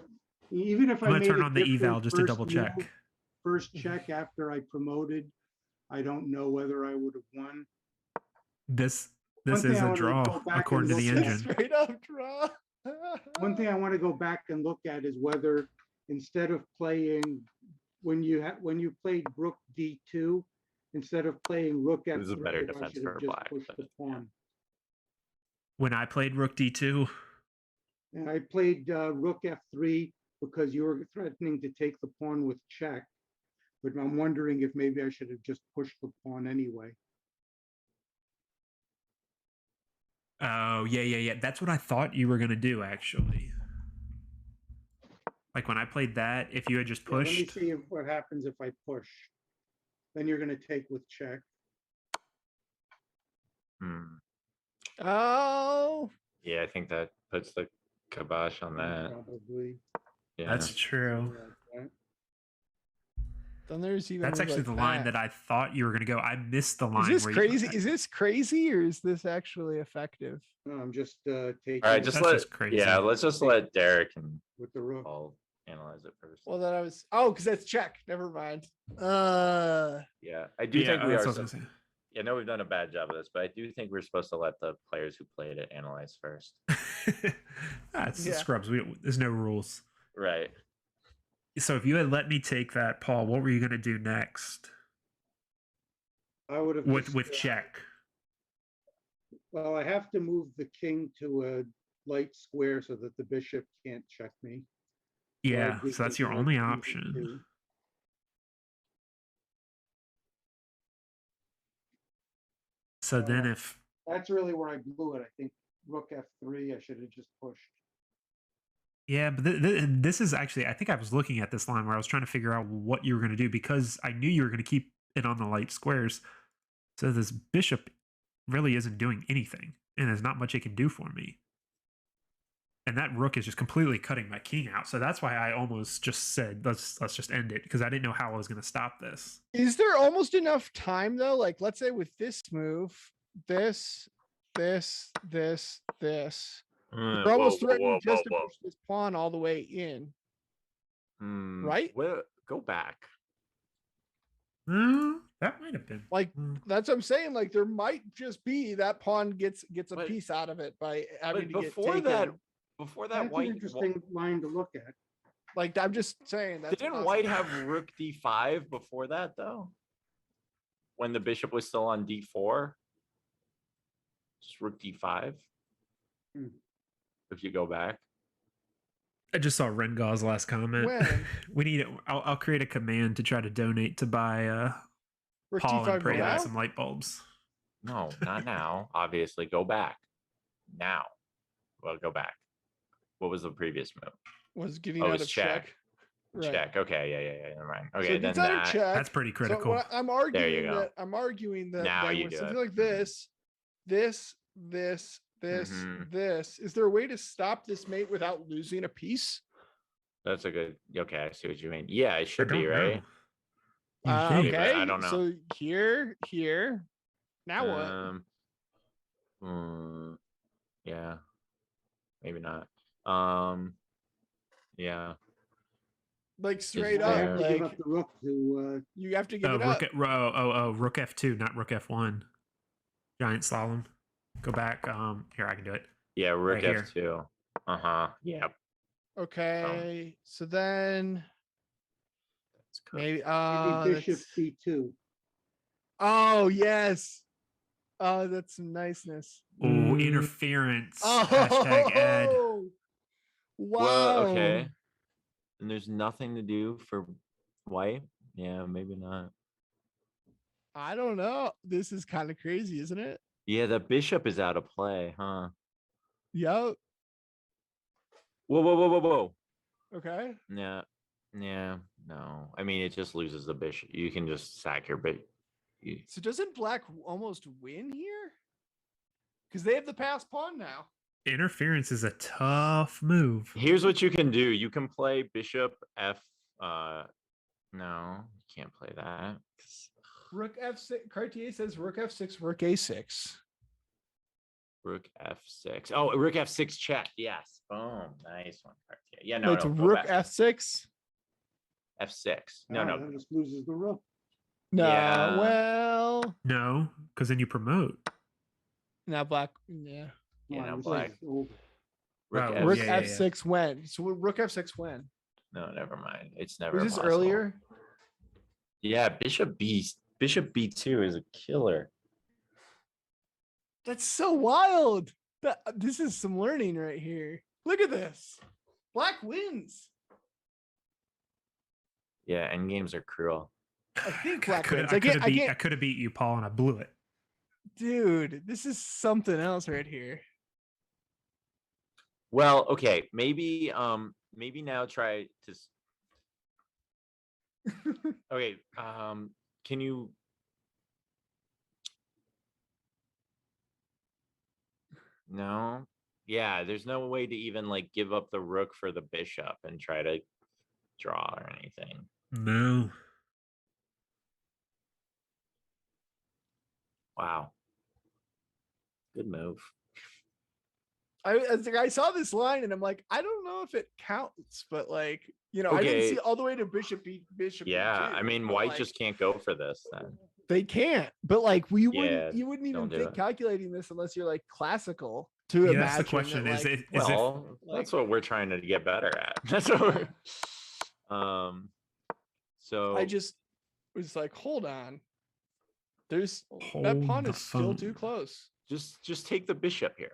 even if I'm I gonna made turn a on the different eval just to first double check. move, first check after I promoted, I don't know whether I would have won. This One thing is I a wanna draw go back according and to the look at- engine. Straight up draw. One thing I want to go back and look at is whether instead of playing when you played Rook D2, instead of playing Rook This is a F3, better if I defense should for have just black, pushed but the pawn. When I played Rook D2, And I played Rook F3 because you were threatening to take the pawn with check. But I'm wondering if maybe I should have just pushed the pawn anyway. oh yeah. That's what I thought you were gonna do actually. Like when I played that, if you had just Yeah, let me pushed, see what happens if I push. Then you're going to take with check. Hmm. Oh, Yeah, I think that puts the kibosh on that. Probably. Yeah. that's true. Yeah, then there's even. That's moves actually like the line that. that I thought you were gonna go. I missed the line. Is this where crazy? You, Is this crazy or is this actually effective? no, I'm just taking. All right, it just That's let just crazy. yeah, let's just let Derek and with the rook. Paul analyze it first. Well, then I was. Oh, because that's check. Never mind. Yeah, I do yeah, think we that's are. what I was gonna say. Yeah, no, we've done a bad job of this, but I do think we're supposed to let the players who played it analyze first. That's the Yeah. scrubs. There's no rules. Right. So if you had let me take that, Paul, what were you gonna do next I would have with just, check? well, I have to move the king to a light square so that the bishop can't check me. Yeah, I did so that's the your rook only to option. E2. So then if That's really where I blew it. I think rook F3, I should have just pushed. yeah, but this is actually I think I was looking at this line where I was trying to figure out what you were going to do because I knew you were going to keep it on the light squares. So this bishop really isn't doing anything, and there's not much it can do for me. And that rook is just completely cutting my king out. So that's why I almost just said let's just end it because I didn't know how I was going to stop this. Is there almost enough time though? Like, let's say with this move, this. We're almost threatening just to push this pawn all the way in. Right? Well, go back. That might have been Like that's what I'm saying. Like there might just be that pawn gets a But- piece out of it by having to But get before taken. that That's an white interesting line to look at. Like I'm just saying that didn't white have rook d5 before that though? When the bishop was still on d4? Just rook d5. Hmm. If you go back. I just saw Rengaw's last comment. When? We need it. I'll create a command to try to donate to buy Rook Paul and D5 Prey now? some light bulbs. No, not now. Obviously, go back. Now. Well, go back. What was the previous move? Was getting Oh, out it's of check. check. Right. Check. Okay, yeah. Never mind. So Okay, it then gets out of that. check. That's pretty So critical. what I'm you arguing go. that Now then you with do something it. like this, Mhm. this. Is there a way to stop this mate without losing a piece? That's a good. Okay, I see what you mean. Yeah, it I should don't be right. know. You think. but Okay. I don't know. So here. Now what? Yeah, maybe not. Yeah. Like straight I up, have to give like up the rook to. you have to give Oh, it up. rook F2, not rook F1. Giant slalom. Go back. Here, I can do it. Yeah, rook Right here. F2. Yep. Okay, so then That's correct. maybe Maybe bishop that's- B2. Oh yes. Oh, that's some niceness. Oh, interference. Hashtag ad. Oh, wow. Well, okay. And there's nothing to do for white. Yeah, maybe not. I don't know. This is kind of crazy, isn't it? Yeah, the bishop is out of play, huh? Yep. Whoa. Okay. Yeah, no. I mean, it just loses the bishop. You can just sack your bit. So doesn't black almost win here? Because they have the pass pawn now. Interference is a tough move. Here's what you can do. You can play bishop F. No, you can't play that. Rook F6. Cartier says Rook F6, Rook A6. Rook F6. Oh, Rook F6 check. Yes. Boom. Nice one, Cartier. Yeah, no, Wait, no. to Go Rook back. F6? F6. No, no. That just loses the rook. No. Yeah. Well, No, because then you promote. now black. Yeah. Yeah, no, This black. is over. Rook Oh, F6. Rook yeah. F6 when? So Rook F6 when? No, never mind. It's never. Was this possible. earlier? Yeah, Bishop B2 is a killer. That's so wild. This is some learning right here. Look at this. Black wins. Yeah, endgames are cruel. I think I black could wins. have beat you, Paul, and I blew it. Dude, this is something else right here. Well, okay, maybe now try to okay, can you no? Yeah, there's no way to even like give up the rook for the bishop and try to draw or anything. No. Wow. Good move. I saw this line and I'm like, I don't know if it counts, but like, you know, I didn't Okay. see all the way to bishop bishop. Yeah, B2, I mean, but, white like, just can't go for this then. they can't. But like, you Yeah, wouldn't even don't do think it. calculating this unless you're like classical to Yeah, imagine. that's the question. That, Is like, it? Well, that's what we're trying to get better at. That's what we're so I just was like, hold on. There's that Hold pawn the is still phone. too close. just take the bishop here.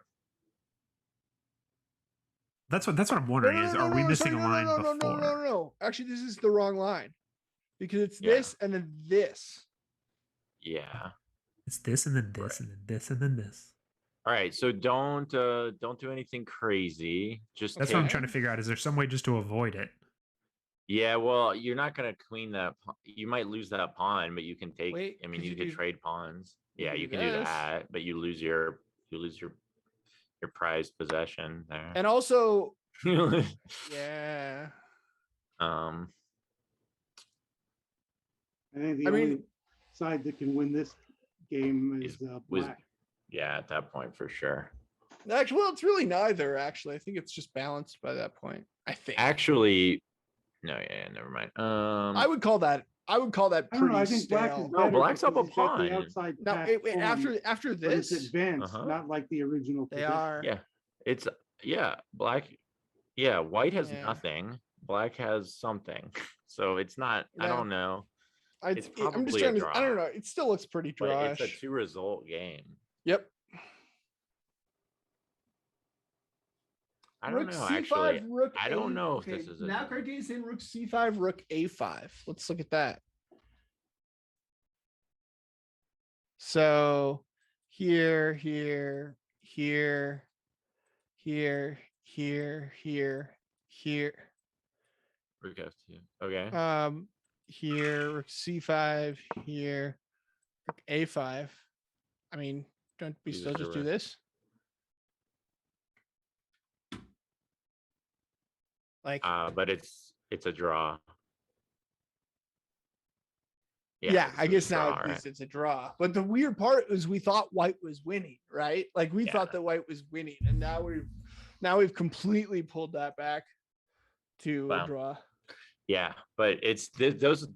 That's what I'm wondering. Is are we missing a line before? No. Actually, this is the wrong line because it's Yeah. this and then this. Yeah. It's this and then this Right. and then this and then this. All right, so don't do anything crazy. Just That's take, what I'm trying to figure out. Is there some way just to avoid it? Yeah, well, you're not gonna queen that. You might lose that pawn, but you can take. Wait, I mean, could you you could do- trade pawns. you Yeah, could you do can do this. that, but you lose your prized possession there. And also, yeah. um, I think the I mean- only side that can win this game is was black. yeah, at that point for sure. Actually, well, it's really neither. Actually, I think it's just balanced by that point. I think. Actually, no, yeah, never mind. I would call that. I would call that I don't pretty know. I think black is stale. No, better black's up because a he's got the pawn. outside No, pass wait, pawn, after but it's this, advanced, Uh-huh. not like the original. they position. are. Yeah, it's black. Yeah, white has Yeah. nothing. Black has something. So it's not. I Yeah. don't know. It's I'm probably just a trying to. draw. I don't know. It still looks pretty But drawish. it's a 2-result game. Yep. I don't Rook know. C5, Actually, Rook I don't A- know if okay, this is a now draw. Cartier's saying Rook C5, Rook A5. Let's look at that. So here, here, here, here, here. Rook F2. Okay. Here, Rook C5, here, Rook A5. I mean, don't we Use still the just do rook. this? Like, But it's a draw. yeah, this I is a guess now draw, at least right? it's a draw. But the weird part is we thought white was winning, right? Like we Yeah. thought that white was winning, and now we've completely pulled that back to Wow. a draw. Yeah, but it's those.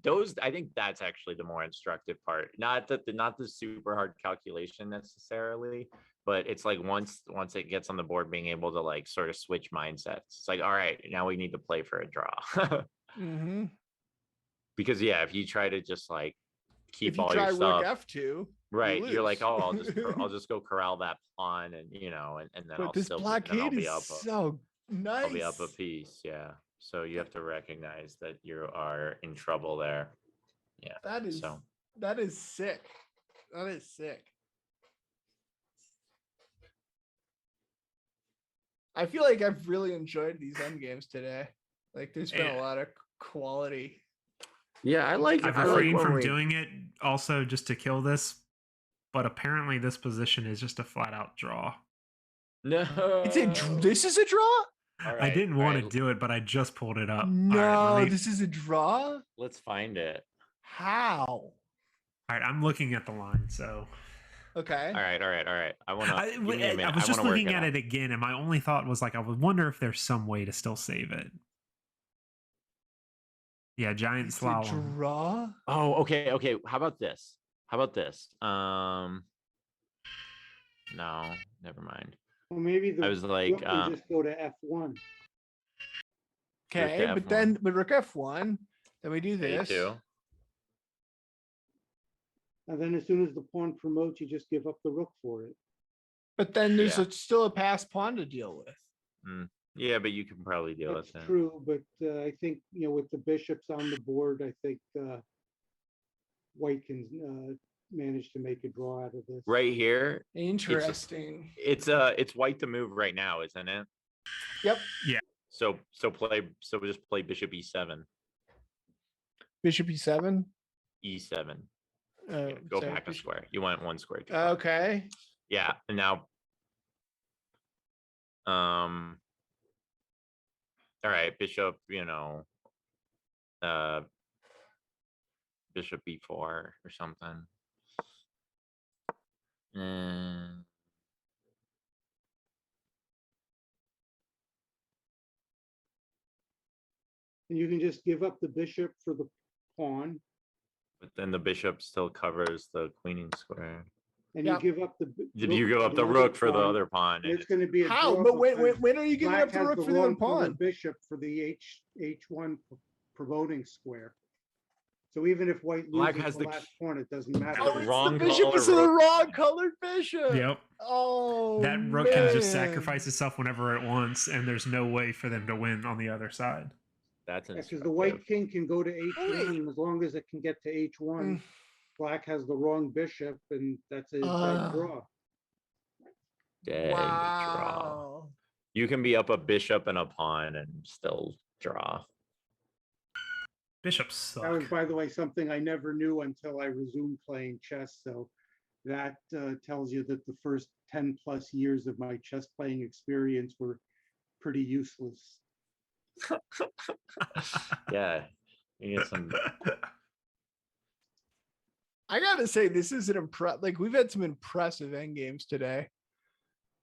I think that's actually the more instructive part. Not the super hard calculation necessarily, but it's like once it gets on the board, being able to like sort of switch mindsets. It's like, all right, now we need to play for a draw. Mm-hmm. Because yeah, if you try to just like keep If you all try your rook stuff f2, right, you're like, lose. oh, I'll just go corral that pawn, and and then But this I'll blockade be is up. so nice. I'll be up a piece. Yeah. So you have to recognize that you are in trouble there. Yeah. That is so. sick. That is sick. I feel like I've really enjoyed these end games today. Like there's been a lot of quality. Yeah, I've refrained from doing it also just to kill this, but apparently this position is just a flat out draw. No. This is a draw? Right, I didn't want to do it, but I just pulled it up. No, this is a draw? Let's find it. How? All right, I'm looking at the line, so. Okay. All right. I want to. I was just looking at it again, and my only thought was like, I would wonder if there's some way to still save it. Yeah, giant slalom. A draw? Oh, okay. How about this? No, never mind. Well, maybe I was like, just go to F1. Okay, but rook F1. Then we do this. A2. And then as soon as the pawn promotes, you just give up the rook for it. But then there's still a passed pawn to deal with. Yeah, but you can probably deal with that. True, but I think with the bishops on the board, I think White can manage to make a draw out of this. Right here. Interesting. It's White to move right now, isn't it? Yep. Yeah. So just play bishop e7. Bishop e7. E7. Go back a square. You want one square. Okay. Yeah, and now. All right, bishop. Bishop b4 or something. And you can just give up the bishop for the pawn. But then the bishop still covers the queening square. And you give up the. You give up the rook for the other pawn. It's going to be how? But when are you giving up the rook for the other pawn? Bishop for the H1 promoting square. So even if White loses the last pawn, it doesn't matter. The bishop is the wrong colored bishop. Yep. Oh, that rook can just sacrifice itself whenever it wants, and there's no way for them to win on the other side. That's because the White king can go to H1 as long as it can get to H1. Black has the wrong bishop, and that's a dead draw. Dead draw. You can be up a bishop and a pawn and still draw. Bishops suck. That was, by the way, something I never knew until I resumed playing chess. So that tells you that the first 10 plus years of my chess playing experience were pretty useless. Yeah. You get some. I gotta say, this is we've had some impressive end games today.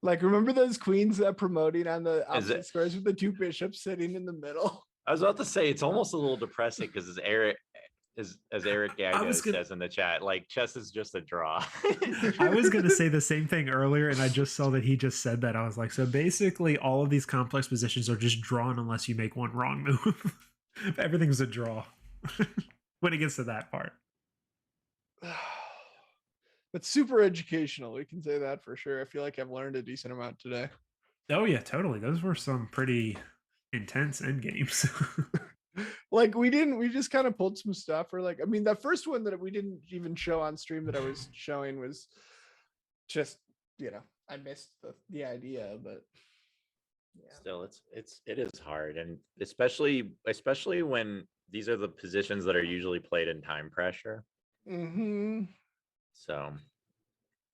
Like, remember those queens that promoting on the opposite squares with the two bishops sitting in the middle? I was about to say it's almost a little depressing because as Eric Gago says in the chat, like chess is just a draw. I was gonna say the same thing earlier, and I just saw that he just said that. I was like, so basically all of these complex positions are just drawn unless you make one wrong move. Everything's a draw when it gets to that part. But super educational, we can say that for sure. I feel like I've learned a decent amount today. Oh yeah, totally. Those were some pretty intense end games. Like we just kind of pulled some stuff, or like, I mean, that first one that we didn't even show on stream that I was showing was just, I missed the idea, but yeah. Still it is hard, and especially when these are the positions that are usually played in time pressure. Mm-hmm. So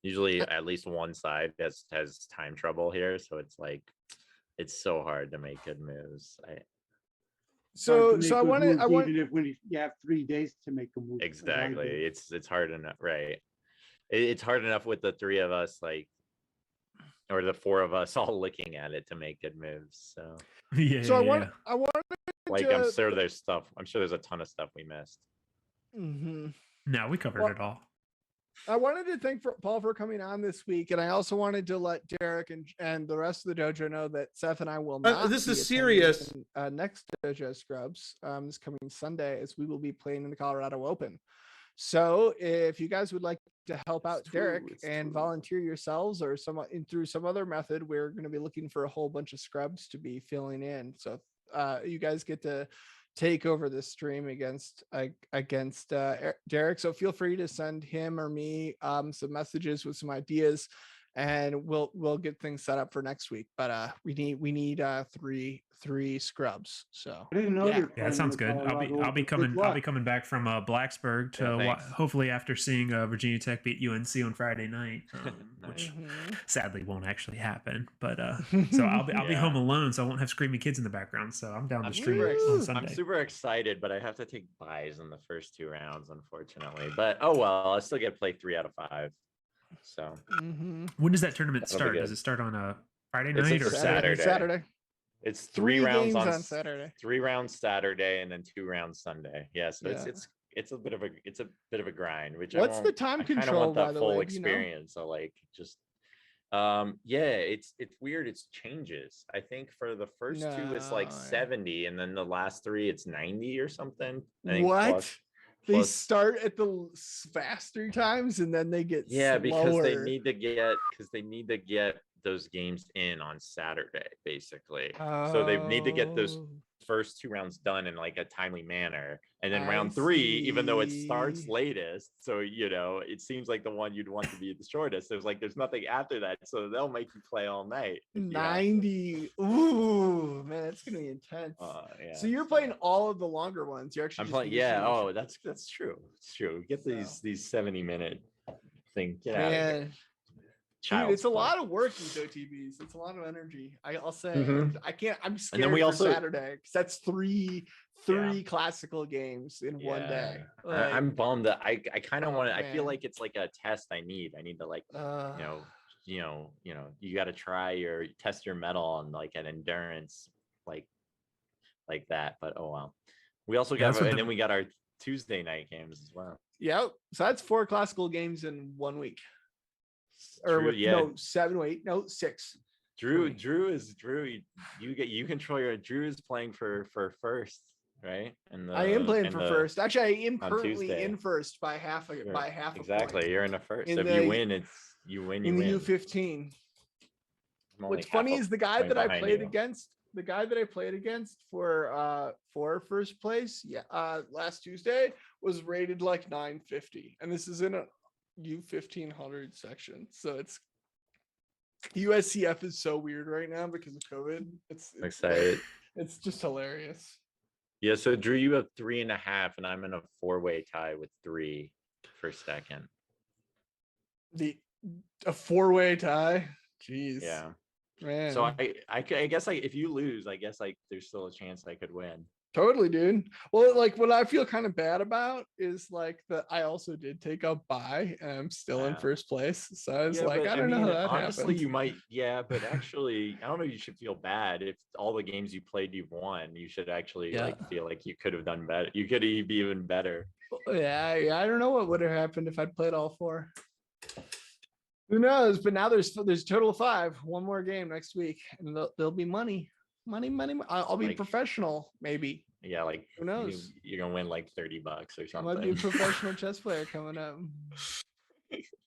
usually at least one side has time trouble here, so it's like it's so hard to make good moves. So I want even when you have 3 days to make a move. Exactly. It's hard enough, right? It's hard enough with the three of us, like, or the four of us all looking at it to make good moves. So I want to Like I'm sure there's stuff. I'm sure there's a ton of stuff we missed. No, we covered it all. I wanted to thank Paul for coming on this week, and I also wanted to let Derek and the rest of the dojo know that Seth and I will not. This be is serious. Next Dojo Scrubs, this coming Sunday, as we will be playing in the Colorado Open. So if you guys would like to help out Derek and volunteer yourselves or through some other method, we're going to be looking for a whole bunch of scrubs to be filling in. So you guys get to take over the stream against Derek. So feel free to send him or me some messages with some ideas, and we'll get things set up for next week. But we need three scrubs. So I didn't know. Yeah. Yeah, that sounds good. I'll be coming back from Blacksburg to hopefully after seeing Virginia Tech beat UNC on Friday night, which sadly won't actually happen. But so I'll be home alone, so I won't have screaming kids in the background. So I'm down the street on Sunday. I'm super excited, but I have to take buys in the first 2 rounds, unfortunately. But oh well, I still get to play 3 out of 5. So when does that tournament start? Does it start on a Friday night or Saturday? It's 3 rounds on Saturday. 3 rounds Saturday, and then 2 rounds Sunday. Yeah, so it's a bit of a grind. Which what's the time control? I kind of want that full experience. So like just it's weird. It's changes. I think for the first 2 it's like 70, and then the last 3 it's 90 or something. I think what? They start at the faster times and then they get slower. Because they need to get those games in on Saturday, basically. So they need to get those first 2 rounds done in like a timely manner, and then round 3, even though it starts latest, so it seems like the one you'd want to be the shortest, there's nothing after that, so they'll make you play all night. 90. Ooh, man, it's gonna be intense. So you're playing all of the longer ones. You're actually I'm playing. That's true. It's true. Get these 70-minute thing. Get out of here. Dude, it's a lot of work, these OTBs. It's a lot of energy. I'll say. I can't. I'm scared. And then we also Saturday, because that's three classical games in one day. Like, I'm bummed that I kind of want to. I feel like it's like a test. I need to like you got to test your mettle on like an endurance like that. But oh well. We also got and then we got our Tuesday night games as well. Yep. So that's 4 classical games in 1 week. True, 6. Drew. You control your. Drew is playing for first, right? I am playing for first. Actually, I am currently in first by half a exactly. point. You're in the first. So if you win, you win. In the U15. What's funny is the guy that I played against. The guy that I played against for first place, last Tuesday was rated like 950, and this is in a U1500 section. So it's USCF is so weird right now because of COVID. It's excited. It's just hilarious. Yeah. So Drew, you have 3.5, and I'm in a 4-way tie with 3 for second. A 4-way tie. Jeez. Yeah. Man. So I guess if you lose, I guess there's still a chance I could win. Totally, dude. Well, like what I feel kind of bad about is like that I also did take a bye and I'm still in first place. So I was I don't know how that honestly happened. You might, but actually I don't know, you should feel bad if all the games you played you've won. You should actually feel like you could have done better. You could be even better. Yeah, I don't know what would have happened if I'd played all 4. Who knows? But now there's a total of 5. 1 more game next week, and there'll be money. I'll be professional, maybe. Yeah, like who knows? You're gonna win like $30 or something. I might be a professional chess player coming up.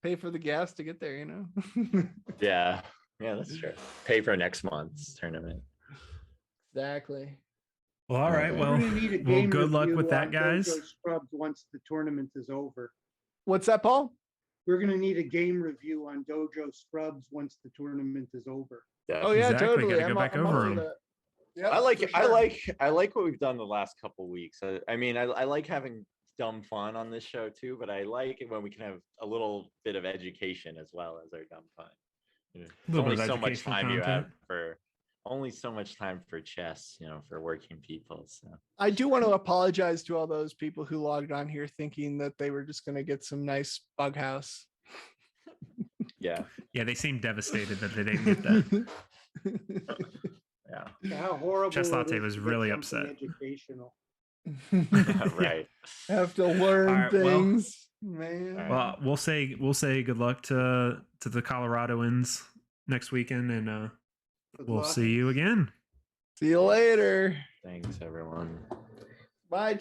Pay for the gas to get there, Yeah, that's true. Pay for next month's tournament. Exactly. Well, all right. Well, good luck with that, guys. Dojo Scrubs once the tournament is over. What's that, Paul? We're going to need a game review on Dojo Scrubs once the tournament is over. Oh yeah, totally. Gotta go back over them. Yeah, I like what we've done the last couple weeks. I mean, I like having dumb fun on this show too, but I like it when we can have a little bit of education as well as our dumb fun. There's only so much time you have for chess, for working people. So I do want to apologize to all those people who logged on here thinking that they were just going to get some nice bug house. Yeah, they seem devastated that they didn't get that. Yeah. How horrible. Chess it Latte is was to get really something upset. Educational. Right. Have to learn All right, well- things, man. All right. Well, we'll say good luck to the Coloradoans next weekend, and Good we'll luck. see you again. See you later. Thanks, everyone. Bye.